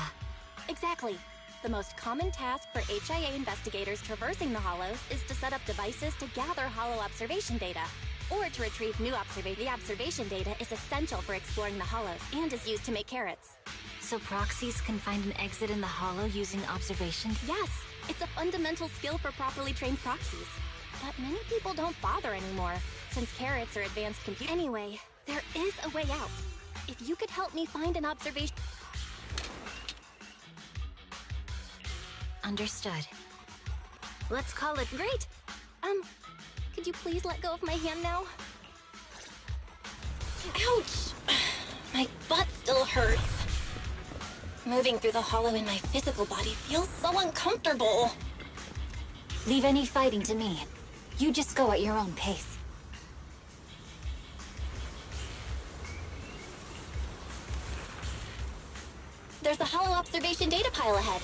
Exactly. The most common task for HIA investigators traversing the Hollows is to set up devices to gather Hollow observation data, or to retrieve new observation. The observation data is essential for exploring the Hollows and is used to make carrots. So proxies can find an exit in the Hollow using observation? Yes, it's a fundamental skill for properly trained proxies. But many people don't bother anymore, since carrots are advanced compute. Anyway, there is a way out. If you could help me find an observation... Understood. Let's call it... Great! Could you please let go of my hand now? Ouch! My butt still hurts. Moving through the Hollow in my physical body feels so uncomfortable. Leave any fighting to me. You just go at your own pace. There's a Hollow observation data pile ahead.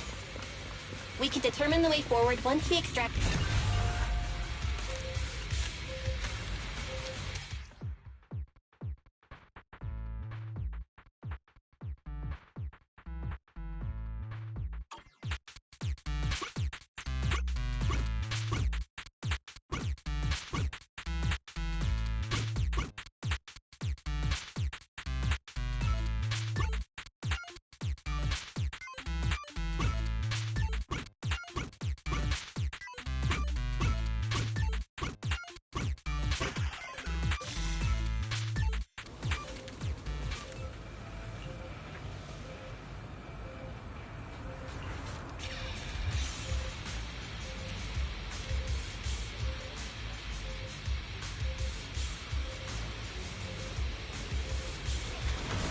We can determine the way forward once we extract...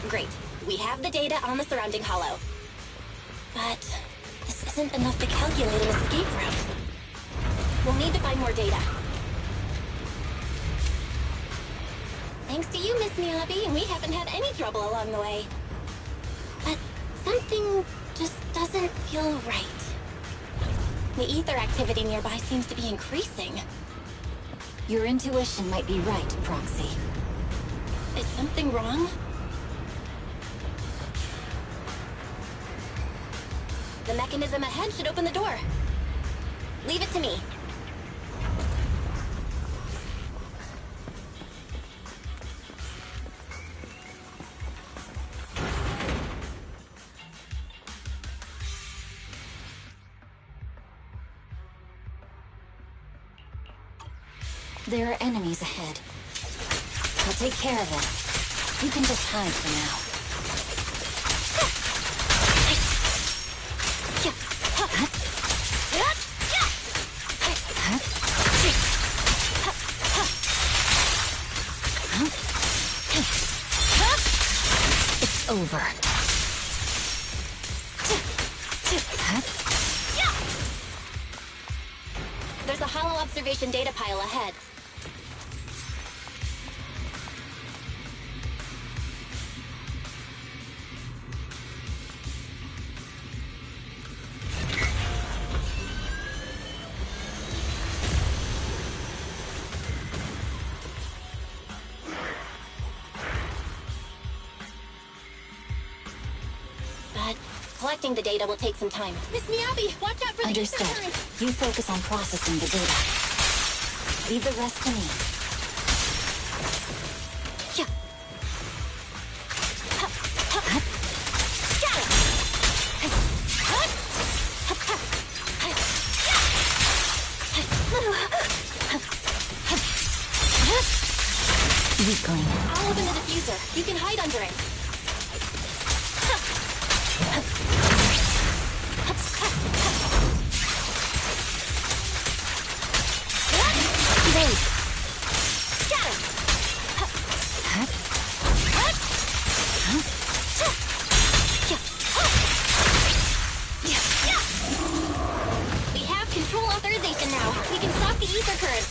Great. We have the data on the surrounding Hollow. But this isn't enough to calculate an escape route. We'll need to find more data. Thanks to you, Miss Miyabi, we haven't had any trouble along the way. But something just doesn't feel right. The ether activity nearby seems to be increasing. Your intuition might be right, Proxy. Is something wrong? The mechanism ahead should open the door. Leave it to me. There are enemies ahead. I'll take care of them. You can just hide for now. It's over. There's a hollow observation data pile ahead. Collecting the data will take some time. Miss Miyabi, watch out for the Understood. current. You focus on processing the data. Leave the rest to me. Weakling. I'll open the diffuser. You can hide under it. We have control authorization now. We can stop the ether current.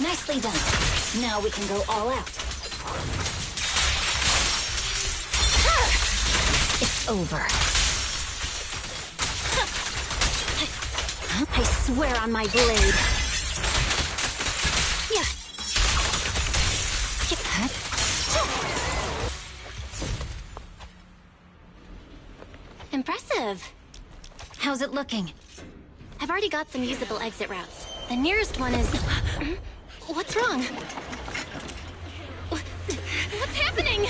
Nicely done. Now we can go all out. It's over. I swear on my blade. Impressive. How's it looking? I've already got some usable exit routes. The nearest one is... What's wrong? What's happening?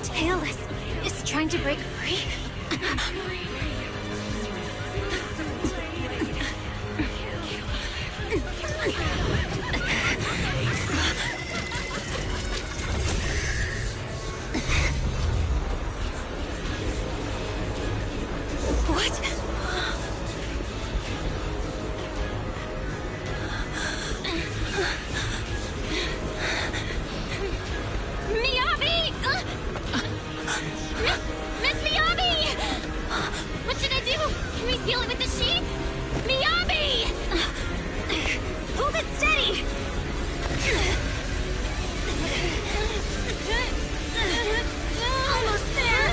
Tailless is trying to break free? What? Miyabi! Miss Miyabi! What should I do? Can we seal it with the sheet? Miyabi! Hold it steady! Almost there!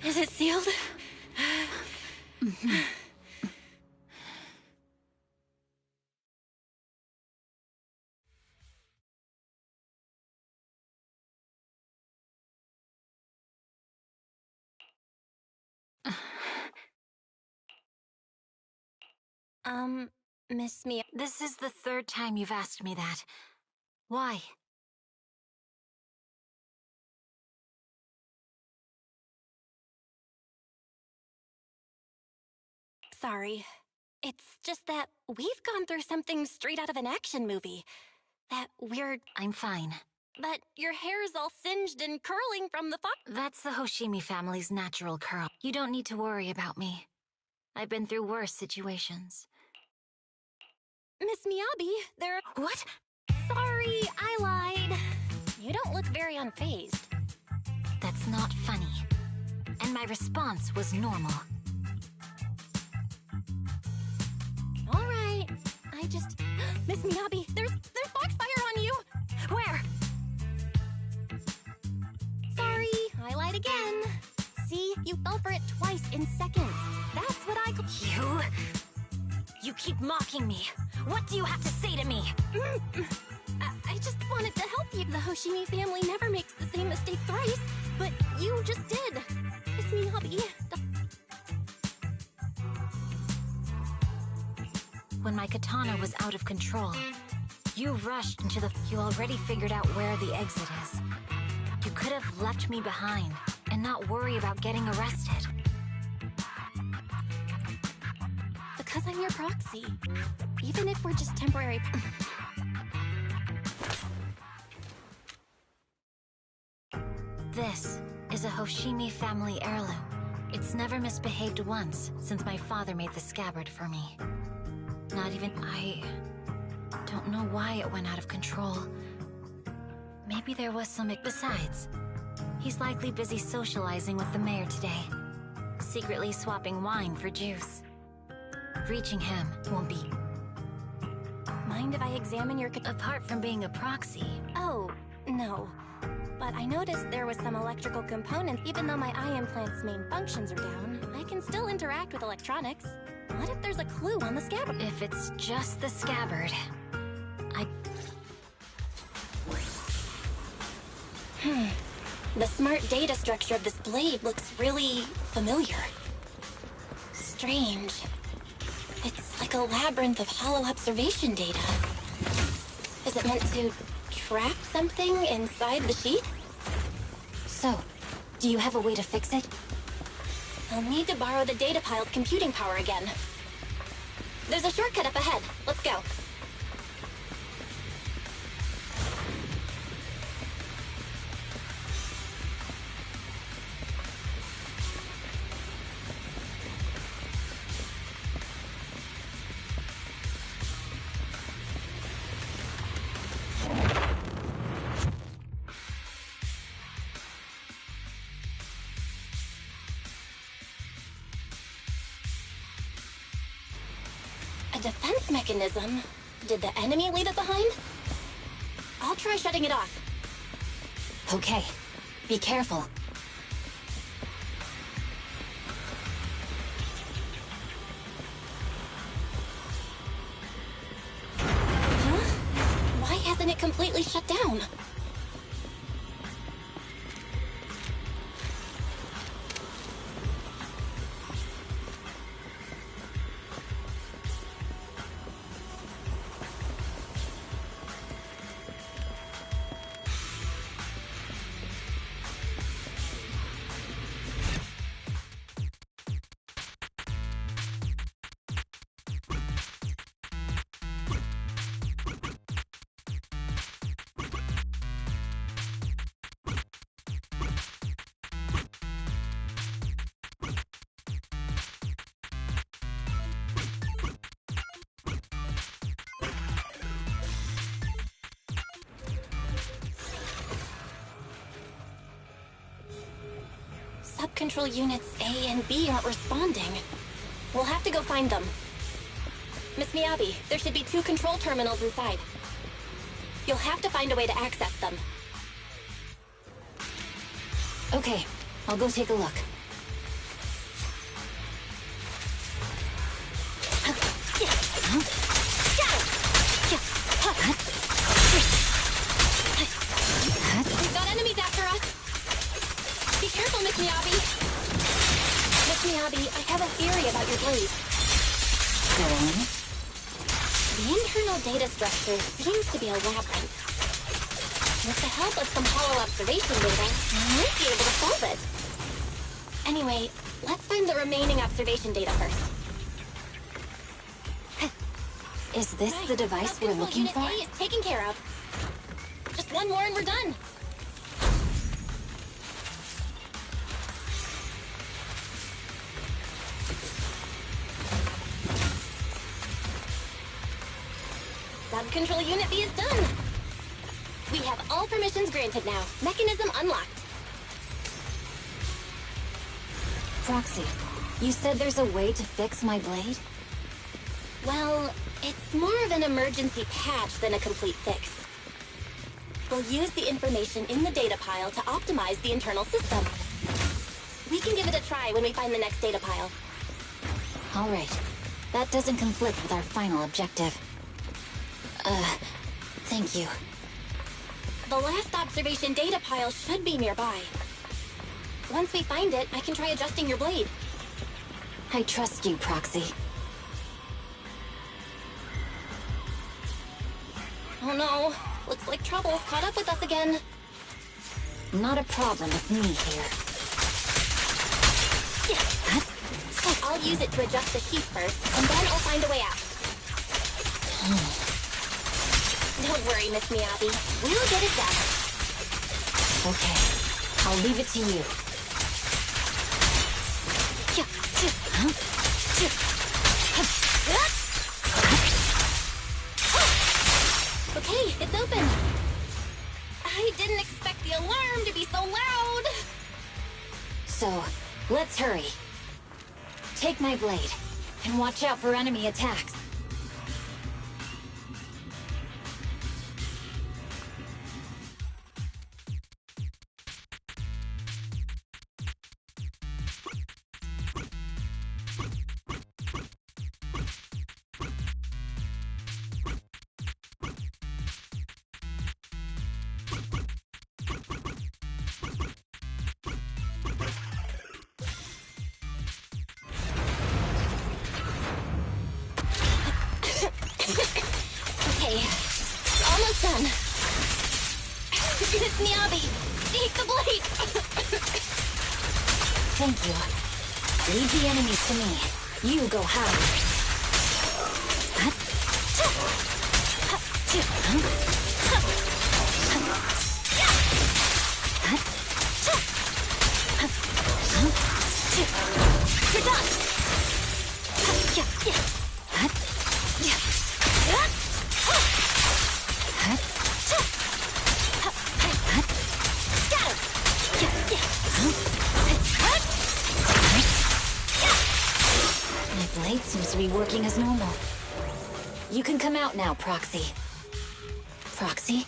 Is it sealed? Miss Mia. This is the third time you've asked me that. Why? Sorry. It's just that we've gone through something straight out of an action movie. That weird... I'm fine. But your hair's all singed and curling from the fox... That's the Hoshimi family's natural curl. You don't need to worry about me. I've been through worse situations. Miss Miyabi, there... What? Sorry, I lied. You don't look very unfazed. That's not funny. And my response was normal. All right. I just... Miss Miyabi, there's foxfire on you! Where? Sorry, I lied again. See, you fell for it twice in seconds. That's what I... You keep mocking me. What do you have to say to me? I just wanted to help you. The Hoshimi family never makes the same mistake thrice, but you just did. Miss Miyabi. When my katana was out of control, you rushed into the... You already figured out where the exit is. You could have left me behind and not worry about getting arrested. Because I'm your proxy. Even if we're just temporary... This is a Hoshimi family heirloom. It's never misbehaved once since my father made the scabbard for me. Not even... I don't know why it went out of control. Maybe there was some... Besides, he's likely busy socializing with the mayor today. Secretly swapping wine for juice. Reaching him won't be... Mind if I examine your... Apart from being a proxy... Oh, no. But I noticed there was some electrical components. Even though my eye implant's main functions are down, I can still interact with electronics. What if there's a clue on the scabbard? If it's just the scabbard, The smart data structure of this blade looks really familiar. Strange. It's like a labyrinth of hollow observation data. Is it meant to trap something inside the sheath? So, do you have a way to fix it? I'll need to borrow the data pile's computing power again. There's a shortcut up ahead. Let's go. Defense mechanism? Did the enemy leave it behind? I'll try shutting it off. Okay. Be careful. Huh? Why hasn't it completely shut down? Sub-control units A and B aren't responding. We'll have to go find them. Miss Miyabi, there should be 2 control terminals inside. You'll have to find a way to access them. Okay, I'll go take a look. We've got enemies after us! Be careful, Miss Miyabi! Miss Miyabi, I have a theory about your blade. Go on. The internal data structure seems to be a labyrinth. With the help of some hollow observation data, we might be able to solve it. Anyway, let's find the remaining observation data first. Is this the device we're looking for? Unit A is taken care of. Just one more and we're done. Sub-control Unit B is done. We have all permissions granted now. Mechanism unlocked. Proxy, you said there's a way to fix my blade? Well, it's more of an emergency patch than a complete fix. We'll use the information in the data pile to optimize the internal system. We can give it a try when we find the next data pile. All right. That doesn't conflict with our final objective. Thank you. The last observation data pile should be nearby. Once we find it, I can try adjusting your blade. I trust you, Proxy. Oh no, looks like trouble's caught up with us again. Not a problem with me here. I'll use it to adjust the heat first, and then I'll find a way out. Don't worry, Miss Miyabi. We'll get it done. Okay, I'll leave it to you. Okay, it's open. I didn't expect the alarm to be so loud. So, let's hurry. Take my blade, and watch out for enemy attacks. Okay, almost done. Miss Miyabi, take the blade. Thank you. Leave the enemies to me. You go hide. You're done. My blade seems to be working as normal. You can come out now, Proxy. Proxy?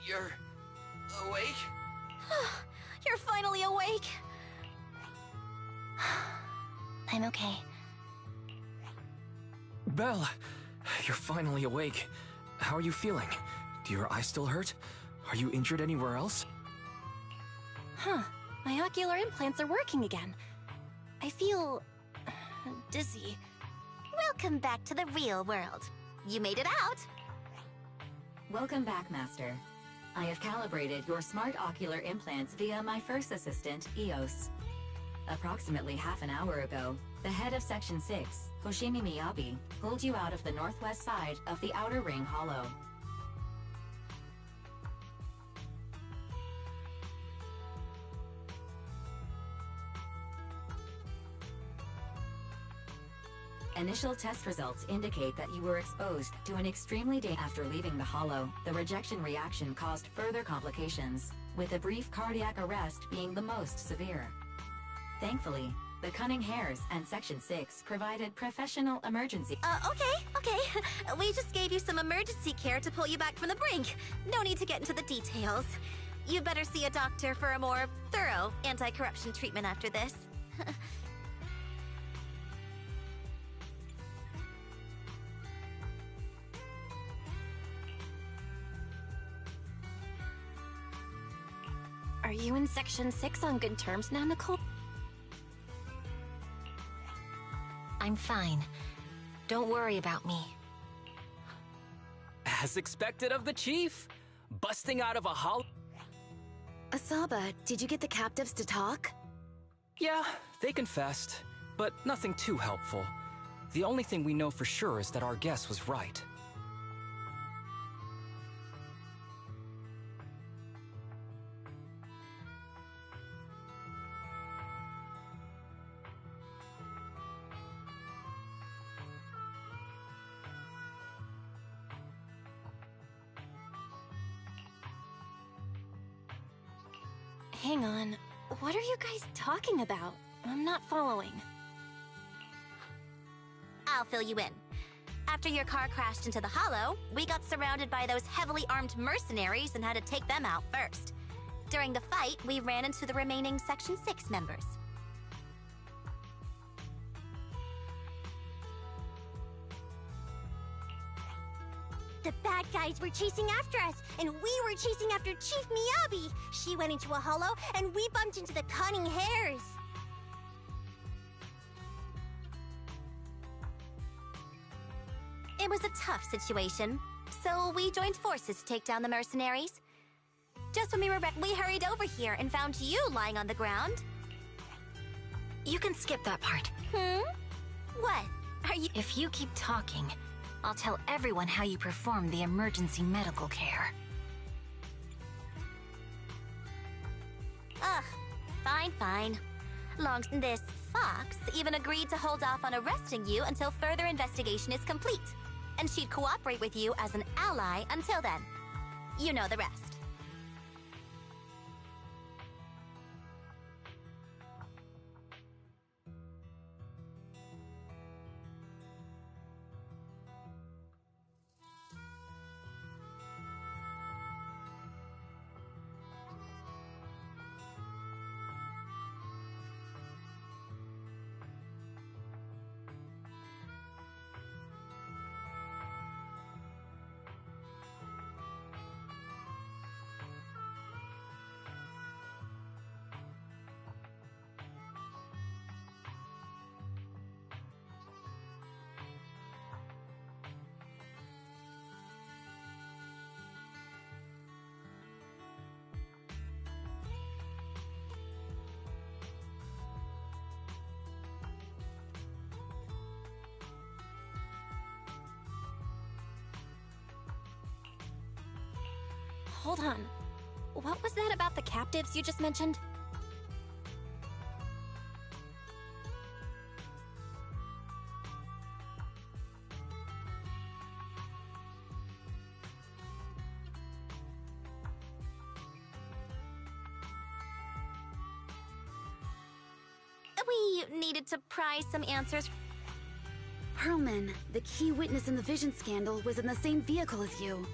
You're awake? You're finally awake. I'm okay. Belle, you're finally awake. How are you feeling? Do your eyes still hurt? Are you injured anywhere else? Huh. My ocular implants are working again. I feel dizzy. Welcome back to the real world. You made it out. Welcome back, Master. I have calibrated your smart ocular implants via my first assistant, EOS. Approximately half an hour ago, the head of Section 6, Hoshimi Miyabi, pulled you out of the northwest side of the Outer Ring Hollow. Initial test results indicate that you were exposed to an extremely after leaving the hollow. The rejection reaction caused further complications, with a brief cardiac arrest being the most severe. Thankfully, the Cunning Hares and Section 6 provided professional emergency. Okay. We just gave you some emergency care to pull you back from the brink. No need to get into the details. You'd better see a doctor for a more thorough anti-corruption treatment after this. Are you in Section 6 on good terms now, Nicole? I'm fine. Don't worry about me. As expected of the chief, busting out of a hollow. Asaba, did you get the captives to talk? Yeah, they confessed, but nothing too helpful. The only thing we know for sure is that our guess was right. Hang on. What are you guys talking about? I'm not following. I'll fill you in. After your car crashed into the hollow, we got surrounded by those heavily armed mercenaries and had to take them out first. During the fight, we ran into the remaining Section 6 members. The bad guys were chasing after us, and we were chasing after Chief Miyabi. She went into a hollow, and we bumped into the cunning hares. It was a tough situation, so we joined forces to take down the mercenaries. Just when we hurried over here and found you lying on the ground. You can skip that part. What? Are you— If you keep talking, I'll tell everyone how you performed the emergency medical care. Ugh, fine. This fox even agreed to hold off on arresting you until further investigation is complete. And she'd cooperate with you as an ally until then. You know the rest. Hold on. What was that about the captives you just mentioned? We needed to pry some answers. Pearlman, the key witness in the Vision scandal, was in the same vehicle as you.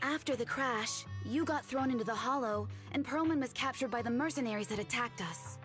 After the crash, you got thrown into the hollow, and Pearlman was captured by the mercenaries that attacked us.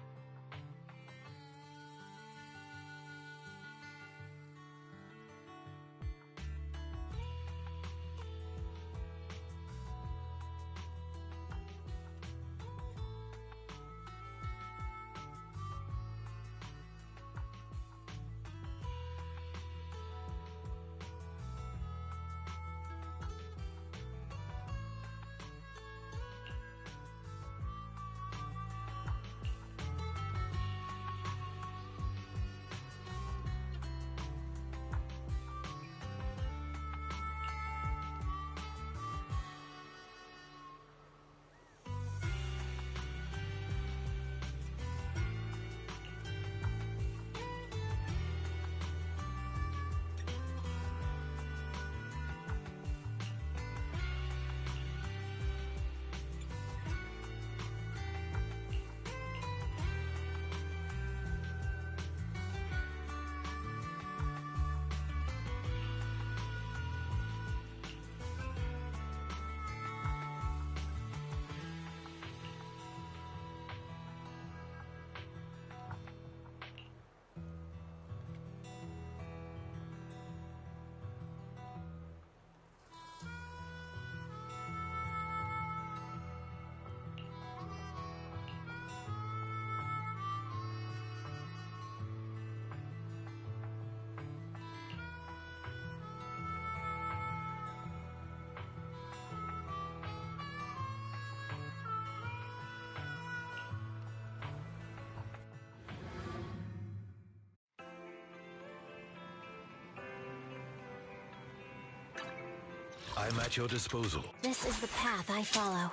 I'm at your disposal. This is the path I follow.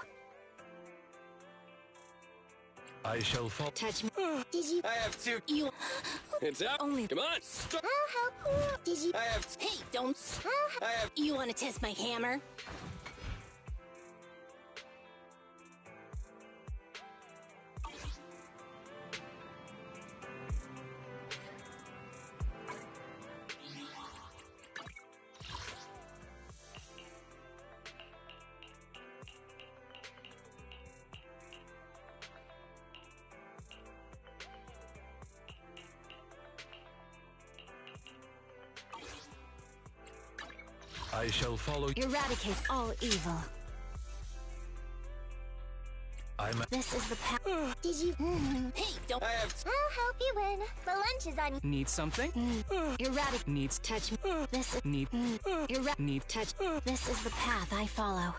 I shall follow. Touch me. Did you? I have two. You. It's up. Only. Come on. Stop. How cool. Did you? I have. Hey, don't. I have. You want to test my hammer? I shall follow. Eradicate all evil. I'm. This is the path. Did you? Hey, don't. I have. I'll help you win. The lunch is on you. Need something? Eradicate. Needs. Touch me. This is. Need. Need. Touch. This is the path I follow.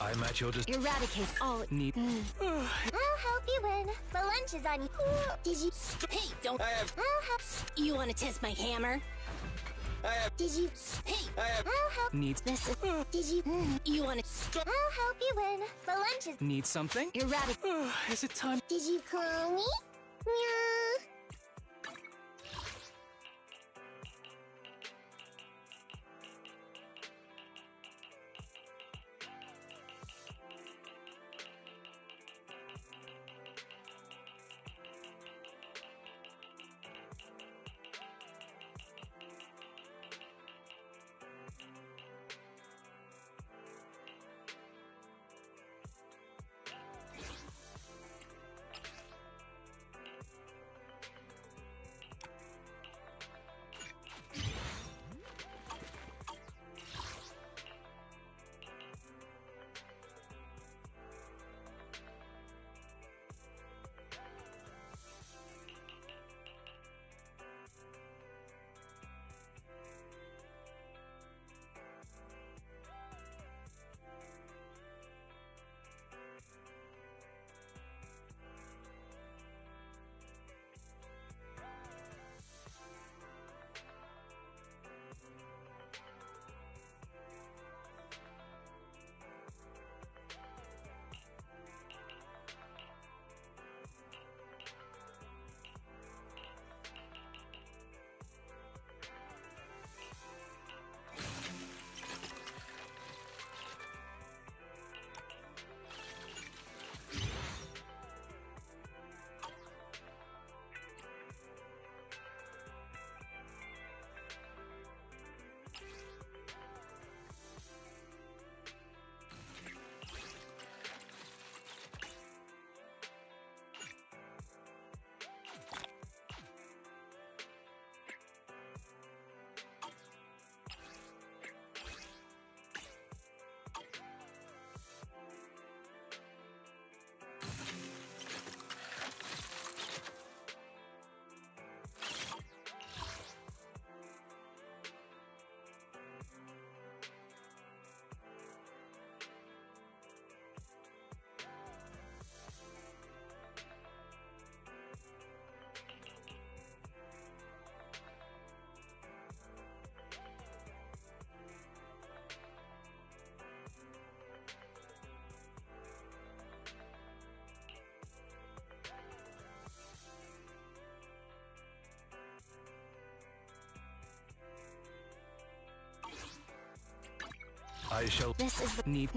I'm at your disposal. Eradicate all. Need. I'll help you win. The lunch is on you. Did you? Hey, don't. I have. I'll help. You want to test my hammer? I have. Did you? Hey, I have. I'll help. Needs. this is. Did you? You want to? I'll help you win. The lunch is. Need something? Eradicate. Is it time? Did you call me? Meow. I shall. This is the. Need.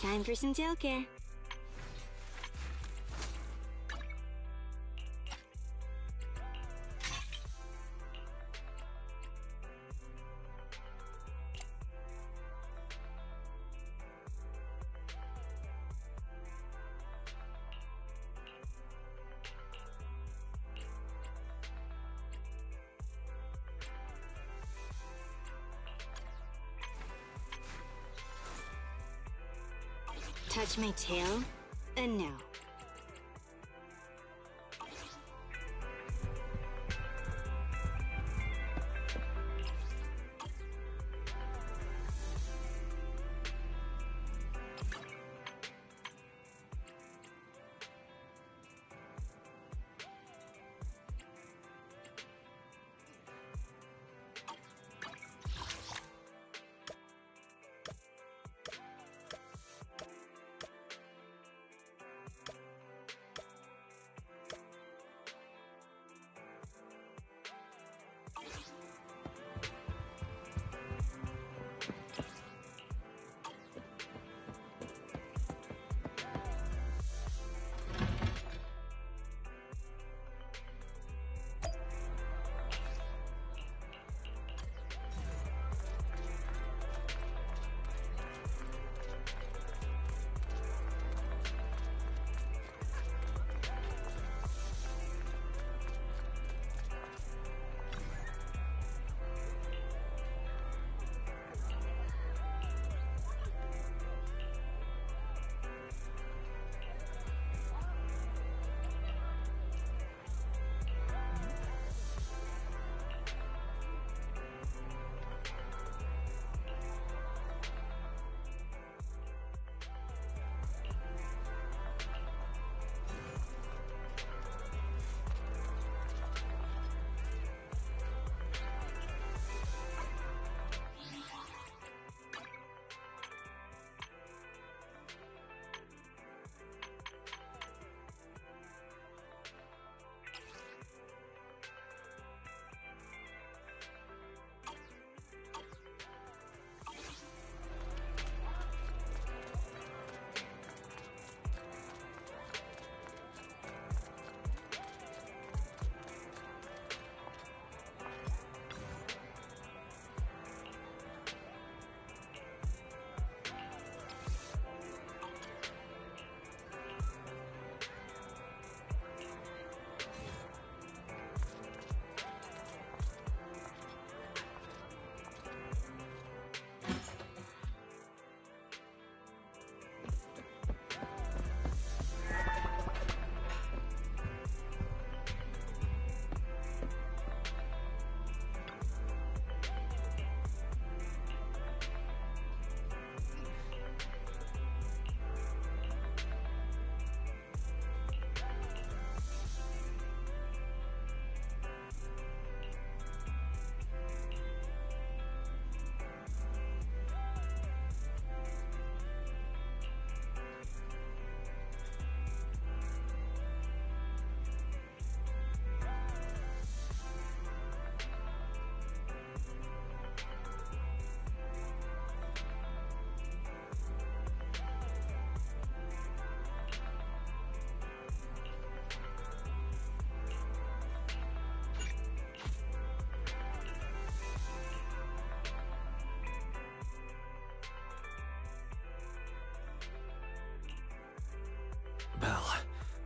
Time for some Joker. Touch my tail? And no.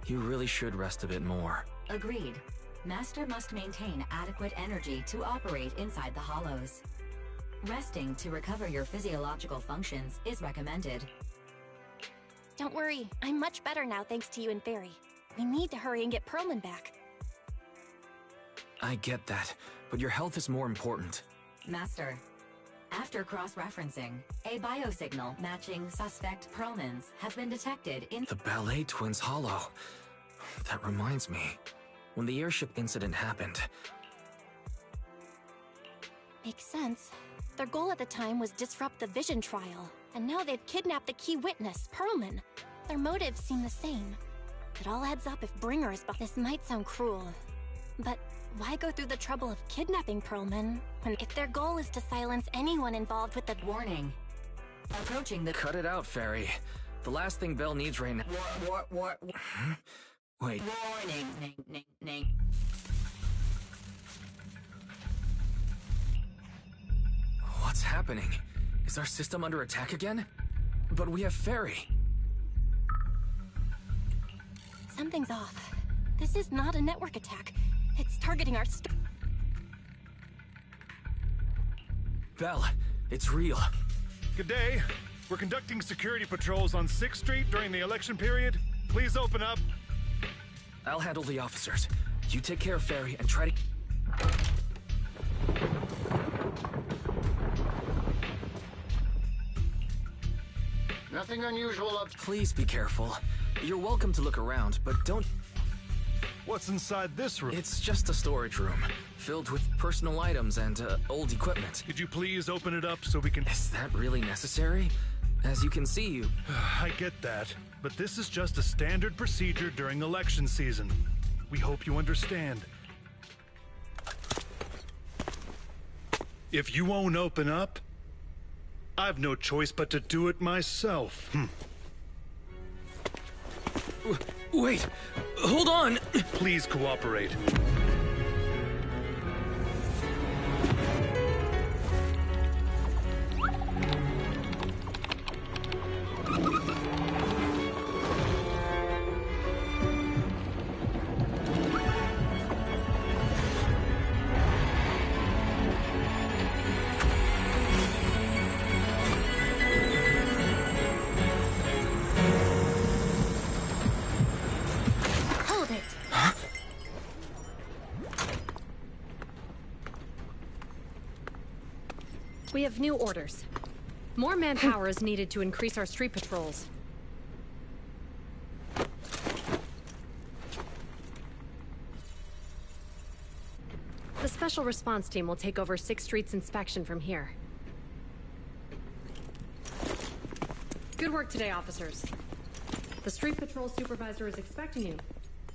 You really should rest a bit more. Agreed. Master must maintain adequate energy to operate inside the hollows. Resting to recover your physiological functions is recommended. Don't worry, I'm much better now thanks to you and Fairy. We need to hurry and get Perlman back. I get that, but your health is more important. Master, after cross-referencing, a biosignal matching suspect Perlman's has been detected in The Ballet Twins Hollow. That reminds me. When the airship incident happened... Makes sense. Their goal at the time was disrupt the Vision trial, and now they've kidnapped the key witness, Perlman. Their motives seem the same. It all adds up if Bringer is behind. This might sound cruel, but why go through the trouble of kidnapping Perlman when if their goal is to silence anyone involved with the— Warning. Approaching the— Cut it out, Fairy. The last thing Belle needs right now— Wait. Warning. What's happening? Is our system under attack again? But we have Fairy. Something's off. This is not a network attack. It's targeting our Belle, it's real. Good day. We're conducting security patrols on 6th Street during the election period. Please open up. I'll handle the officers. You take care of Fairy and try to... Nothing unusual up. Please be careful. You're welcome to look around, but don't... What's inside this room? It's just a storage room, filled with personal items and old equipment. Could you please open it up so we can... Is that really necessary? As you can see, you... I get that, but this is just a standard procedure during election season. We hope you understand. If you won't open up, I've no choice but to do it myself. Wait! Hold on! Please cooperate. We have new orders. More manpower is needed to increase our street patrols. The Special Response Team will take over 6th Street's inspection from here. Good work today, officers. The street patrol supervisor is expecting you.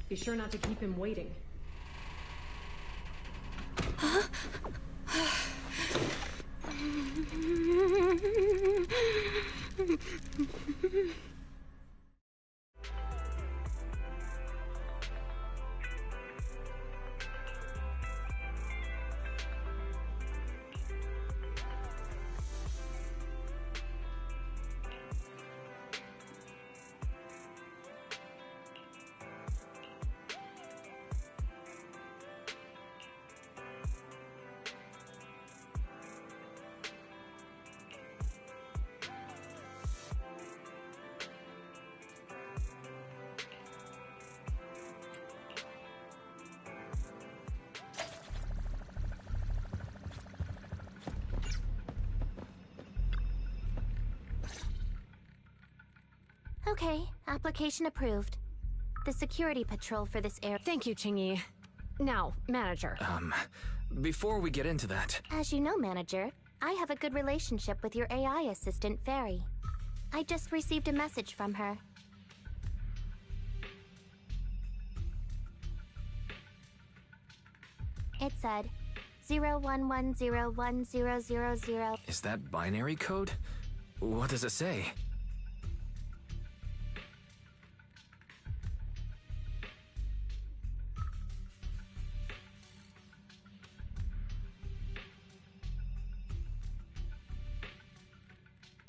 Be sure not to keep him waiting. Okay, application approved. The security patrol for this area. Thank you, Qingyi. Now, Manager. Before we get into that... As you know, Manager, I have a good relationship with your AI assistant, Fairy. I just received a message from her. It said 011010000. Is that binary code? What does it say?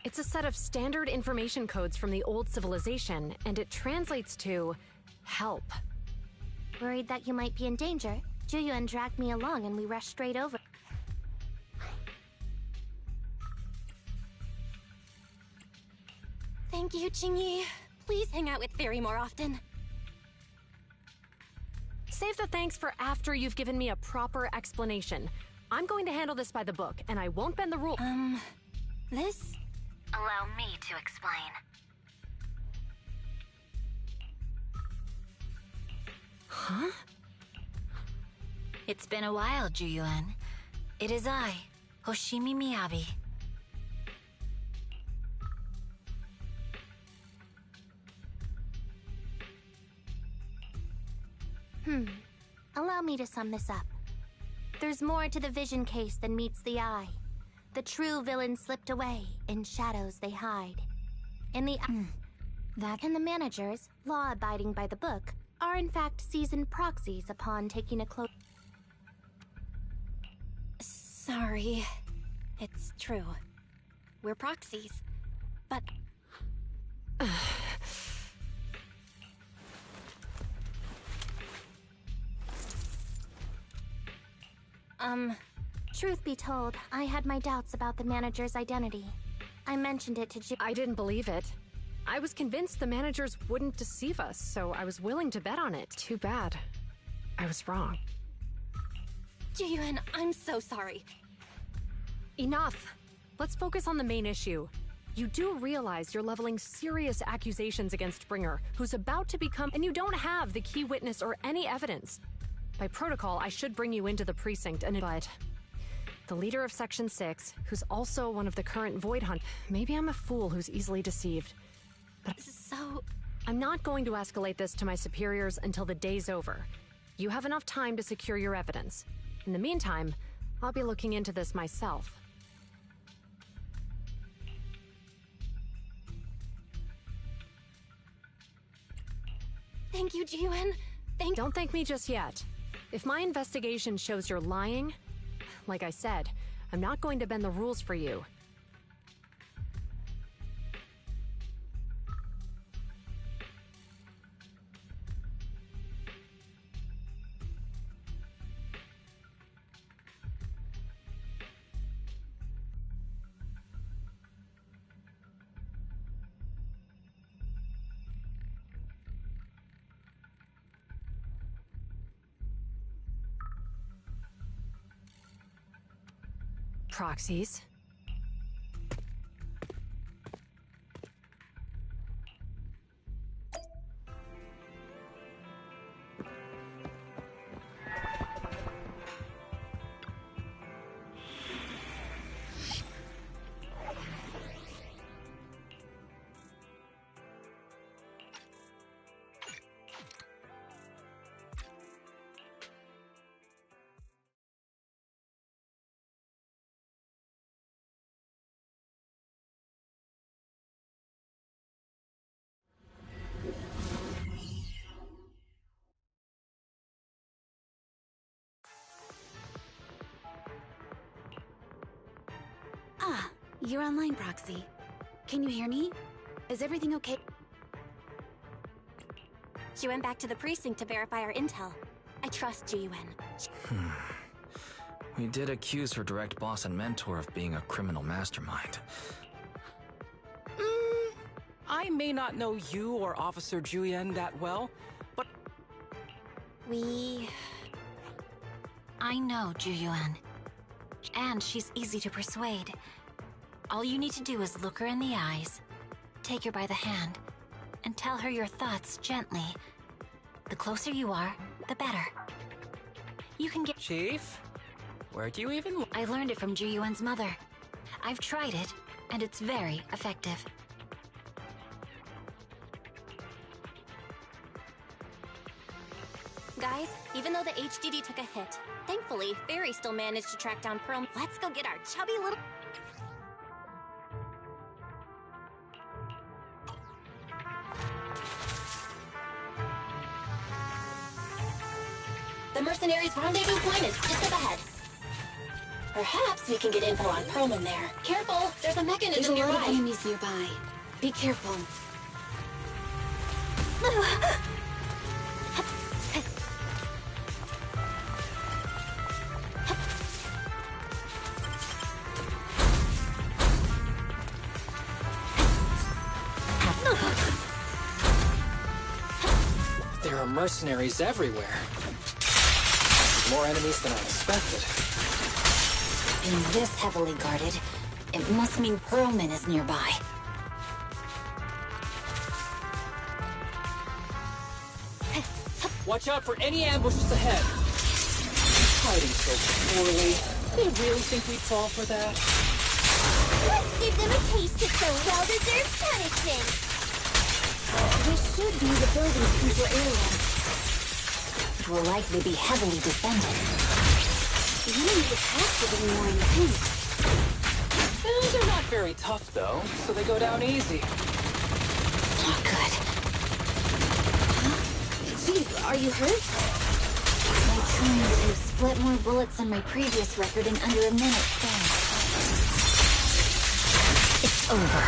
It's a set of standard information codes from the old civilization, and it translates to help. Worried that you might be in danger, Juyuan dragged me along and we rushed straight over. Thank you, Jingyi. Please hang out with Fairy more often. Save the thanks for after you've given me a proper explanation. I'm going to handle this by the book, and I won't bend the rule. This? Allow me to explain. Huh? It's been a while, Juyuan. It is I, Hoshimi Miyabi. Allow me to sum this up. There's more to the vision case than meets the eye. The true villain slipped away, in shadows they hide. And the managers, law abiding by the book, are in fact seasoned proxies upon taking a close. Sorry. It's true. We're proxies. But... Truth be told, I had my doubts about the manager's identity. I mentioned it to I didn't believe it. I was convinced the managers wouldn't deceive us, so I was willing to bet on it. Too bad. I was wrong. Juyuan, I'm so sorry. Enough! Let's focus on the main issue. You do realize you're leveling serious accusations against Bringer, who's about to become- and you don't have the key witness or any evidence. By protocol, I should bring you into the precinct and- but the leader of Section 6, who's also one of the current Void Hunt- maybe I'm a fool who's easily deceived. But so... I'm not going to escalate this to my superiors until the day's over. You have enough time to secure your evidence. In the meantime, I'll be looking into this myself. Thank you, Juyuan. Don't thank me just yet. If my investigation shows you're lying, like I said, I'm not going to bend the rules for you. Proxies. Ah, you're online, Proxy. Can you hear me? Is everything okay? She went back to the precinct to verify our intel. I trust Juyuan. We did accuse her direct boss and mentor of being a criminal mastermind. I may not know you or Officer Juyuan that well, but... I know Juyuan. And she's easy to persuade. All you need to do is look her in the eyes, take her by the hand, and tell her your thoughts gently. The closer you are, the better. You can get— Chief? Where do you even— I learned it from Juyuan's mother. I've tried it, and it's very effective. Guys, even though the HDD took a hit, thankfully, Fairy still managed to track down Pearl. Let's go get our chubby little... The mercenaries' rendezvous point is just up ahead. Perhaps we can get info on Perlman there. Careful, there's a mechanism There's a lot nearby. of enemies nearby. Be careful. mercenaries everywhere. More enemies than I expected. Being this heavily guarded, it must mean Pearlman is nearby. Watch out for any ambushes ahead. Fighting so poorly. They really think we'd fall for that? Let's give them a taste of some well-deserved punishment. This should be the building's central area. It will likely be heavily defended. The enemy has to be more intense. They're not very tough, though, so they go down easy. Not good. Jeez, are you hurt? My trying to split more bullets than my previous record in under a minute failed. It's over.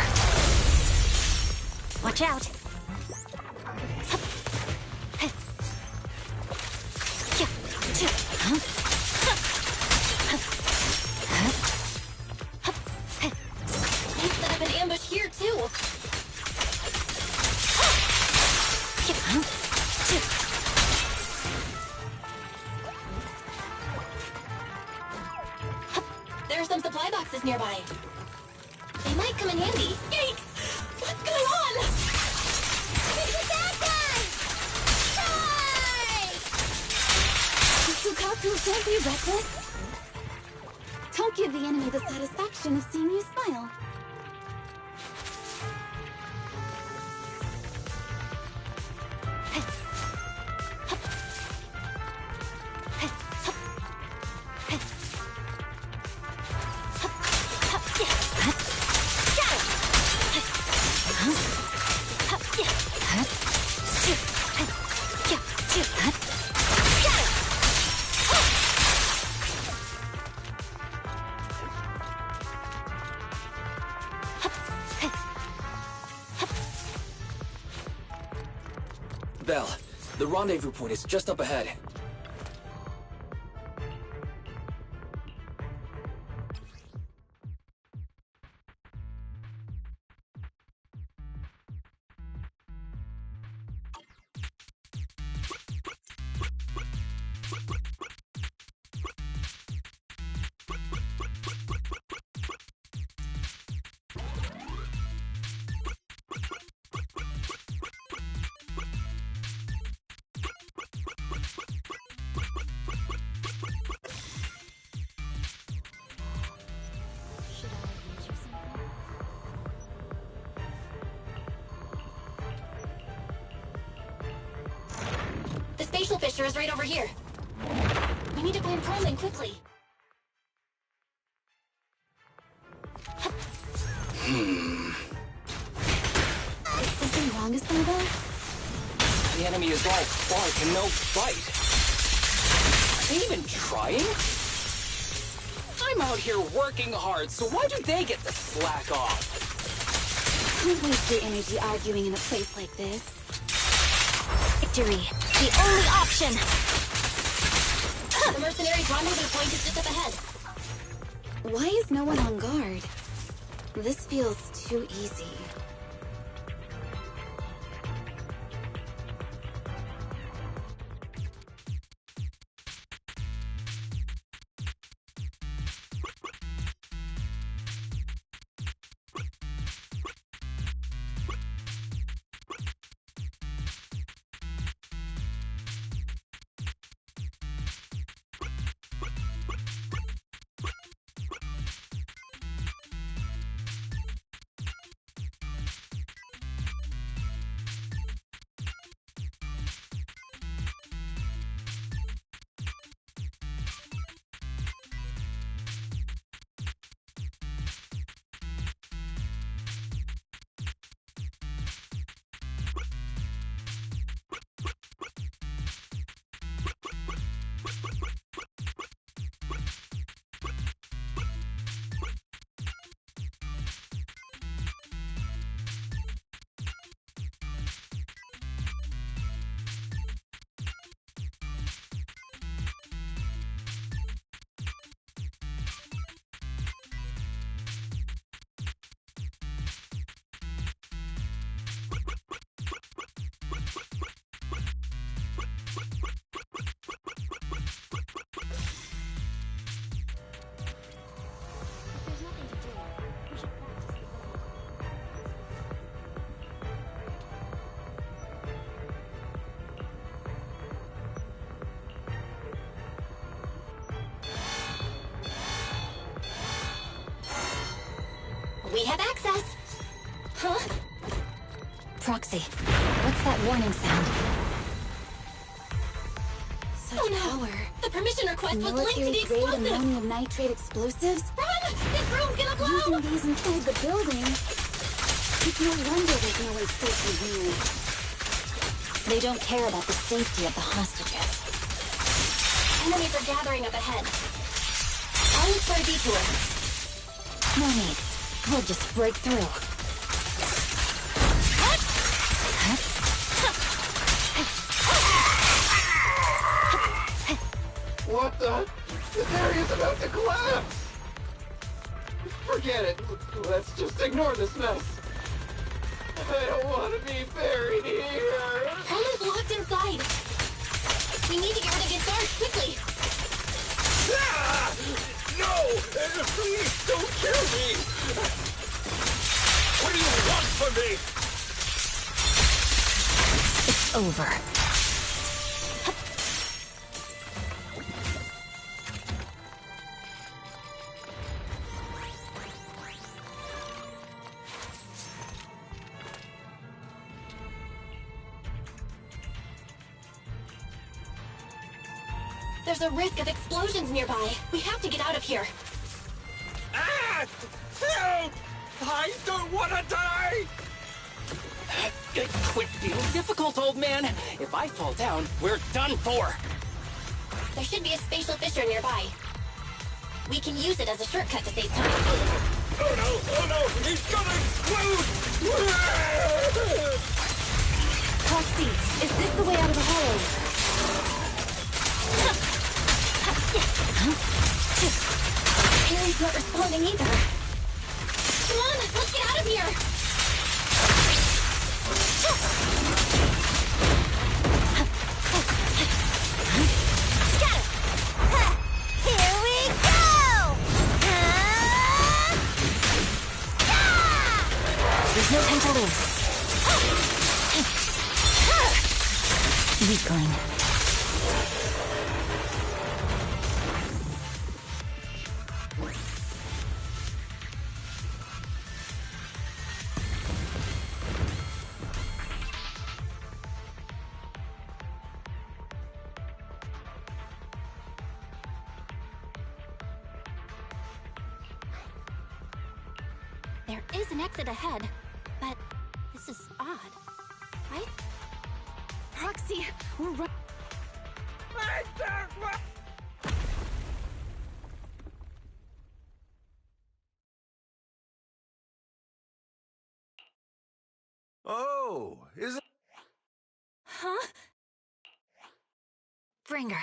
Watch out! They set up an ambush here, too. There are some supply boxes nearby. They might come in handy. Yikes! What's going on? It's a bad guy! Die! Fukaku, don't be reckless. Don't give the enemy the satisfaction of seeing you smile. Belle, the rendezvous point is just up ahead. The spatial fissure is right over here. We need to find Pearlman quickly. Is something wrong, Asaba? The enemy is all bark and no fight. Are they even trying? I'm out here working hard, so why do they get to slack off? Don't waste your energy arguing in a place like this. Victory, the only option! The mercenaries' rendezvous point is just up ahead. Why is no one on guard? This feels too easy. We have access. Huh? Proxy, what's that warning sound? Oh no! The permission request was linked to the Military-grade explosives! ammonium nitrate explosives? Run! This room's gonna blow! Using these inside the building? It's no wonder there's no one safe here. They don't care about the safety of the hostages. Enemies are gathering up ahead. I'll look for a detour. No need. We'll just break through. What the? This area's about to collapse! Forget it. Let's just ignore this mess. I don't want to be buried here. Helen locked inside. We need to get rid of these guards quickly. Ah! No! Please don't kill me! What do you want from me? It's over. There's a risk of explosions nearby. We have to get out of here. Ah! Help! I don't want to die! Quit being difficult, old man. If I fall down, we're done for. There should be a spatial fissure nearby. We can use it as a shortcut to save time. Oh no! Oh no! He's gonna explode! Proxy, is this the way out of the hollow? Harry's not responding either. Come on, let's get out of here! Here we go! There's no time to lose. Weakling. There is an exit ahead, but this is odd, right? Proxy, we're right. Oh, is it? Huh? Bringer.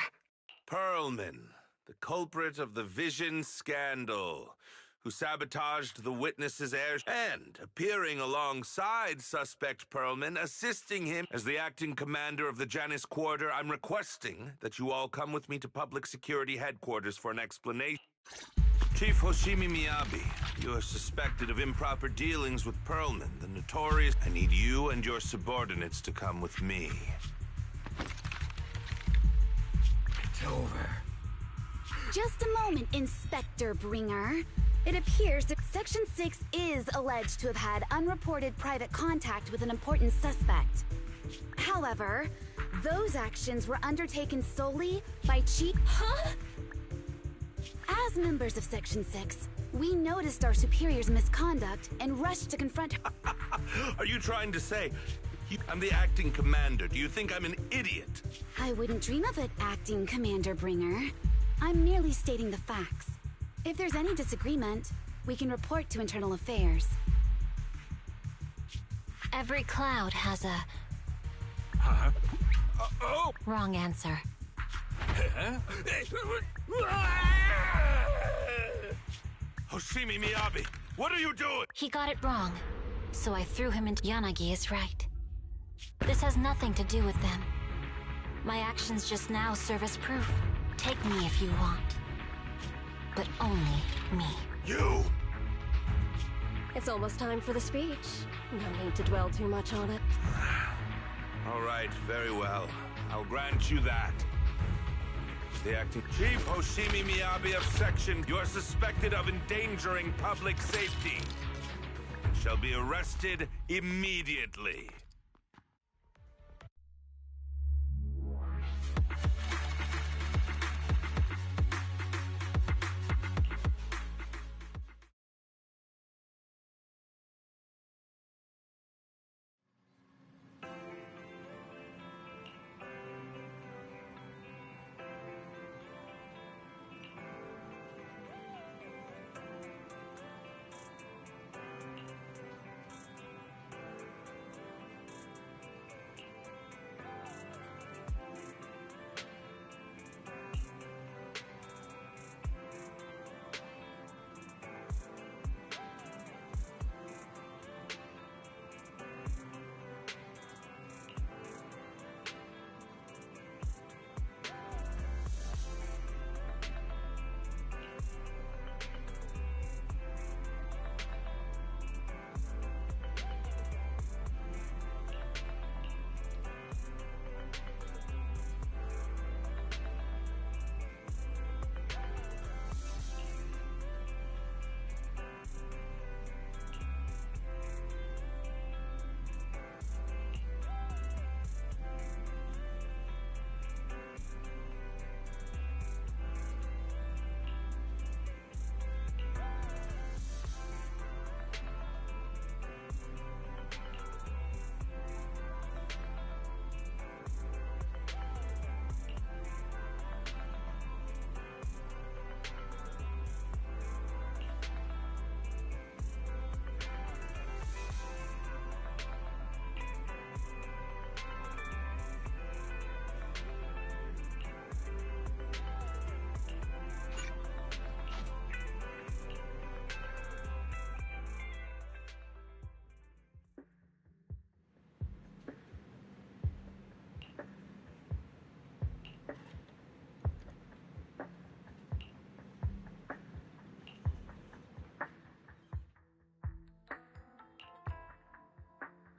Pearlman, the culprit of the Vision scandal, who sabotaged the witness's air and, appearing alongside suspect Pearlman, assisting him as the acting commander of the Janus Quarter, I'm requesting that you all come with me to Public Security Headquarters for an explanation. Chief Hoshimi Miyabi, you are suspected of improper dealings with Pearlman, the notorious. I need you and your subordinates to come with me. It's over. Just a moment, Inspector Bringer. It appears that Section 6 is alleged to have had unreported private contact with an important suspect. However, those actions were undertaken solely by Chief... Huh? As members of Section 6, we noticed our superior's misconduct and rushed to confront her. Are you trying to say... I'm the acting commander. Do you think I'm an idiot? I wouldn't dream of it, Acting Commander Bringer. I'm merely stating the facts. If there's any disagreement, we can report to Internal Affairs. Every cloud has a... Huh? Wrong answer. Hoshimi Miyabi, what are you doing? He got it wrong, so I threw him into... Yanagi is right. This has nothing to do with them. My actions just now serve as proof. Take me if you want. But only me. You! It's almost time for the speech. No need to dwell too much on it. All right, very well. I'll grant you that. As the acting Chief Hoshimi Miyabi of Section, you are suspected of endangering public safety. shall be arrested immediately.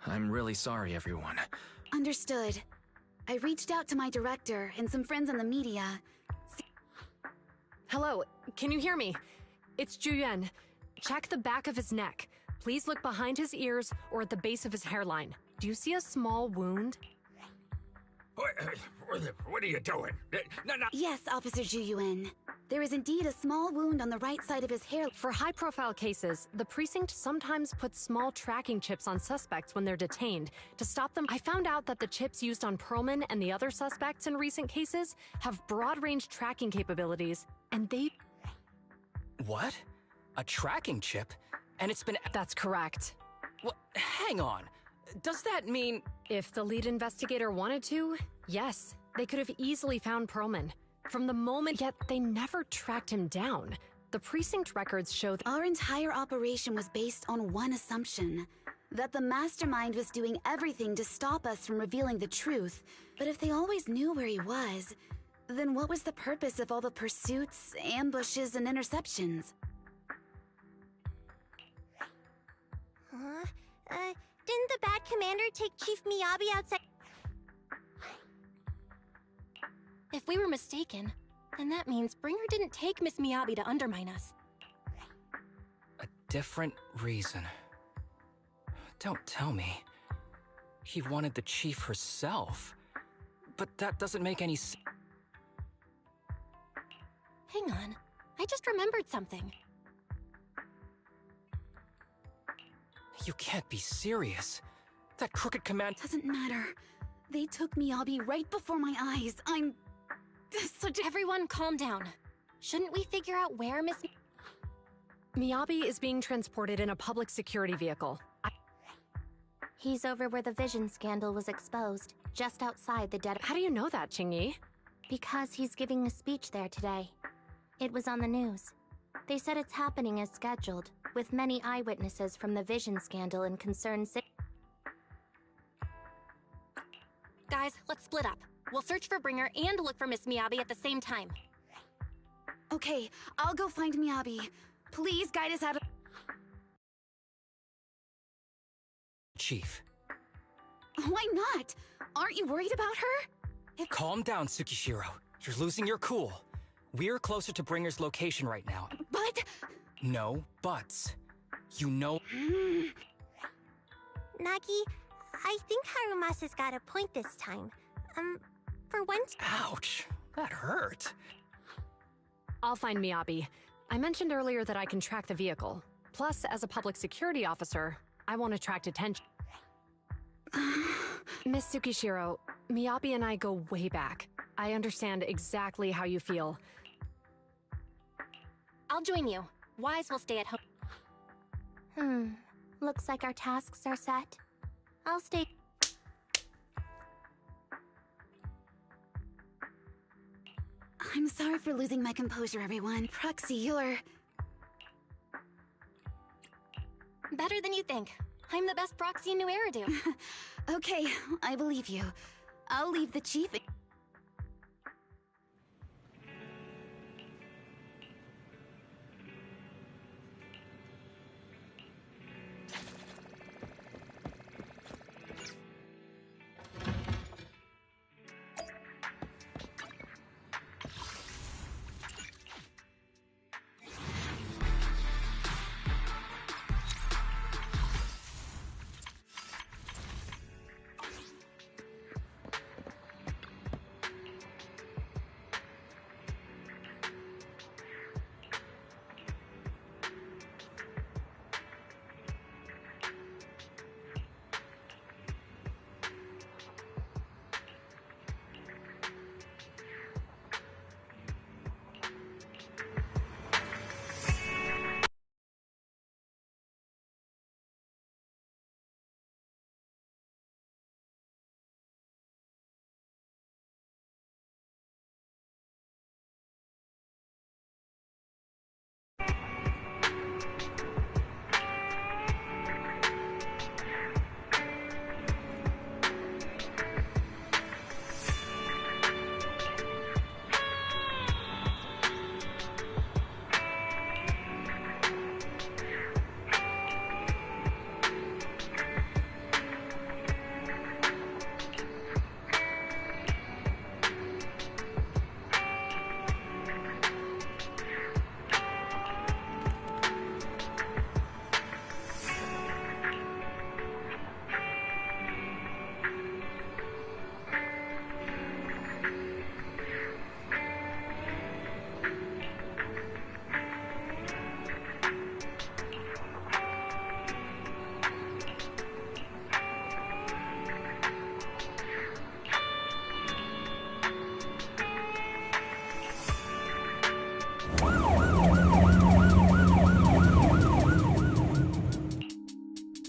I'm really sorry, everyone. Understood. I reached out to my director and some friends in the media. Hello, can you hear me? It's Juyuan. Check the back of his neck. Please look behind his ears or at the base of his hairline. Do you see a small wound? What are you doing? No. Yes, Officer Juyuan. There is indeed a small wound on the right side of his hair. For high-profile cases, the precinct sometimes puts small tracking chips on suspects when they're detained to stop them. I found out that the chips used on Perlman and the other suspects in recent cases have broad-range tracking capabilities, and they... What? A tracking chip? And it's been... That's correct. What? Hang on. Does that mean... If the lead investigator wanted to, yes, they could have easily found Perlman. From the moment, yet they never tracked him down. The precinct records show that our entire operation was based on one assumption, that the mastermind was doing everything to stop us from revealing the truth. But if they always knew where he was, then what was the purpose of all the pursuits, ambushes, and interceptions? Didn't the bad commander take Chief Miyabi outside? If we were mistaken, then that means Bringer didn't take Miss Miyabi to undermine us. A different reason. Don't tell me. He wanted the chief herself. But that doesn't make any sense. Hang on. I just remembered something. You can't be serious. That crooked command... Doesn't matter. They took Miyabi right before my eyes. I'm... Everyone calm down. Shouldn't we figure out where Miss... Miyabi is being transported in a public security vehicle. He's over where the Vision scandal was exposed, just outside the dead... How do you know that, Qingyi? Because he's giving a speech there today. It was on the news. They said it's happening as scheduled, with many eyewitnesses from the Vision scandal and concerned city. Guys, let's split up. We'll search for Bringer and look for Miss Miyabi at the same time. Okay, I'll go find Miyabi. Please guide us out of... Chief. Why not? Aren't you worried about her? Calm down, Tsukishiro. You're losing your cool. We're closer to Bringer's location right now. But... No buts. You know... Nagi, I think Harumasa's got a point this time. For once... Ouch, that hurt. I'll find Miyabi. I mentioned earlier that I can track the vehicle. Plus, as a public security officer, I won't attract attention. Miss Tsukishiro, Miyabi and I go way back. I understand exactly how you feel. I'll join you. Wise will stay at home. Looks like our tasks are set. I'll stay... I'm sorry for losing my composure, everyone. Proxy, you're... Better than you think. I'm the best proxy in New Eridu. Okay, I believe you. I'll leave the chief...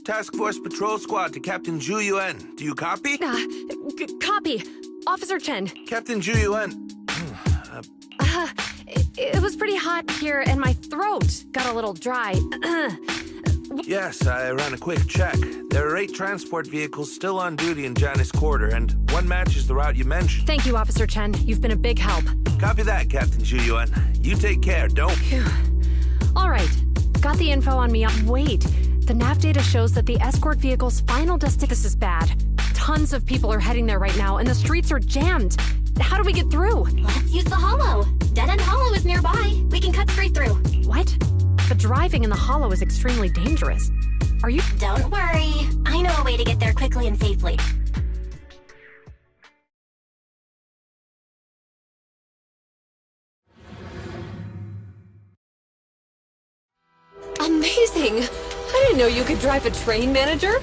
Task Force Patrol Squad to Captain Zhu Yuan. Do you copy? Copy. Officer Chen. Captain Zhu Yuan. It was pretty hot here, and my throat got a little dry. Yes, I ran a quick check. There are 8 transport vehicles still on duty in Janus Quarter, and one matches the route you mentioned. Thank you, Officer Chen. You've been a big help. Copy that, Captain Zhu Yuan. You take care, don't... All right. Got the info on me. Wait. The nav data shows that the escort vehicle's final destination... This is bad. Tons of people are heading there right now, and the streets are jammed. How do we get through? Let's use the hollow. Dead End Hollow is nearby. We can cut straight through. What? But driving in the hollow is extremely dangerous. Are you... Don't worry. I know a way to get there quickly and safely. Amazing! I didn't know you could drive a train, manager.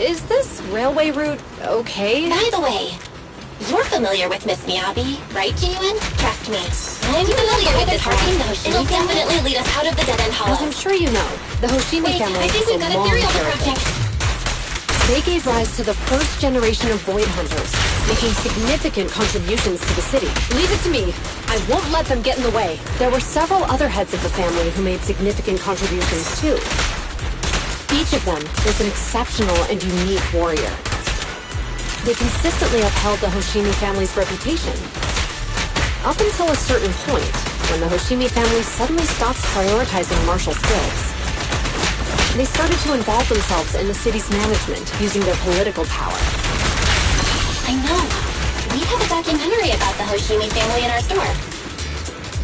Is this railway route okay? By the way, you're familiar with Miss Miyabi, right, Ji-Yuan? Trust me, I'm familiar with this route. It'll definitely lead us out of the Dead End Hollow. As I'm sure you know, the Hoshimi family I think we've got a theory on the project. They gave rise to the first generation of Void Hunters, making significant contributions to the city. Leave it to me. I won't let them get in the way. There were several other heads of the family who made significant contributions too. Each of them was an exceptional and unique warrior. They consistently upheld the Hoshimi family's reputation. Up until a certain point, when the Hoshimi family suddenly stopped prioritizing martial skills. They started to involve themselves in the city's management, using their political power. I know. We have a documentary about the Hoshimi family in our store.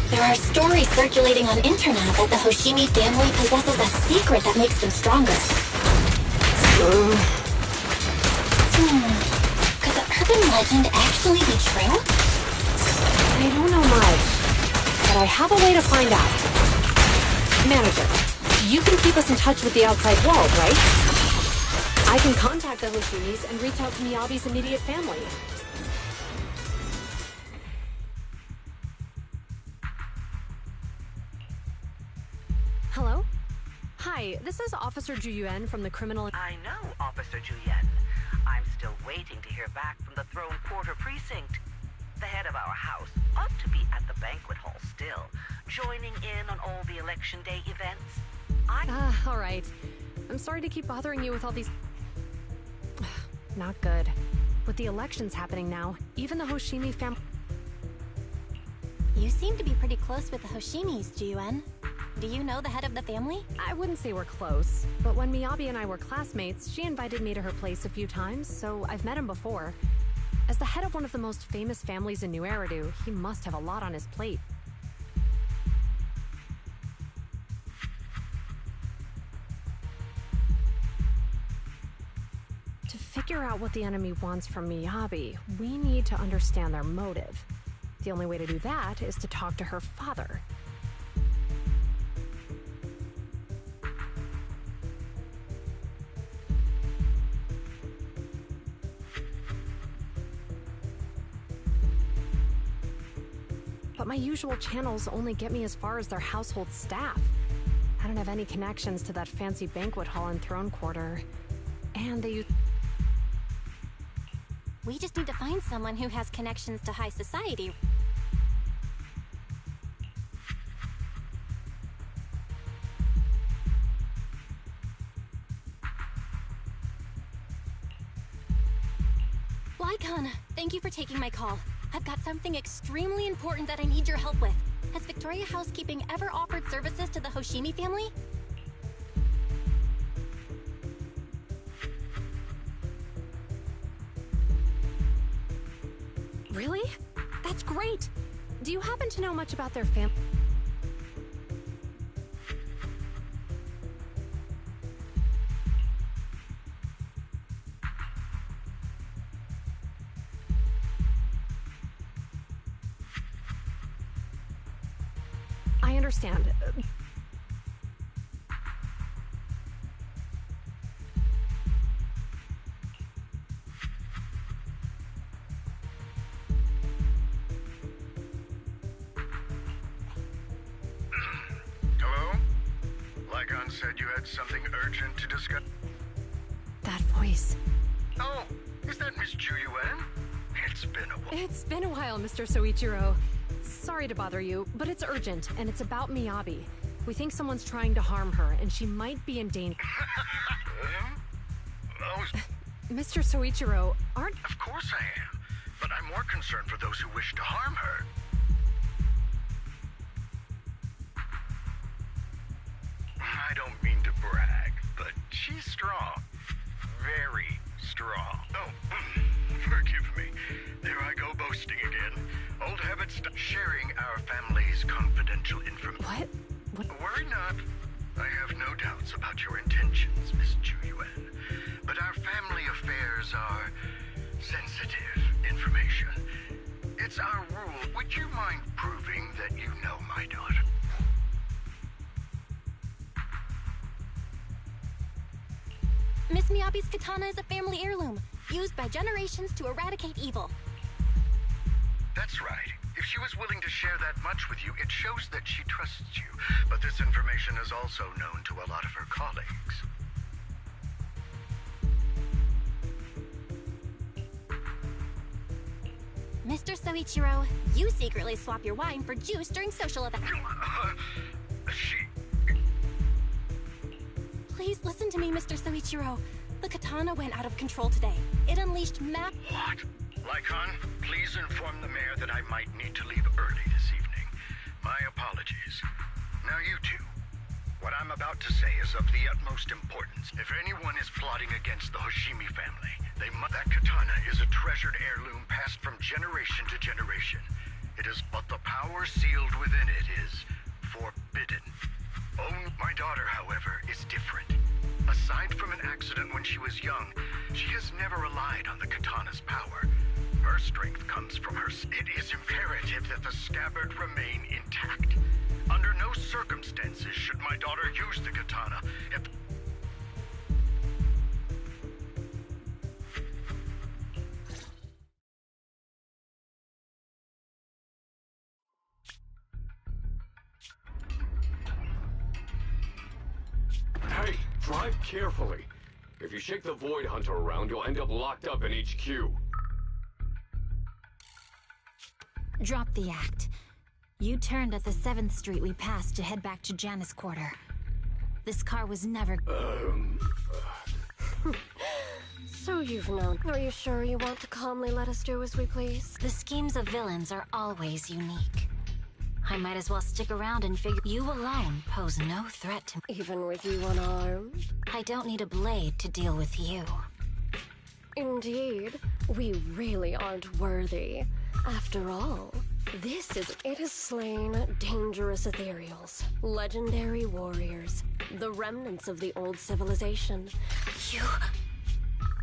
There are stories circulating on internet that the Hoshimi family possesses a secret that makes them stronger. Could the urban legend actually be true? I don't know much, but I have a way to find out. Manager, you can keep us in touch with the outside world, right? I can contact the Hoshimis and reach out to Miyabi's immediate family. Hello? Hi, this is Officer Juyuan from the criminal... I know, Officer Juyuan. I'm still waiting to hear back from the Throne Quarter Precinct. The head of our house ought to be at the banquet hall still, joining in on all the Election Day events. All right. I'm sorry to keep bothering you with all these... Not good. With the elections happening now, even the Hoshimi family... You seem to be pretty close with the Hoshimis, Juyuan. Do you know the head of the family? I wouldn't say we're close, but when Miyabi and I were classmates, she invited me to her place a few times, so I've met him before. As the head of one of the most famous families in New Eridu, he must have a lot on his plate. To figure out what the enemy wants from Miyabi, we need to understand their motive. The only way to do that is to talk to her father. But my usual channels only get me as far as their household staff. I don't have any connections to that fancy banquet hall in Throne Quarter. And they use... We just need to find someone who has connections to high society. Lycon, thank you for taking my call. I've got something extremely important that I need your help with. Has Victoria Housekeeping ever offered services to the Hoshimi family? Really? That's great! Do you happen to know much about their family? I understand. Hello? Lycon said you had something urgent to discuss. That voice. Oh, is that Miss Juyuan? It's been a while. It's been a while, Mr. Soichiro. Sorry to bother you, but it's urgent, and it's about Miyabi. We think someone's trying to harm her, and she might be in danger. Mr. Soichiro, aren't... Of course I am, but I'm more concerned for those who wish to harm her. I don't mean to brag, but she's strong. Very strong. Oh, forgive me. There I go boasting again. Old habits sharing our family's confidential information. What? Worry not. I have no doubts about your intentions, Miss Juyuan. But our family affairs are sensitive information. It's our rule. Would you mind proving that you know my daughter? Miss Miyabi's katana is a family heirloom, used by generations to eradicate evil. That's right. If she was willing to share that much with you, it shows that she trusts you. But this information is also known to a lot of her colleagues. Mr. Soichiro, you secretly swap your wine for juice during social events. Please listen to me, Mr. Soichiro. The katana went out of control today. It unleashed What? Lycon, please inform the mayor that I might need to leave early this evening. My apologies. Now you two. What I'm about to say is of the utmost importance. If anyone is plotting against the Hoshimi family, that katana is a treasured heirloom passed from generation to generation. It is, but the power sealed within it is forbidden. My daughter, however, is different. A Aside from an accident when she was young, she has never relied on the katana's power. Her strength comes from her... It is imperative that the scabbard remain intact. Under no circumstances should my daughter use the katana if... Hey, drive carefully. If you shake the Void Hunter around, you'll end up locked up in HQ. Drop the act. You turned at the 7th Street we passed to head back to Janus Quarter. This car was never... So you've known. Are you sure you want to calmly let us do as we please? The schemes of villains are always unique. I might as well stick around and figure you alone pose no threat to me. Even with you unarmed? I don't need a blade to deal with you. Indeed, we really aren't worthy. After all, it has slain dangerous ethereals, legendary warriors, the remnants of the old civilization.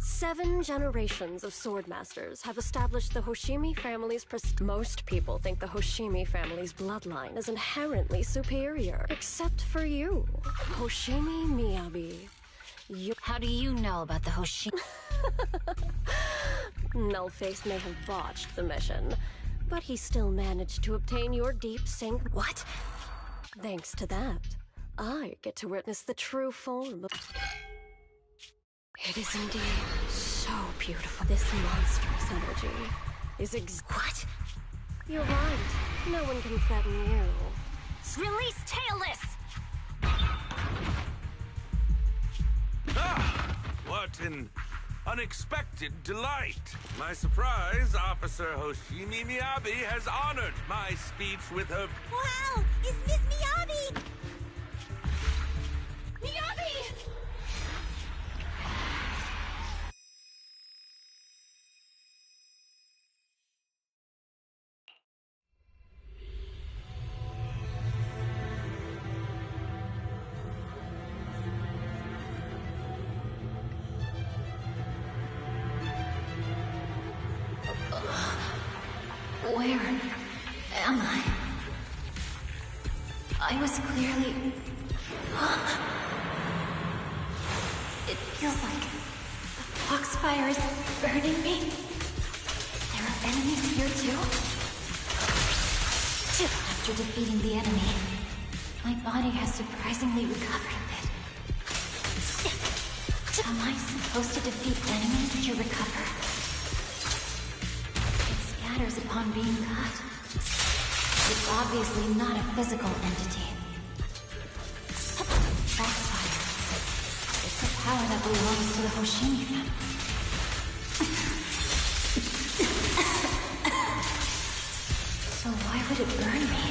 7 generations of swordmasters have established the Hoshimi family's Most people think the Hoshimi family's bloodline is inherently superior, except for you, Hoshimi Miyabi. How do you know about the Hoshimi? Nullface may have botched the mission, but he still managed to obtain your deep sync. What? Thanks to that, I get to witness the true form of... It is indeed so beautiful. This monstrous energy is What? You're right. No one can threaten you. Release Tailless! Ah! What an unexpected delight. My surprise, Officer Hoshimi Miyabi has honored my speech with her... Wow! It's Miss Miyabi! Miyabi! Where am I? I was clearly... It feels like the foxfire is burning me. There are enemies here too? After defeating the enemy, my body has surprisingly recovered a bit. Am I supposed to defeat enemies to recover? Matters upon being cut. It's obviously not a physical entity. Foxfire. It's a power that belongs to the Hoshimi family. So why would it burn me?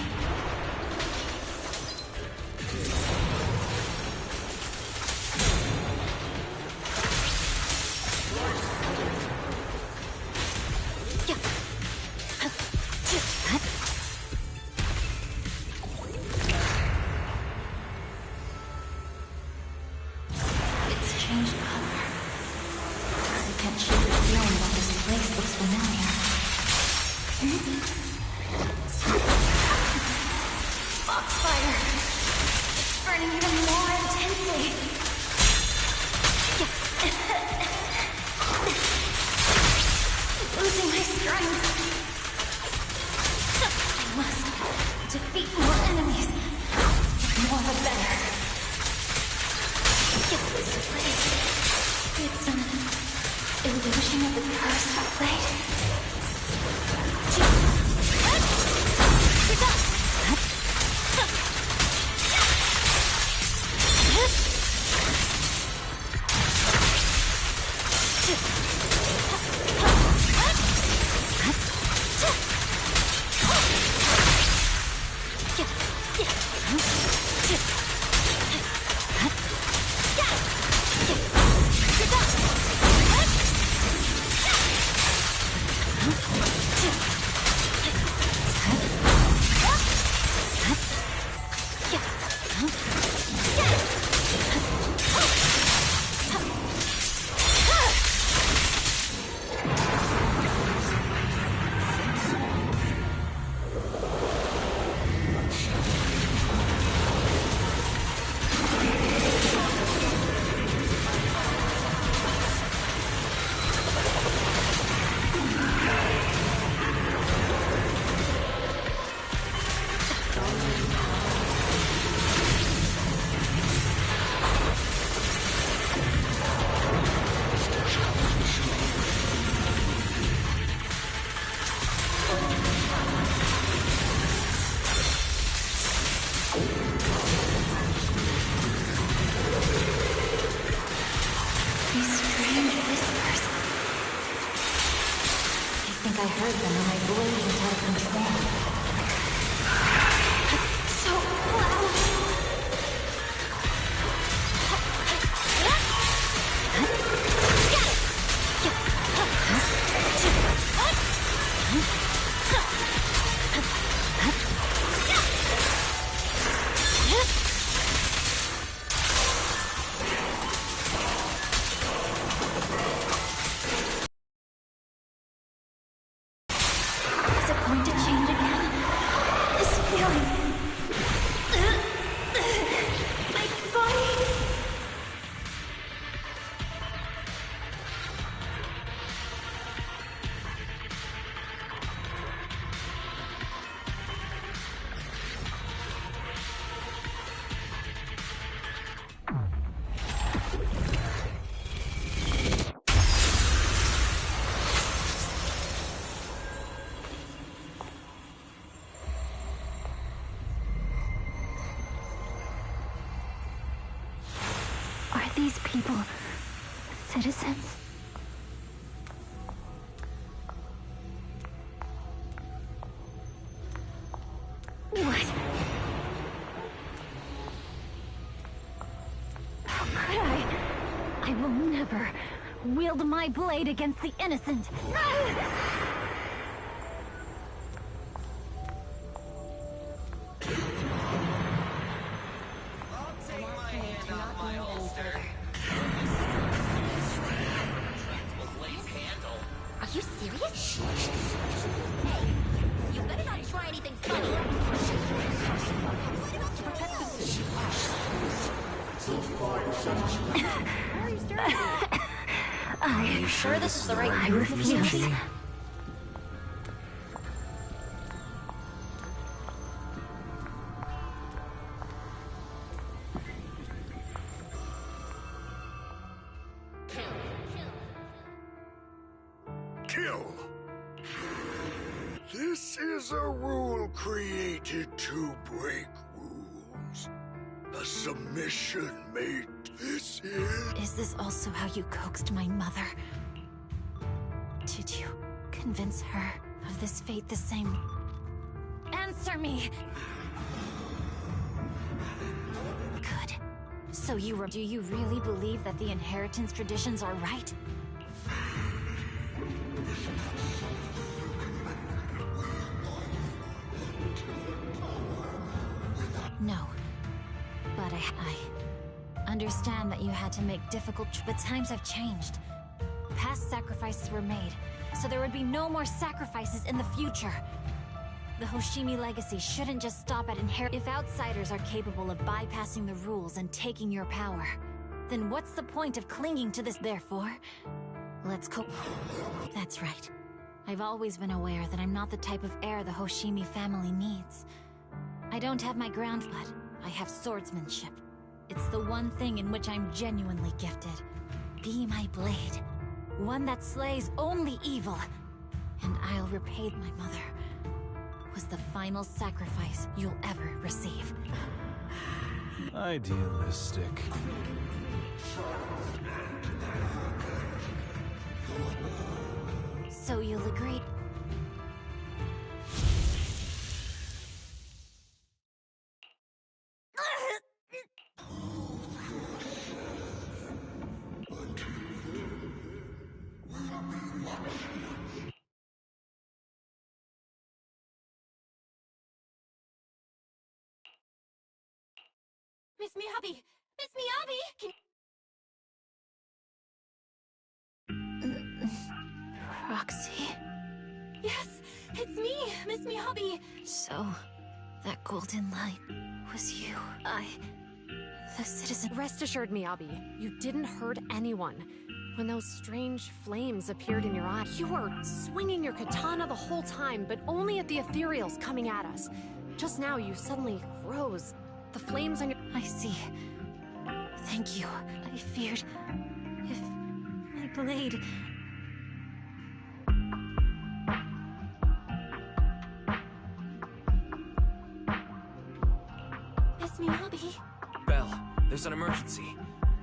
I heard them and my blade was out of control. So loud! Is it going to change again? This feeling. My body. Are these people citizens? What? How could I? I will never wield my blade against the innocent. Are you serious? Hey, you better not try anything funny. To protect the city. Are you sure this is the right I refuse. Kill. This is a rule created to break rules. A submission made. This is... Is this also how you coaxed my mother? Did you convince her of this fate the same? Answer me! Good. So do you really believe that the inheritance traditions are right? No. But I understand that you had to make difficult but times have changed. Past sacrifices were made, so there would be no more sacrifices in the future. The Hoshimi legacy shouldn't just stop at If outsiders are capable of bypassing the rules and taking your power, then what's the point of clinging to this? Therefore, let's cope. That's right. I've always been aware that I'm not the type of heir the Hoshimi family needs. I don't have my ground, but I have swordsmanship. It's the one thing in which I'm genuinely gifted. Be my blade. One that slays only evil. And I'll repay my mother. Was the final sacrifice you'll ever receive. Idealistic. So you'll agree? Miss Miyabi! Miss Miyabi! Roxy? Yes, it's me, Miss Miyabi! So, that golden light was you. The citizen... Rest assured, Miyabi, you didn't hurt anyone. When those strange flames appeared in your eye, you were swinging your katana the whole time, but only at the ethereals coming at us. Just now, you suddenly froze. The flames on your... I see. Thank you. I feared... if my blade... Miss Miyabi? Belle, there's an emergency.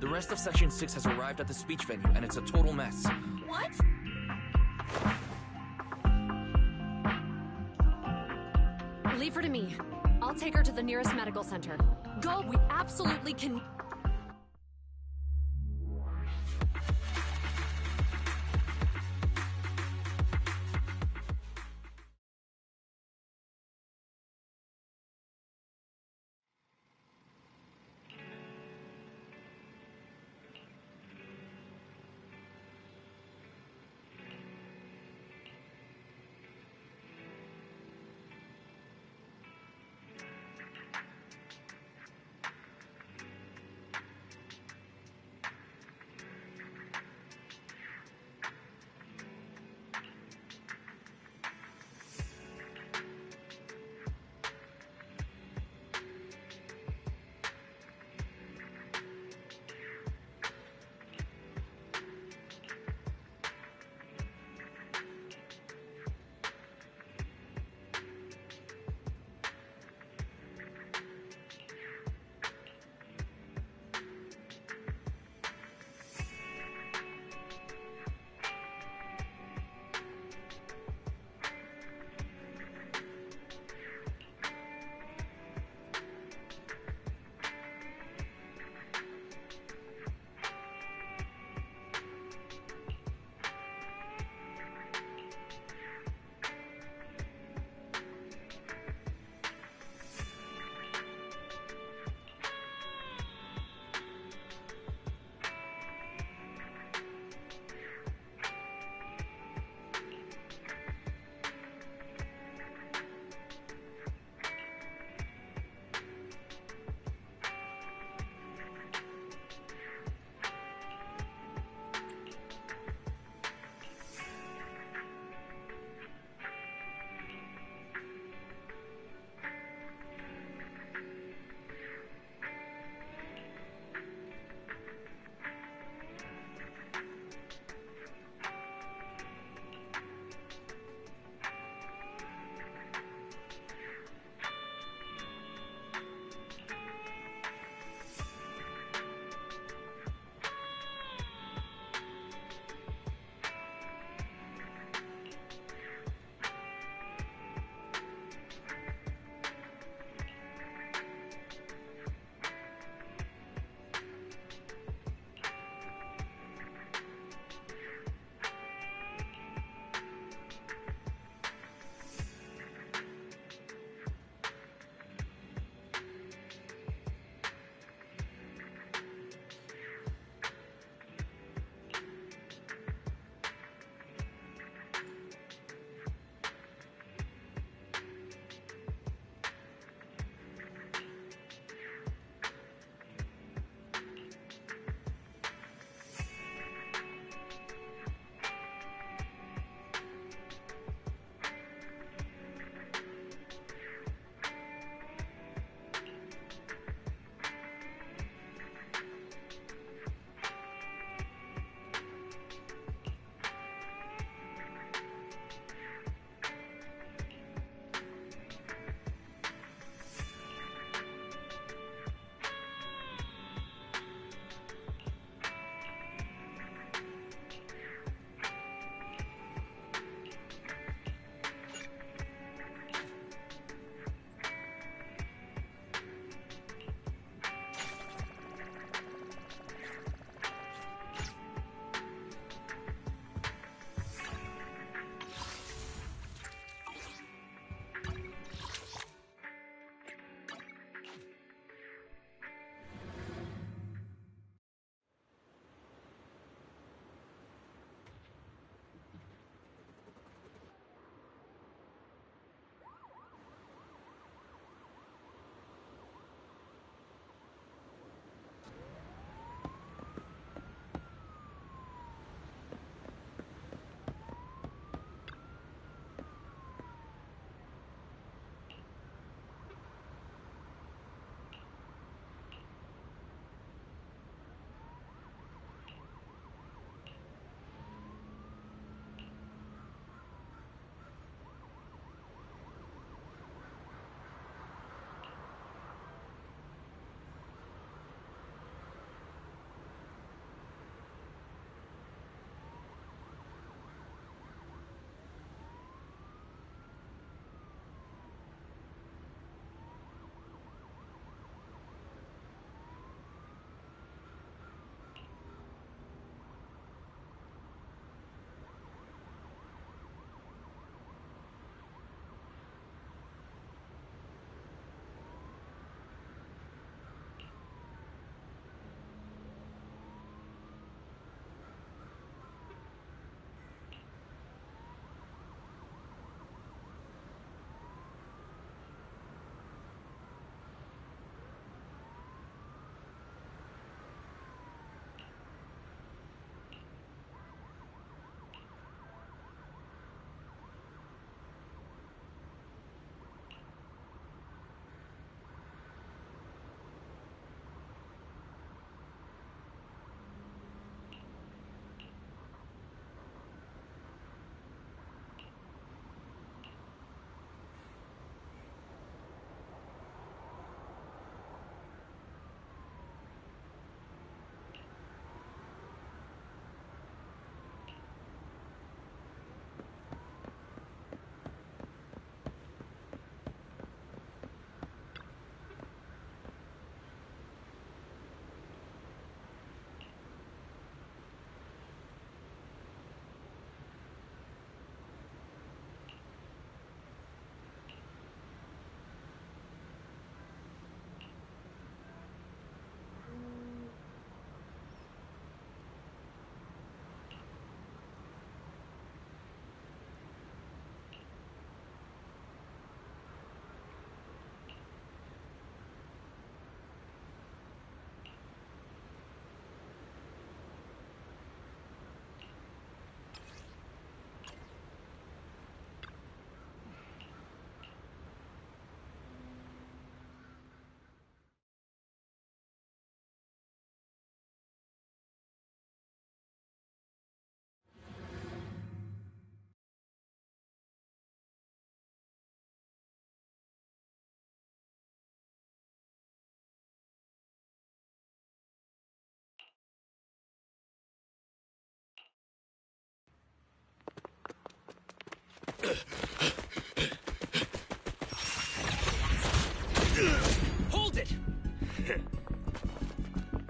The rest of Section 6 has arrived at the speech venue, and it's a total mess. What? Leave her to me. I'll take her to the nearest medical center. Go, we absolutely can...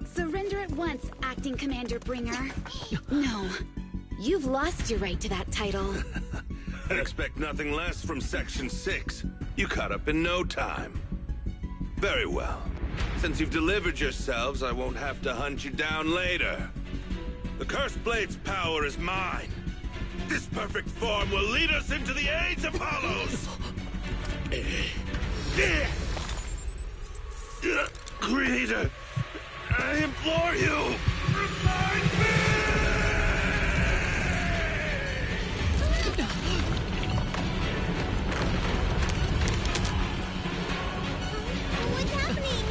Surrender at once, Acting Commander Bringer. No. You've lost your right to that title. I'd expect nothing less from Section 6. You caught up in no time. Very well. Since you've delivered yourselves, I won't have to hunt you down later. The Cursed Blade's power is mine. This perfect form will lead us into the Age of Hollows! Creator, I implore you, remind me! What's happening?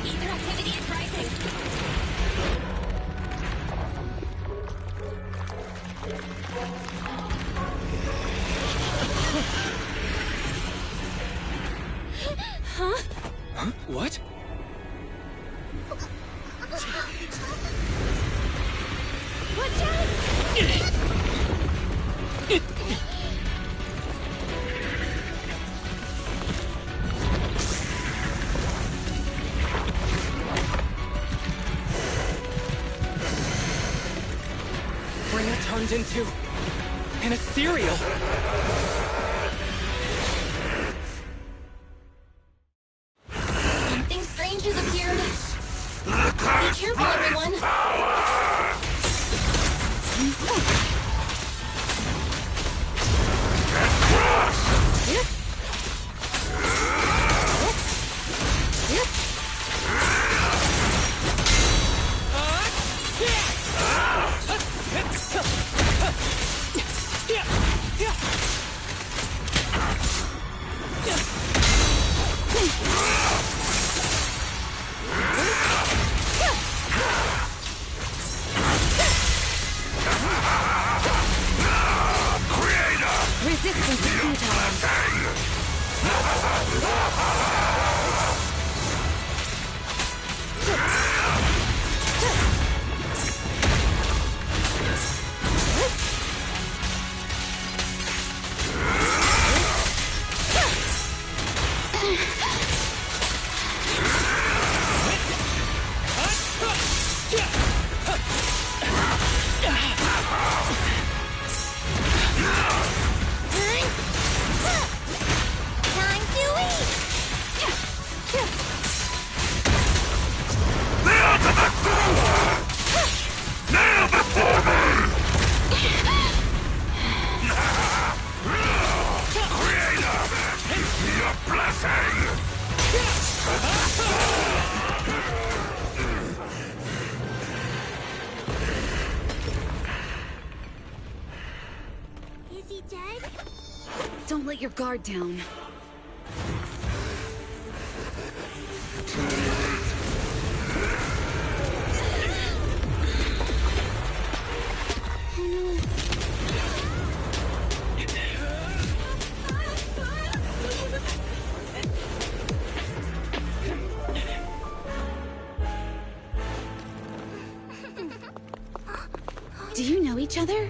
Ether activity is rising. Huh? What? Watch out! Bringer turned into an ethereal. Something strange has appeared. Be careful, everyone. Resistance is futile. Time to eat! Now before me! Creator, give me your blessing! Is he dead? Don't let your guard down. Do you know each other?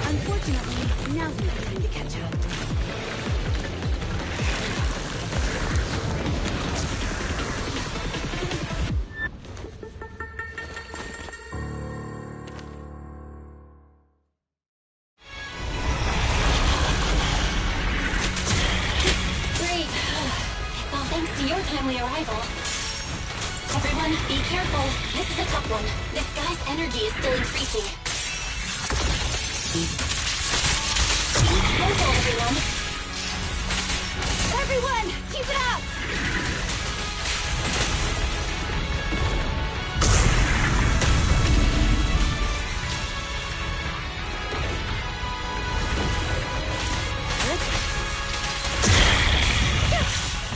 Unfortunately, now's not the time to catch up. Great. It's all thanks to your timely arrival. Everyone, be careful. This is a tough one. This guy's energy is still increasing. Careful, everyone. Everyone, keep it up!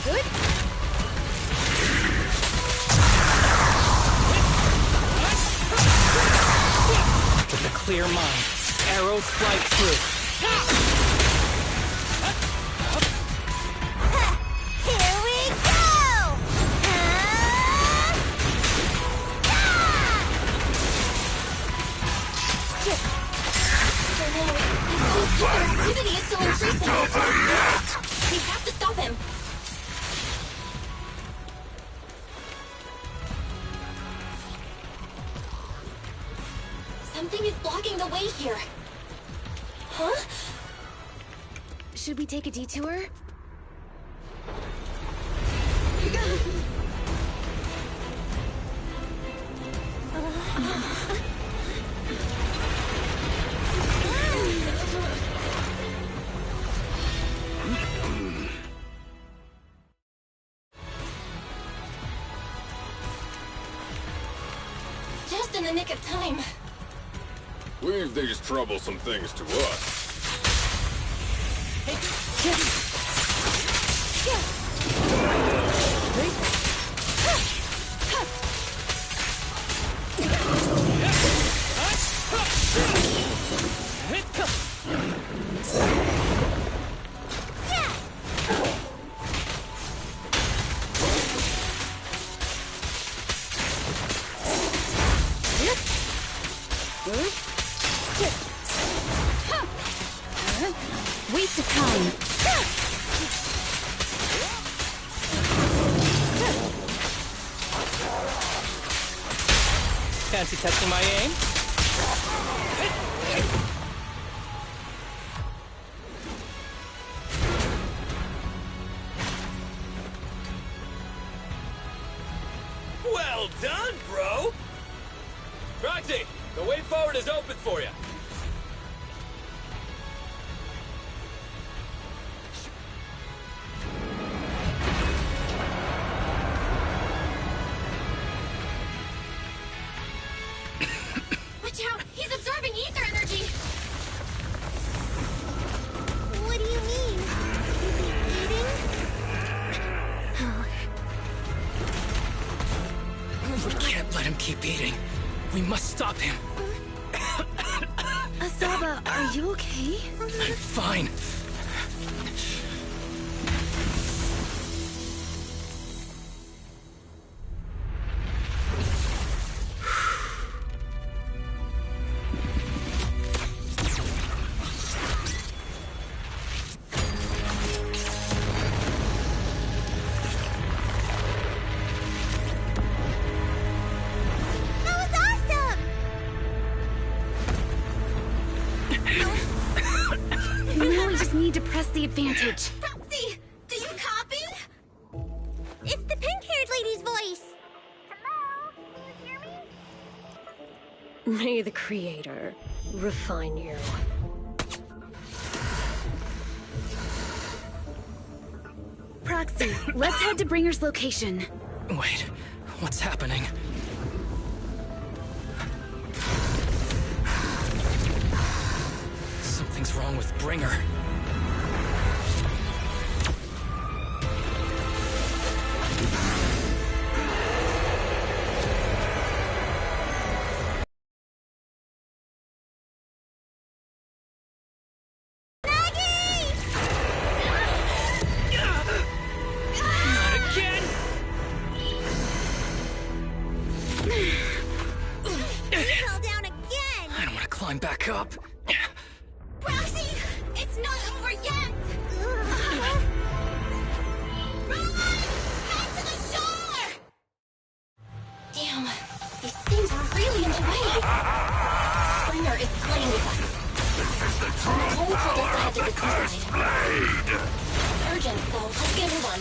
Good. With a clear mind, arrows fly true. Here Something is blocking the way here. Huh? Should we take a detour? Just in the nick of time. Leave these troublesome things to us. Waste of time. Fancy testing my aim? Well done, bro! Proxy, the way forward is open for you. Watch out! He's absorbing ether energy! What do you mean? Is he bleeding? We can't let him keep eating. We must stop him. Asaba, are you okay? I'm fine. Now we just need to press the advantage. Proxy, do you copy? It's the pink-haired lady's voice. Hello? Can you hear me? May the Creator refine you. Proxy, let's head to Bringer's location. Wait, what's happening? Something's wrong with Bringer. Climb back up. Proxy! It's not over yet! Run! Head to the shore! Damn, these things are really in the way. Springer is playing with us. Nicole told us to head to the seaside. It's urgent, so let's get a move on.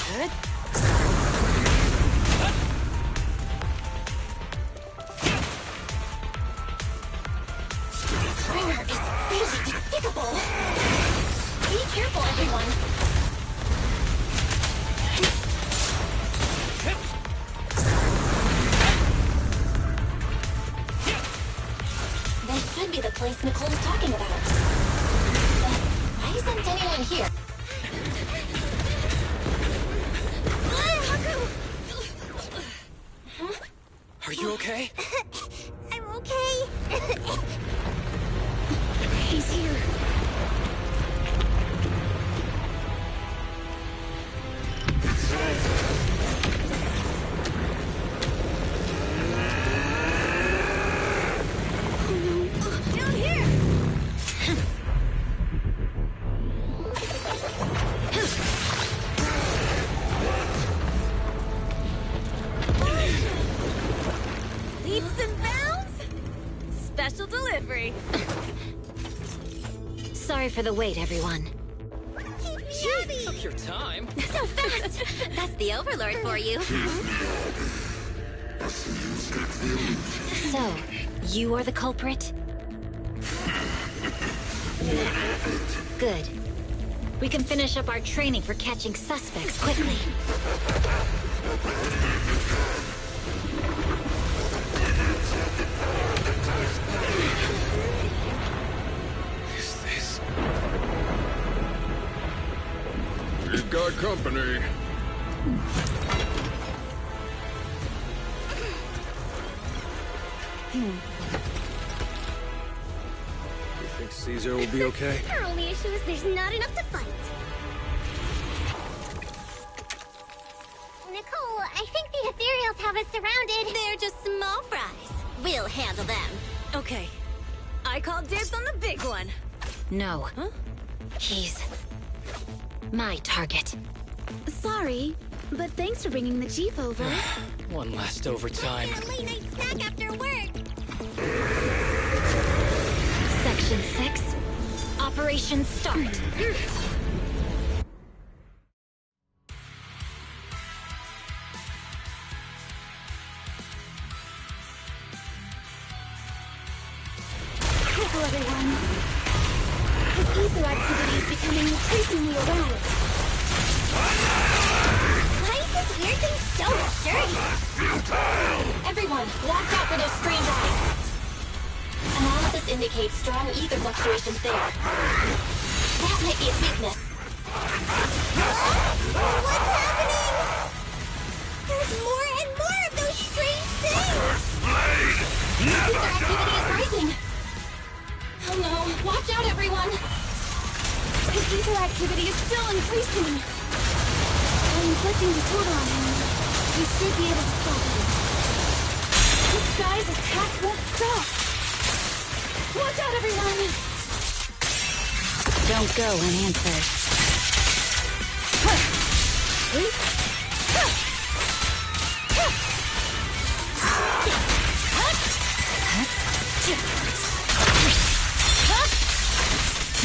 Good. Springer is really despicable. Be careful, everyone. This should be the place Nicole's talking about. But why isn't anyone here? Are you okay? I'm okay. He's here. Down here. Sorry for the wait, everyone. Jeez, Took your time. so fast! That's the Overlord for you. So, you are the culprit? Good. We can finish up our training for catching suspects quickly. Is this? We've got company. You think Caesar will be okay? Our only issue is there's not enough to fight. Nicole, I think the Ethereals have us surrounded. They're just small fries. We'll handle them. Okay. I call dibs on the big one. No. Huh? He's my target. Sorry, but thanks for bringing the Jeep over. One last overtime. A late night snack after work. Section 6. Operation start. Careful, everyone. His ether activity is becoming increasingly aroused. Why is this weird thing so sturdy? Everyone, watch out for those strange eyes. Analysis indicates strong ether fluctuations there. That might be its weakness. What's happening? There's more and more of those strange things! Ether activity is rising. Oh no, watch out everyone! His ether activity is still increasing. By inflicting disorder on him, we should be able to stop him. This guy's attack won't stop. Watch out, everyone! Don't go unanswered.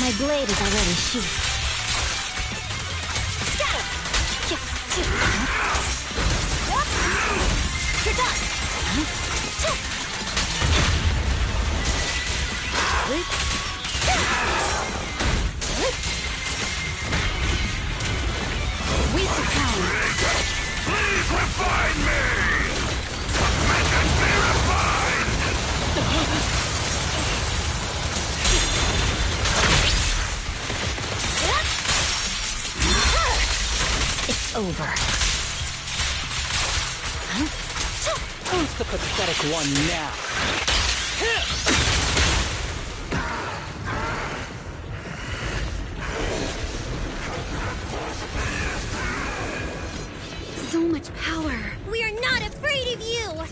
My blade is already sheathed. Scatter! You're done! Waste of time. Please refine me! Submit and be refined! It's over. Who's the pathetic one now? So much power. We are not afraid of you!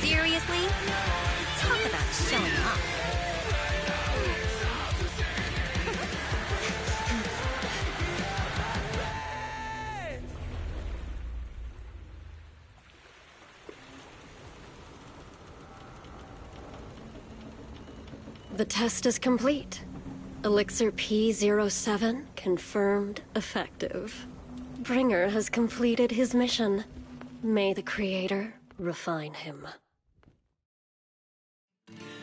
Seriously? Talk about showing off. The test is complete. Elixir P07 confirmed effective. Bringer has completed his mission. May the Creator refine him.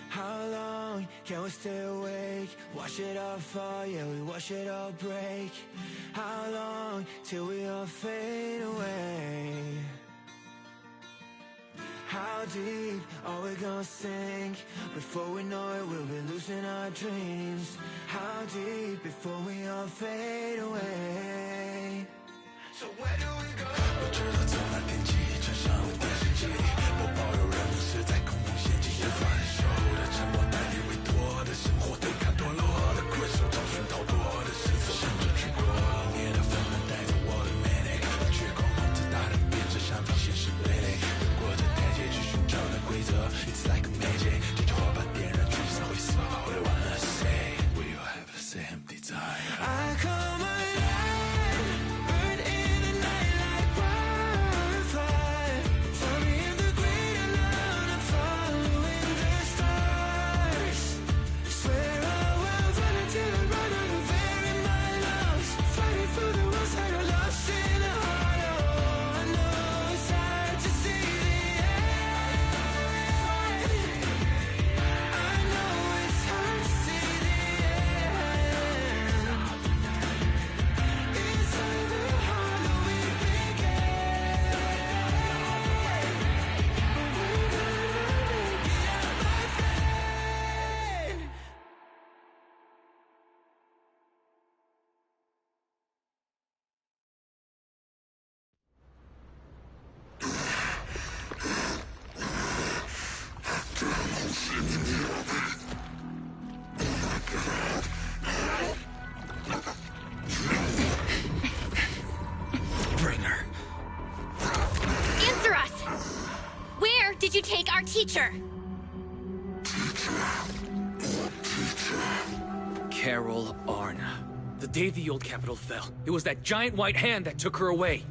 How long can we stay awake? Wash it all fall, yeah, we wash it all break. How long till we all fade away? How deep are we gonna sink? Before we know it, we'll be losing our dreams. How deep before we all fade away? So where do we go? 我知道从那天起，穿上了电视机，不保有人物是在恐怖陷阱里分手的沉默，代替委托的生活，对抗堕落的困兽，找寻逃脱的线索，甚至去过一年的纷乱带走我的魅力，却恐慌自大的变成上方现实累累，越过这台阶去寻找那规则 ，It's like a magic， 点着火把点燃，聚散会死，我的 wanna say we all have the same desire。I come alive, burn in the night like wildfire. Tell me if the great alone are following the stars. Swear I will run until I run out of air in my lungs. Fighting for the ones that are lost in the heart. Oh, I know it's hard to see the end. I know it's hard to see the end. Inside the hollow we began. But we're gonna make it out, my friend. Bringer. Answer us! Where did you take our teacher? Carol Arna. The day the old capital fell, it was that giant white hand that took her away.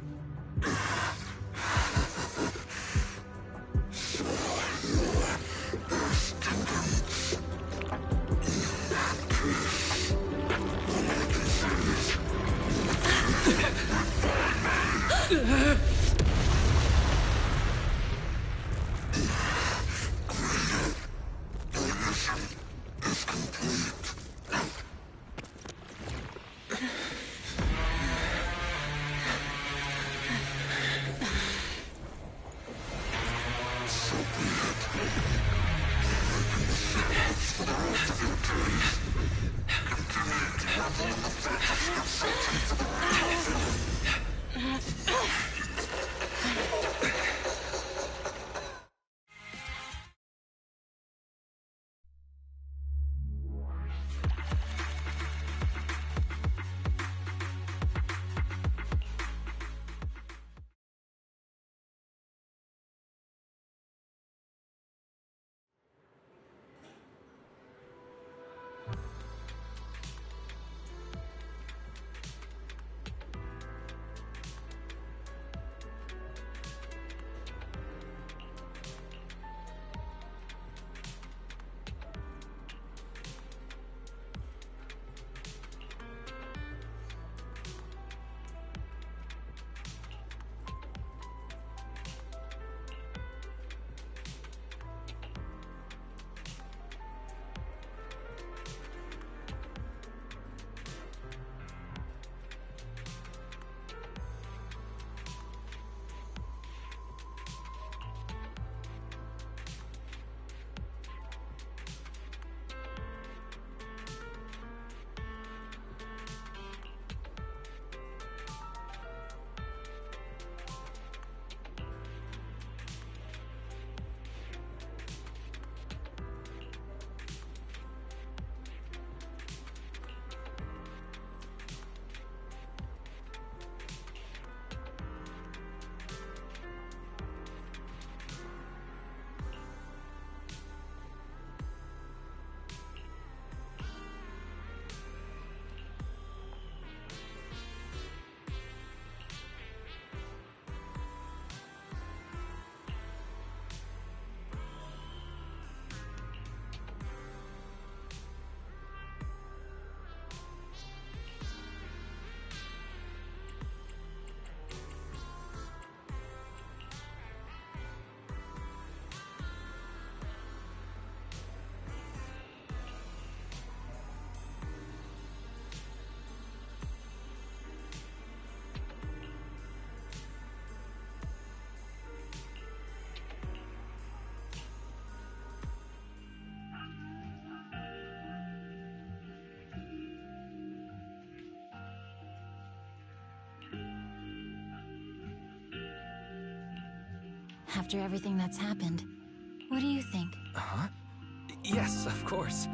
After everything that's happened, what do you think? Huh? Yes, of course.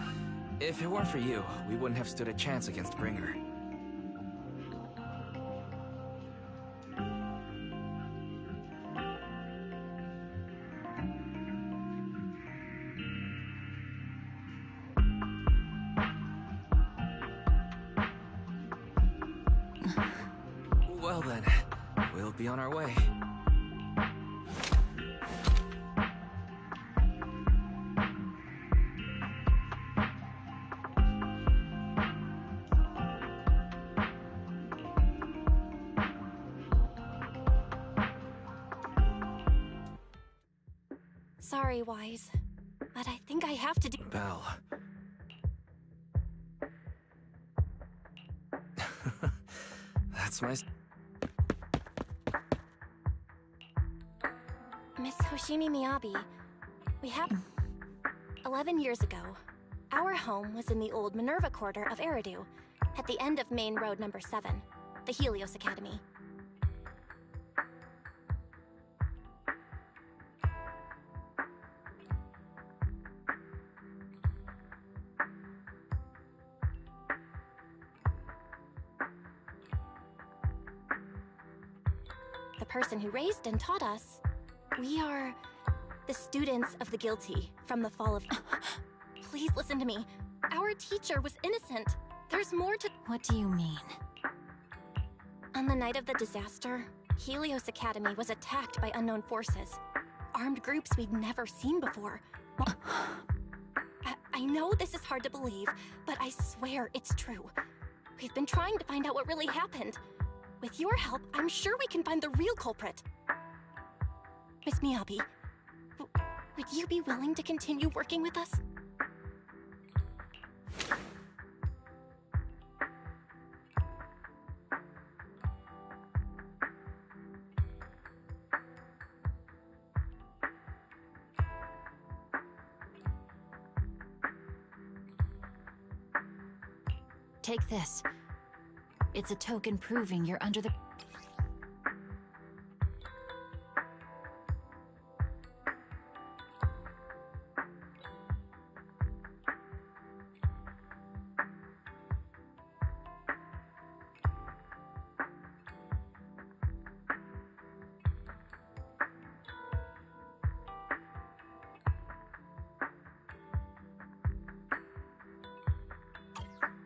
If it weren't for you, we wouldn't have stood a chance against Bringer. Well then, we'll be on our way. Sorry, Wise, but I think I have to do— Belle. That's my... Miss Hoshimi Miyabi, we have— 11 years ago, our home was in the old Minerva Quarter of Eridu, at the end of Main Road number 7, the Helios Academy. The person who raised and taught us, we are the students of the guilty from the fall of— Please listen to me. Our teacher was innocent. There's more to— What do you mean? On the night of the disaster, Helios Academy was attacked by unknown forces. Armed groups we'd never seen before. I know this is hard to believe, but I swear it's true. We've been trying to find out what really happened. With your help, I'm sure we can find the real culprit. Miss Miyabi, would you be willing to continue working with us? Take this. It's a token proving you're under the...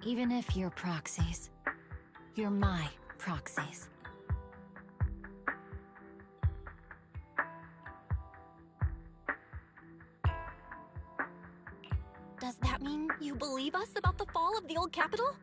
Even if you're proxies, you're my proxies. Does that mean you believe us about the fall of the old capital?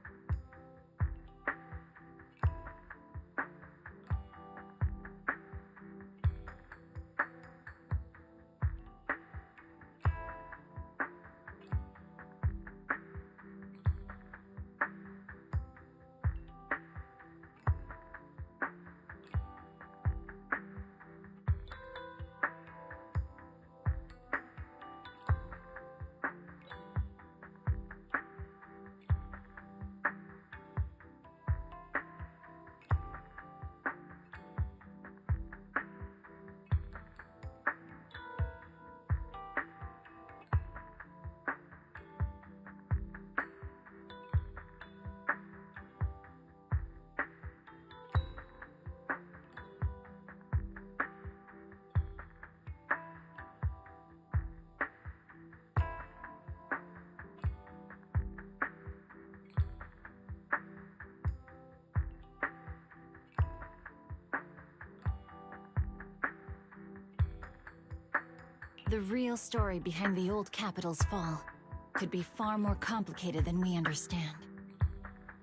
The real story behind the old capital's fall could be far more complicated than we understand.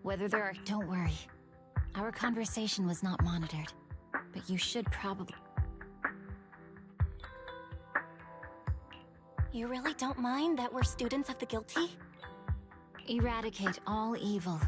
Whether there are... Don't worry. Our conversation was not monitored, but you should probably... You really don't mind that we're students of the guilty? Eradicate all evil.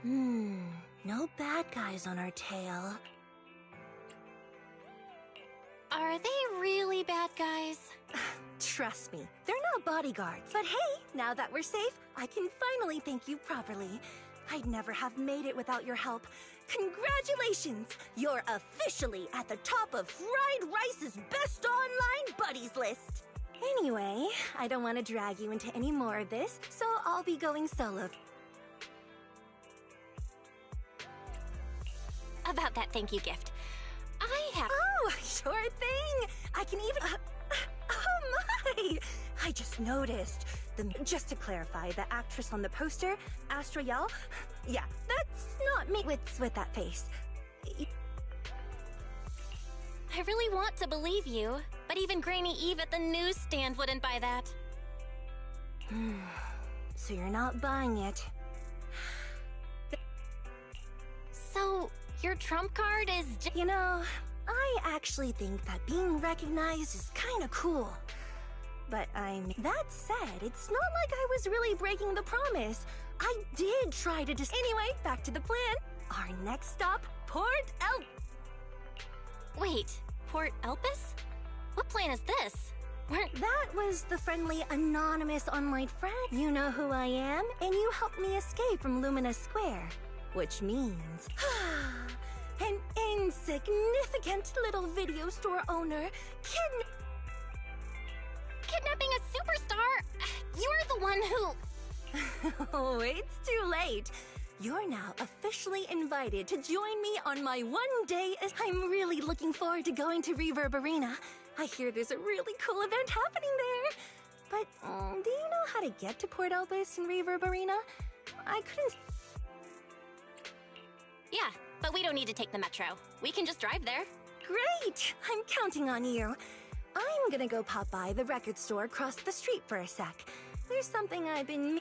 No bad guys on our tail. Are they really bad guys? Trust me, they're not bodyguards. But hey, now that we're safe, I can finally thank you properly. I'd never have made it without your help. Congratulations! You're officially at the top of Fried Rice's best online buddies list. Anyway, I don't want to drag you into any more of this, so I'll be going solo. About that thank you gift. I have... Oh, sure thing! I can even... oh my! I just noticed. Just to clarify, the actress on the poster, Astra Yell, yeah, that's not me with that face. I really want to believe you, but even Granny Eve at the newsstand wouldn't buy that. So you're not buying it. So, your trump card is You know, I actually think that being recognized is kinda cool. But that said, it's not like I was really breaking the promise. I did try to Anyway, back to the plan. Our next stop, Port El... Wait, Port Elpis? What plan is this? That was the friendly, anonymous online friend. You know who I am, and you helped me escape from Lumina Square. Which means... an insignificant little video store owner Kidnapping a superstar? You're the one who... Oh, it's too late. You're now officially invited to join me on my one day as I'm really looking forward to going to Reverb Arena. I hear there's a really cool event happening there. But, do you know how to get to Port Elpis and Reverb Arena? I couldn't... Yeah, but we don't need to take the metro. We can just drive there. Great! I'm counting on you. I'm gonna go pop by the record store across the street for a sec. There's something I've been...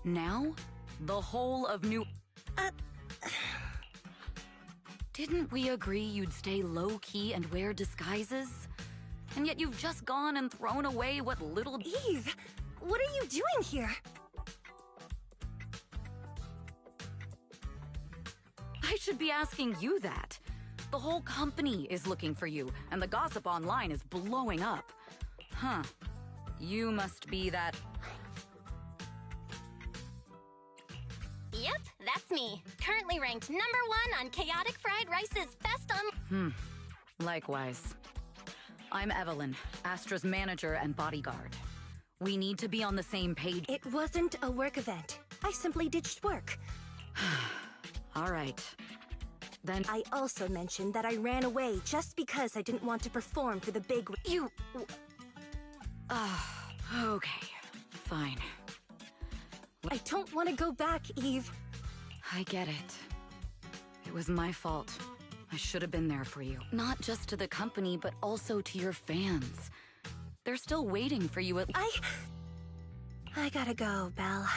Now? The whole of New... Didn't we agree you'd stay low-key and wear disguises? And yet you've just gone and thrown away what little... Eve! What are you doing here? I should be asking you that. The whole company is looking for you, and the gossip online is blowing up. Huh. You must be that... Yep, that's me. Currently ranked #1 on Chaotic Fried Rice's Best on... Likewise. I'm Evelyn, Astra's manager and bodyguard. We need to be on the same page. It wasn't a work event. I simply ditched work. All right. Then... I also mentioned that I ran away just because I didn't want to perform for the big... You... okay. Fine. I don't want to go back, Eve. I get it. It was my fault. I should have been there for you. Not just to the company, but also to your fans. They're still waiting for you at... I gotta go, Belle.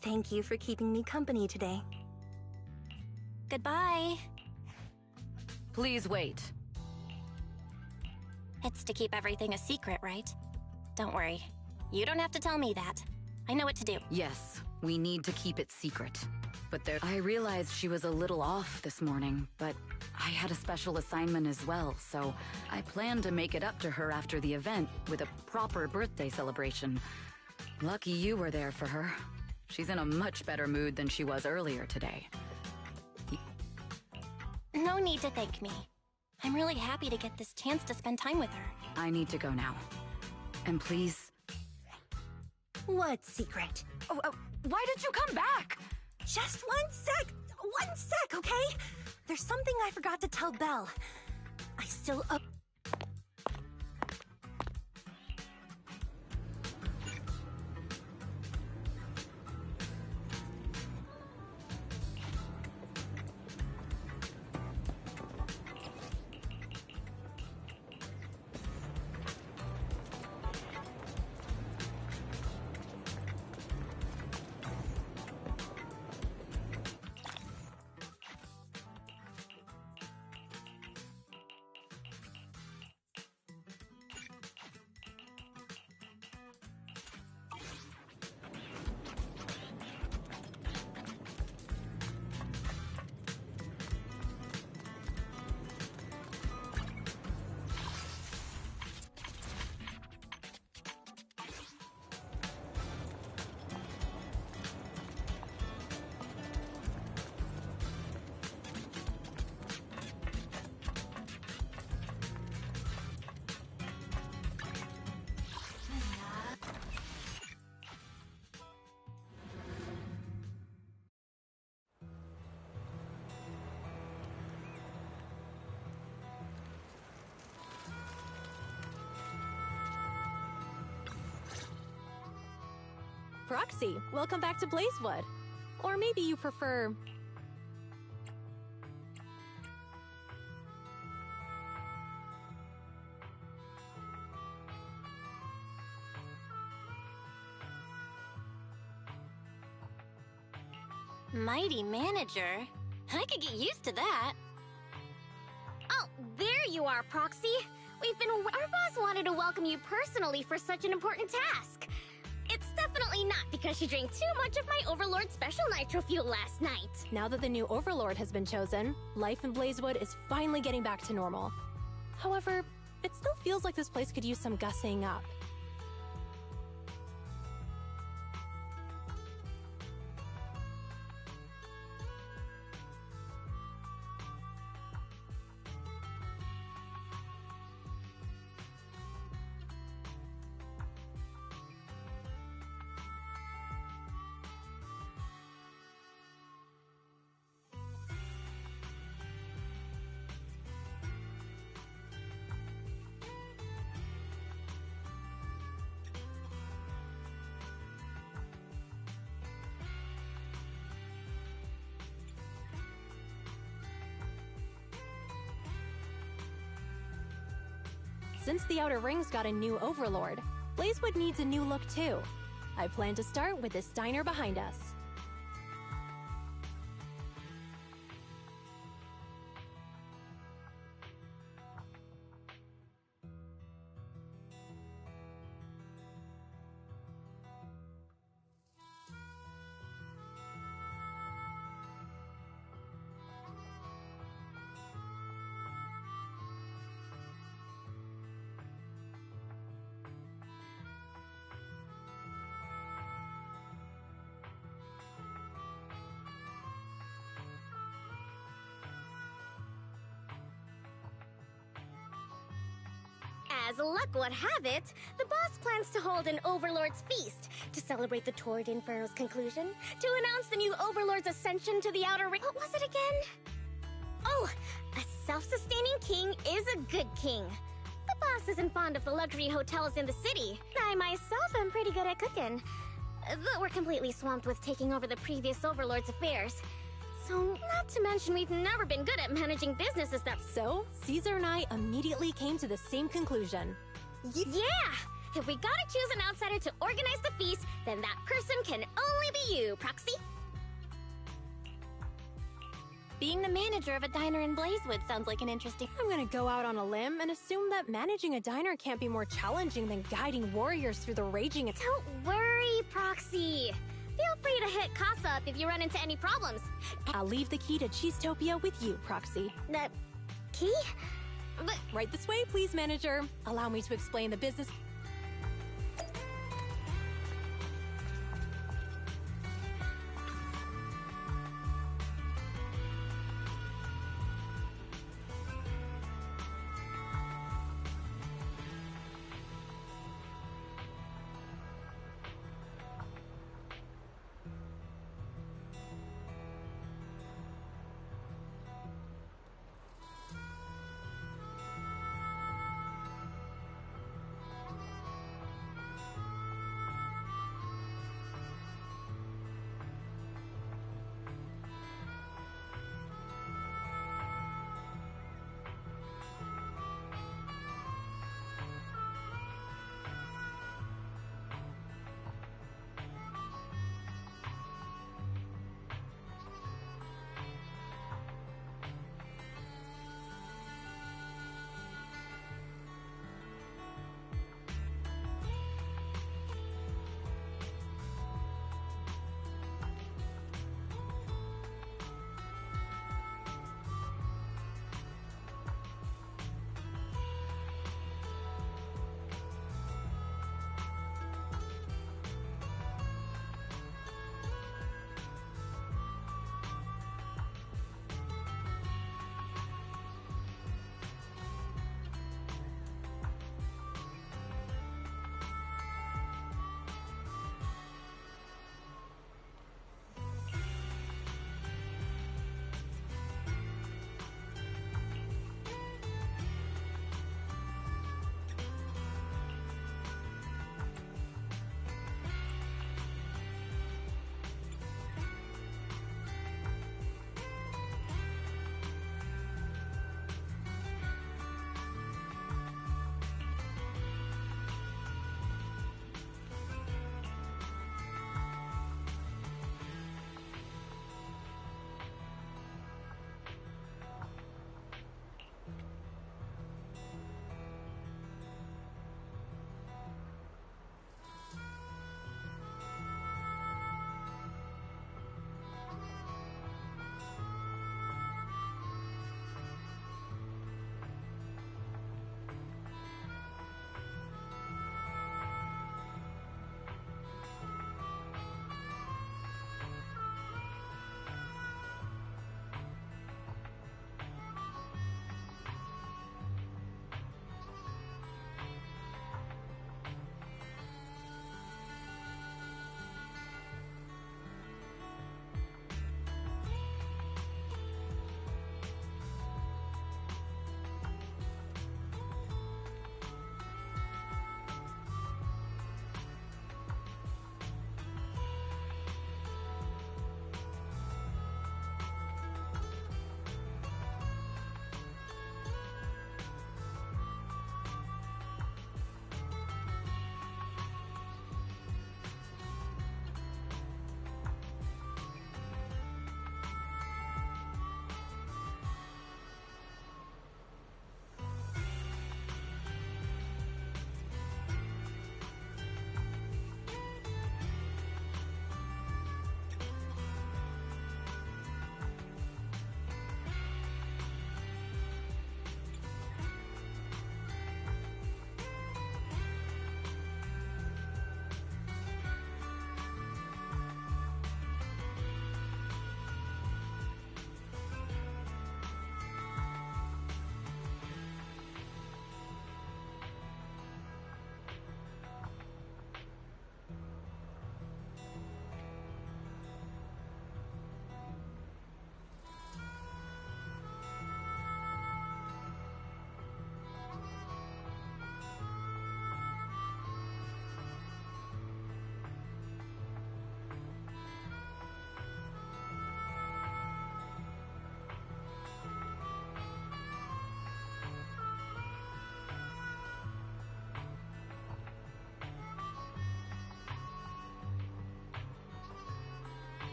Thank you for keeping me company today. Goodbye. Please wait. It's to keep everything a secret, right? Don't worry. You don't have to tell me that. I know what to do. Yes, we need to keep it secret. But I realized she was a little off this morning, but I had a special assignment as well, so I planned to make it up to her after the event with a proper birthday celebration. Lucky you were there for her. She's in a much better mood than she was earlier today. No need to thank me. I'm really happy to get this chance to spend time with her. I need to go now. And please... What secret? Why did you come back? Just 1 sec! 1 sec, okay? There's something I forgot to tell Belle. I still Proxy, welcome back to Blazewood. Or maybe you prefer... Mighty manager? I could get used to that. Oh, there you are, Proxy. Our boss wanted to welcome you personally for such an important task. It's definitely not because she drank too much of my Overlord special nitro fuel last night. Now that the new Overlord has been chosen, life in Blazewood is finally getting back to normal. However, it still feels like this place could use some gussying up. Since the Outer Rings got a new Overlord, Blazewood needs a new look too. I plan to start with this diner behind us. As luck would have it, the boss plans to hold an Overlord's Feast to celebrate the Torrid Inferno's conclusion, to announce the new Overlord's ascension to the Outer Ring. What was it again? Oh, a self-sustaining king is a good king. The boss isn't fond of the luxury hotels in the city. I myself am pretty good at cooking, but we're completely swamped with taking over the previous Overlord's affairs. So, not to mention we've never been good at managing businesses that— So, Caesar and I immediately came to the same conclusion. Yeah! If we gotta choose an outsider to organize the feast, then that person can only be you, Proxy. Being the manager of a diner in Blazewood sounds like an interesting— I'm gonna go out on a limb and assume that managing a diner can't be more challenging than guiding warriors through the raging— Don't worry, Proxy. Feel free to hit Casa up if you run into any problems. I'll leave the key to Cheesetopia with you, Proxy. The key? But— Right this way, please, manager. Allow me to explain the business—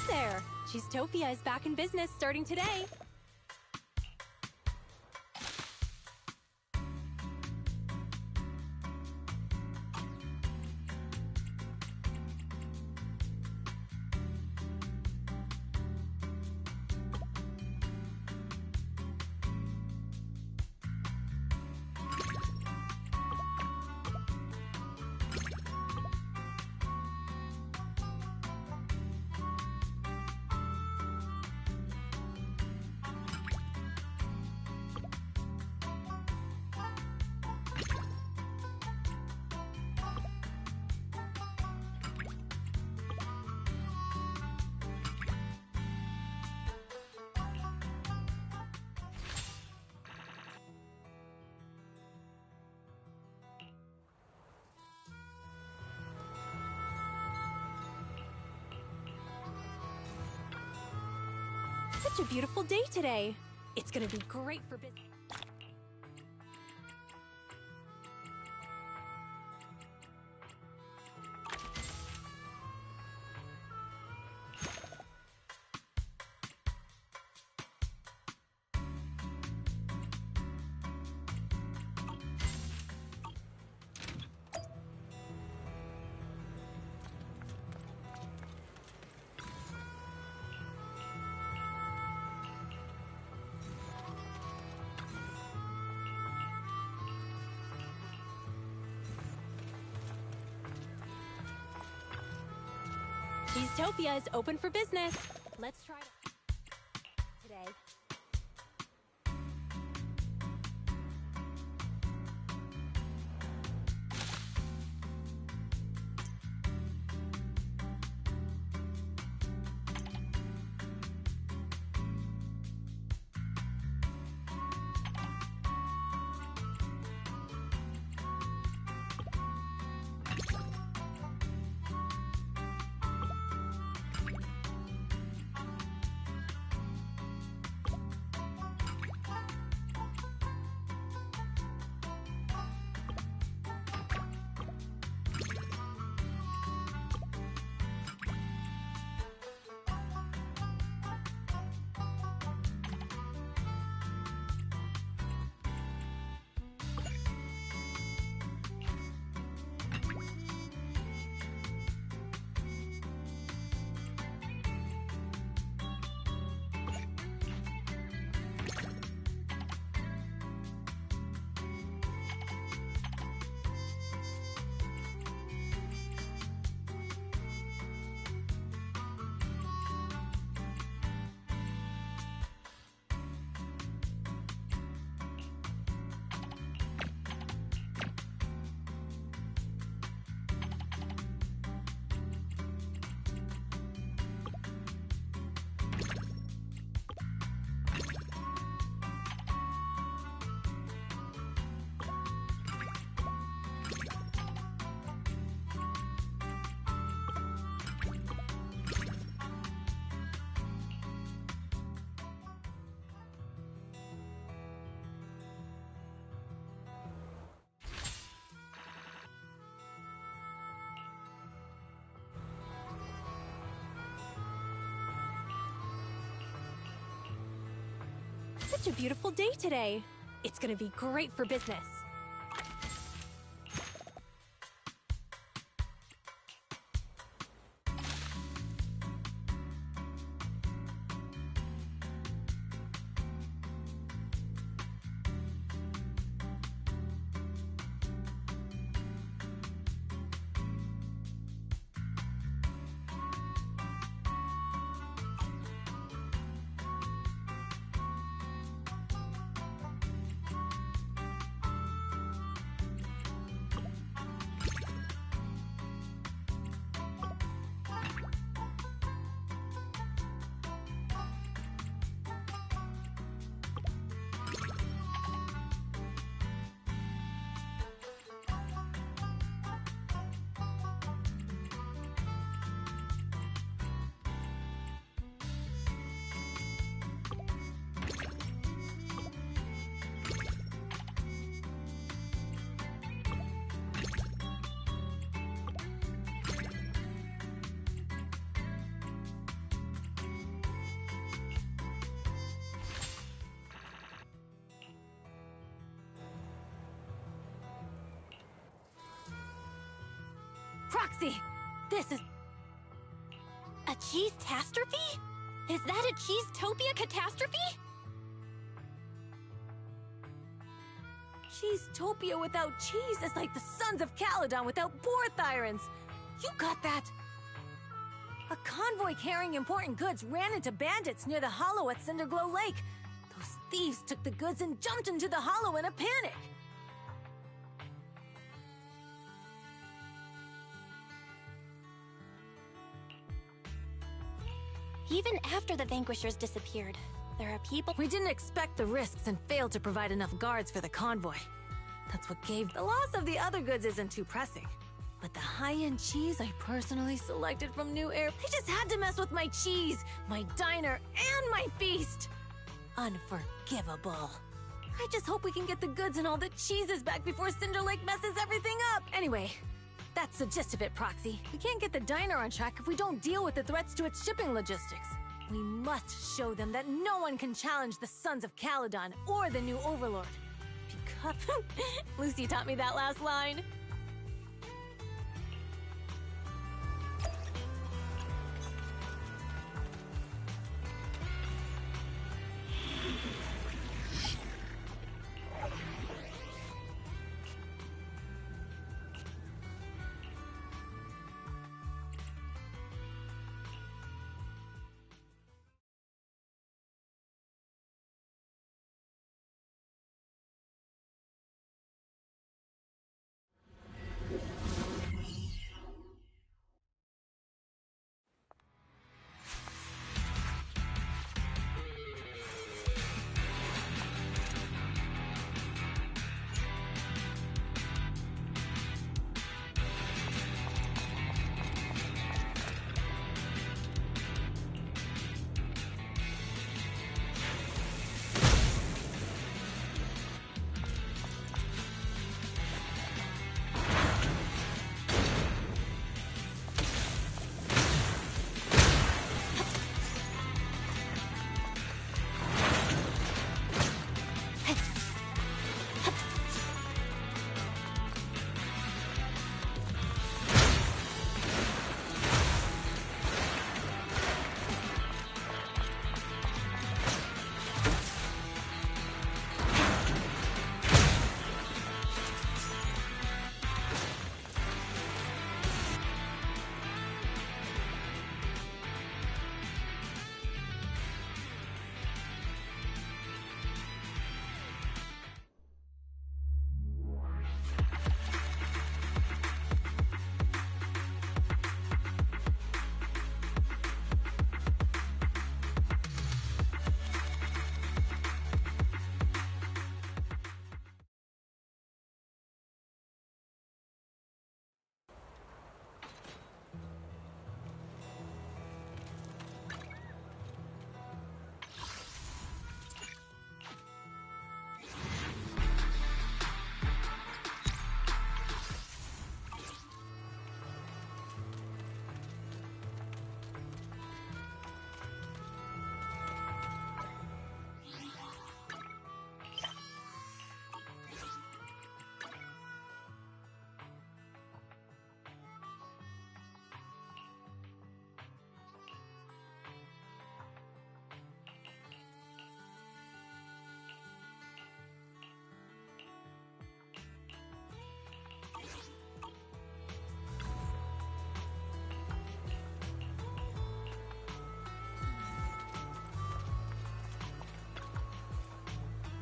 there! Cheesetopia is back in business starting today. Such a beautiful day today. It's gonna be great for business. Cheesetopia is open for business. Let's try it today. Such a beautiful day today. It's gonna be great for business. Proxy! This is... A cheese-tastrophe? Is that a cheese-topia catastrophe? Cheese-topia without cheese is like the Sons of Caledon without Porthyrans. You got that? A convoy carrying important goods ran into bandits near the hollow at Cinderglow Lake. Those thieves took the goods and jumped into the hollow in a panic. Even after the Vanquishers disappeared, there are people— We didn't expect the risks and failed to provide enough guards for the convoy. That's what gave— The loss of the other goods isn't too pressing. But the high-end cheese I personally selected from New Air— They just had to mess with my cheese, my diner, and my feast! Unforgivable. I just hope we can get the goods and all the cheeses back before Cinder Lake messes everything up! Anyway, that's the gist of it, Proxy. We can't get the diner on track if we don't deal with the threats to its shipping logistics. We must show them that no one can challenge the Sons of Caledon or the new Overlord. Because... Lucy taught me that last line.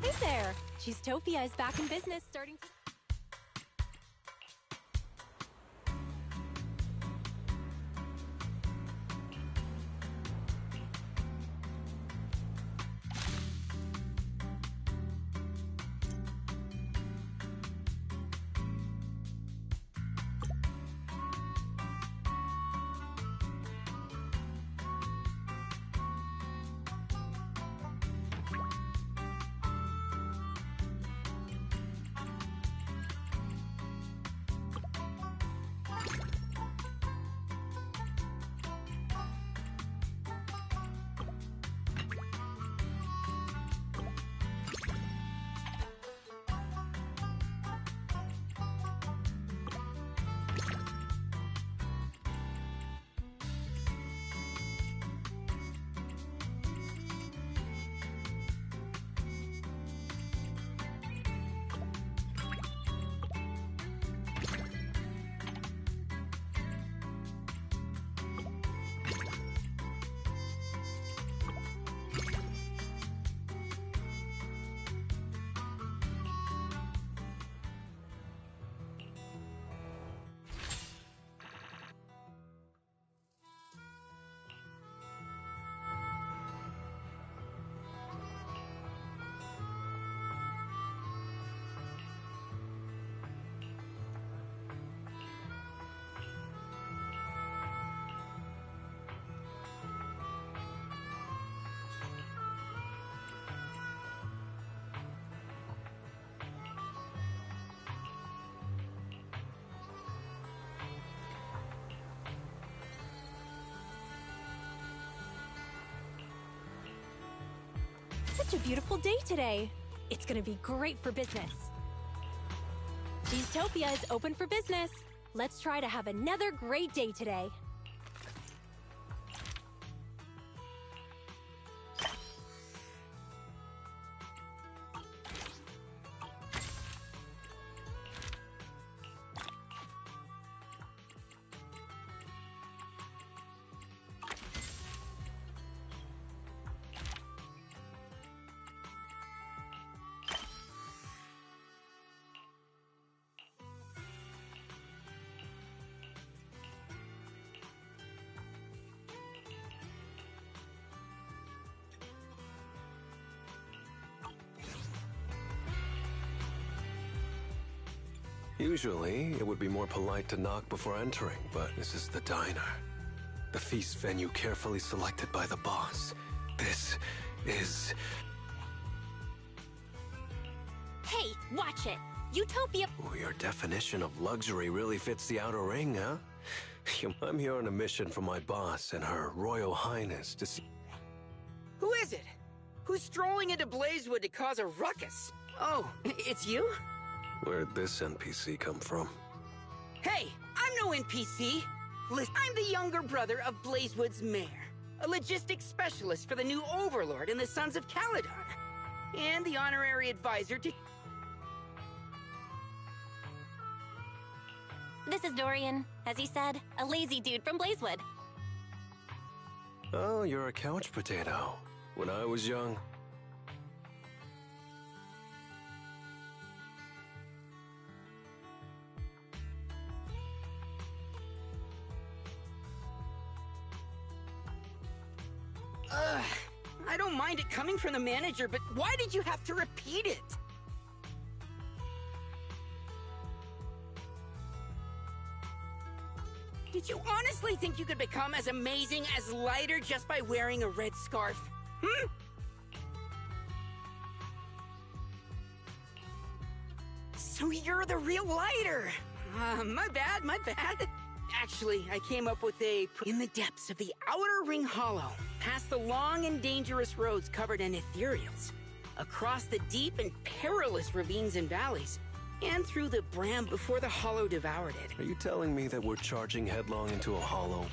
Hey there! Cheesetopia is back in business starting... Such a beautiful day today. It's gonna be great for business. Cheesetopia is open for business. Let's try to have another great day today. Usually, it would be more polite to knock before entering, but this is the diner. The feast venue carefully selected by the boss. This is... Hey, watch it! Utopia... Oh, your definition of luxury really fits the outer ring, huh? I'm here on a mission from my boss and her Royal Highness to see... Who is it? Who's strolling into Blazewood to cause a ruckus? Oh, it's you? Where'd this NPC come from? Hey, I'm no NPC. Listen, I'm the younger brother of Blazewood's mayor, a logistics specialist for the new Overlord and the Sons of Caledon, and the honorary advisor to... This is Dorian, as he said, a lazy dude from Blazewood. Oh, you're a couch potato. When I was young... I don't mind it coming from the manager, but why did you have to repeat it? Did you honestly think you could become as amazing as Lighter just by wearing a red scarf? Hmm? So you're the real Lighter! My bad, my bad. Actually, I came up with in the depths of the Outer Ring Hollow, past the long and dangerous roads covered in ethereals, across the deep and perilous ravines and valleys, and through the bram before the Hollow devoured it. Are you telling me that we're charging headlong into a hollow?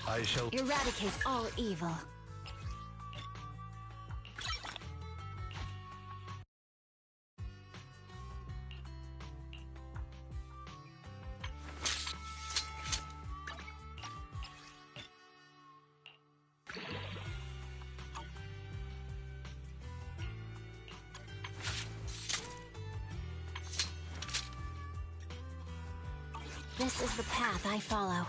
I shall eradicate all evil. This is the path I follow.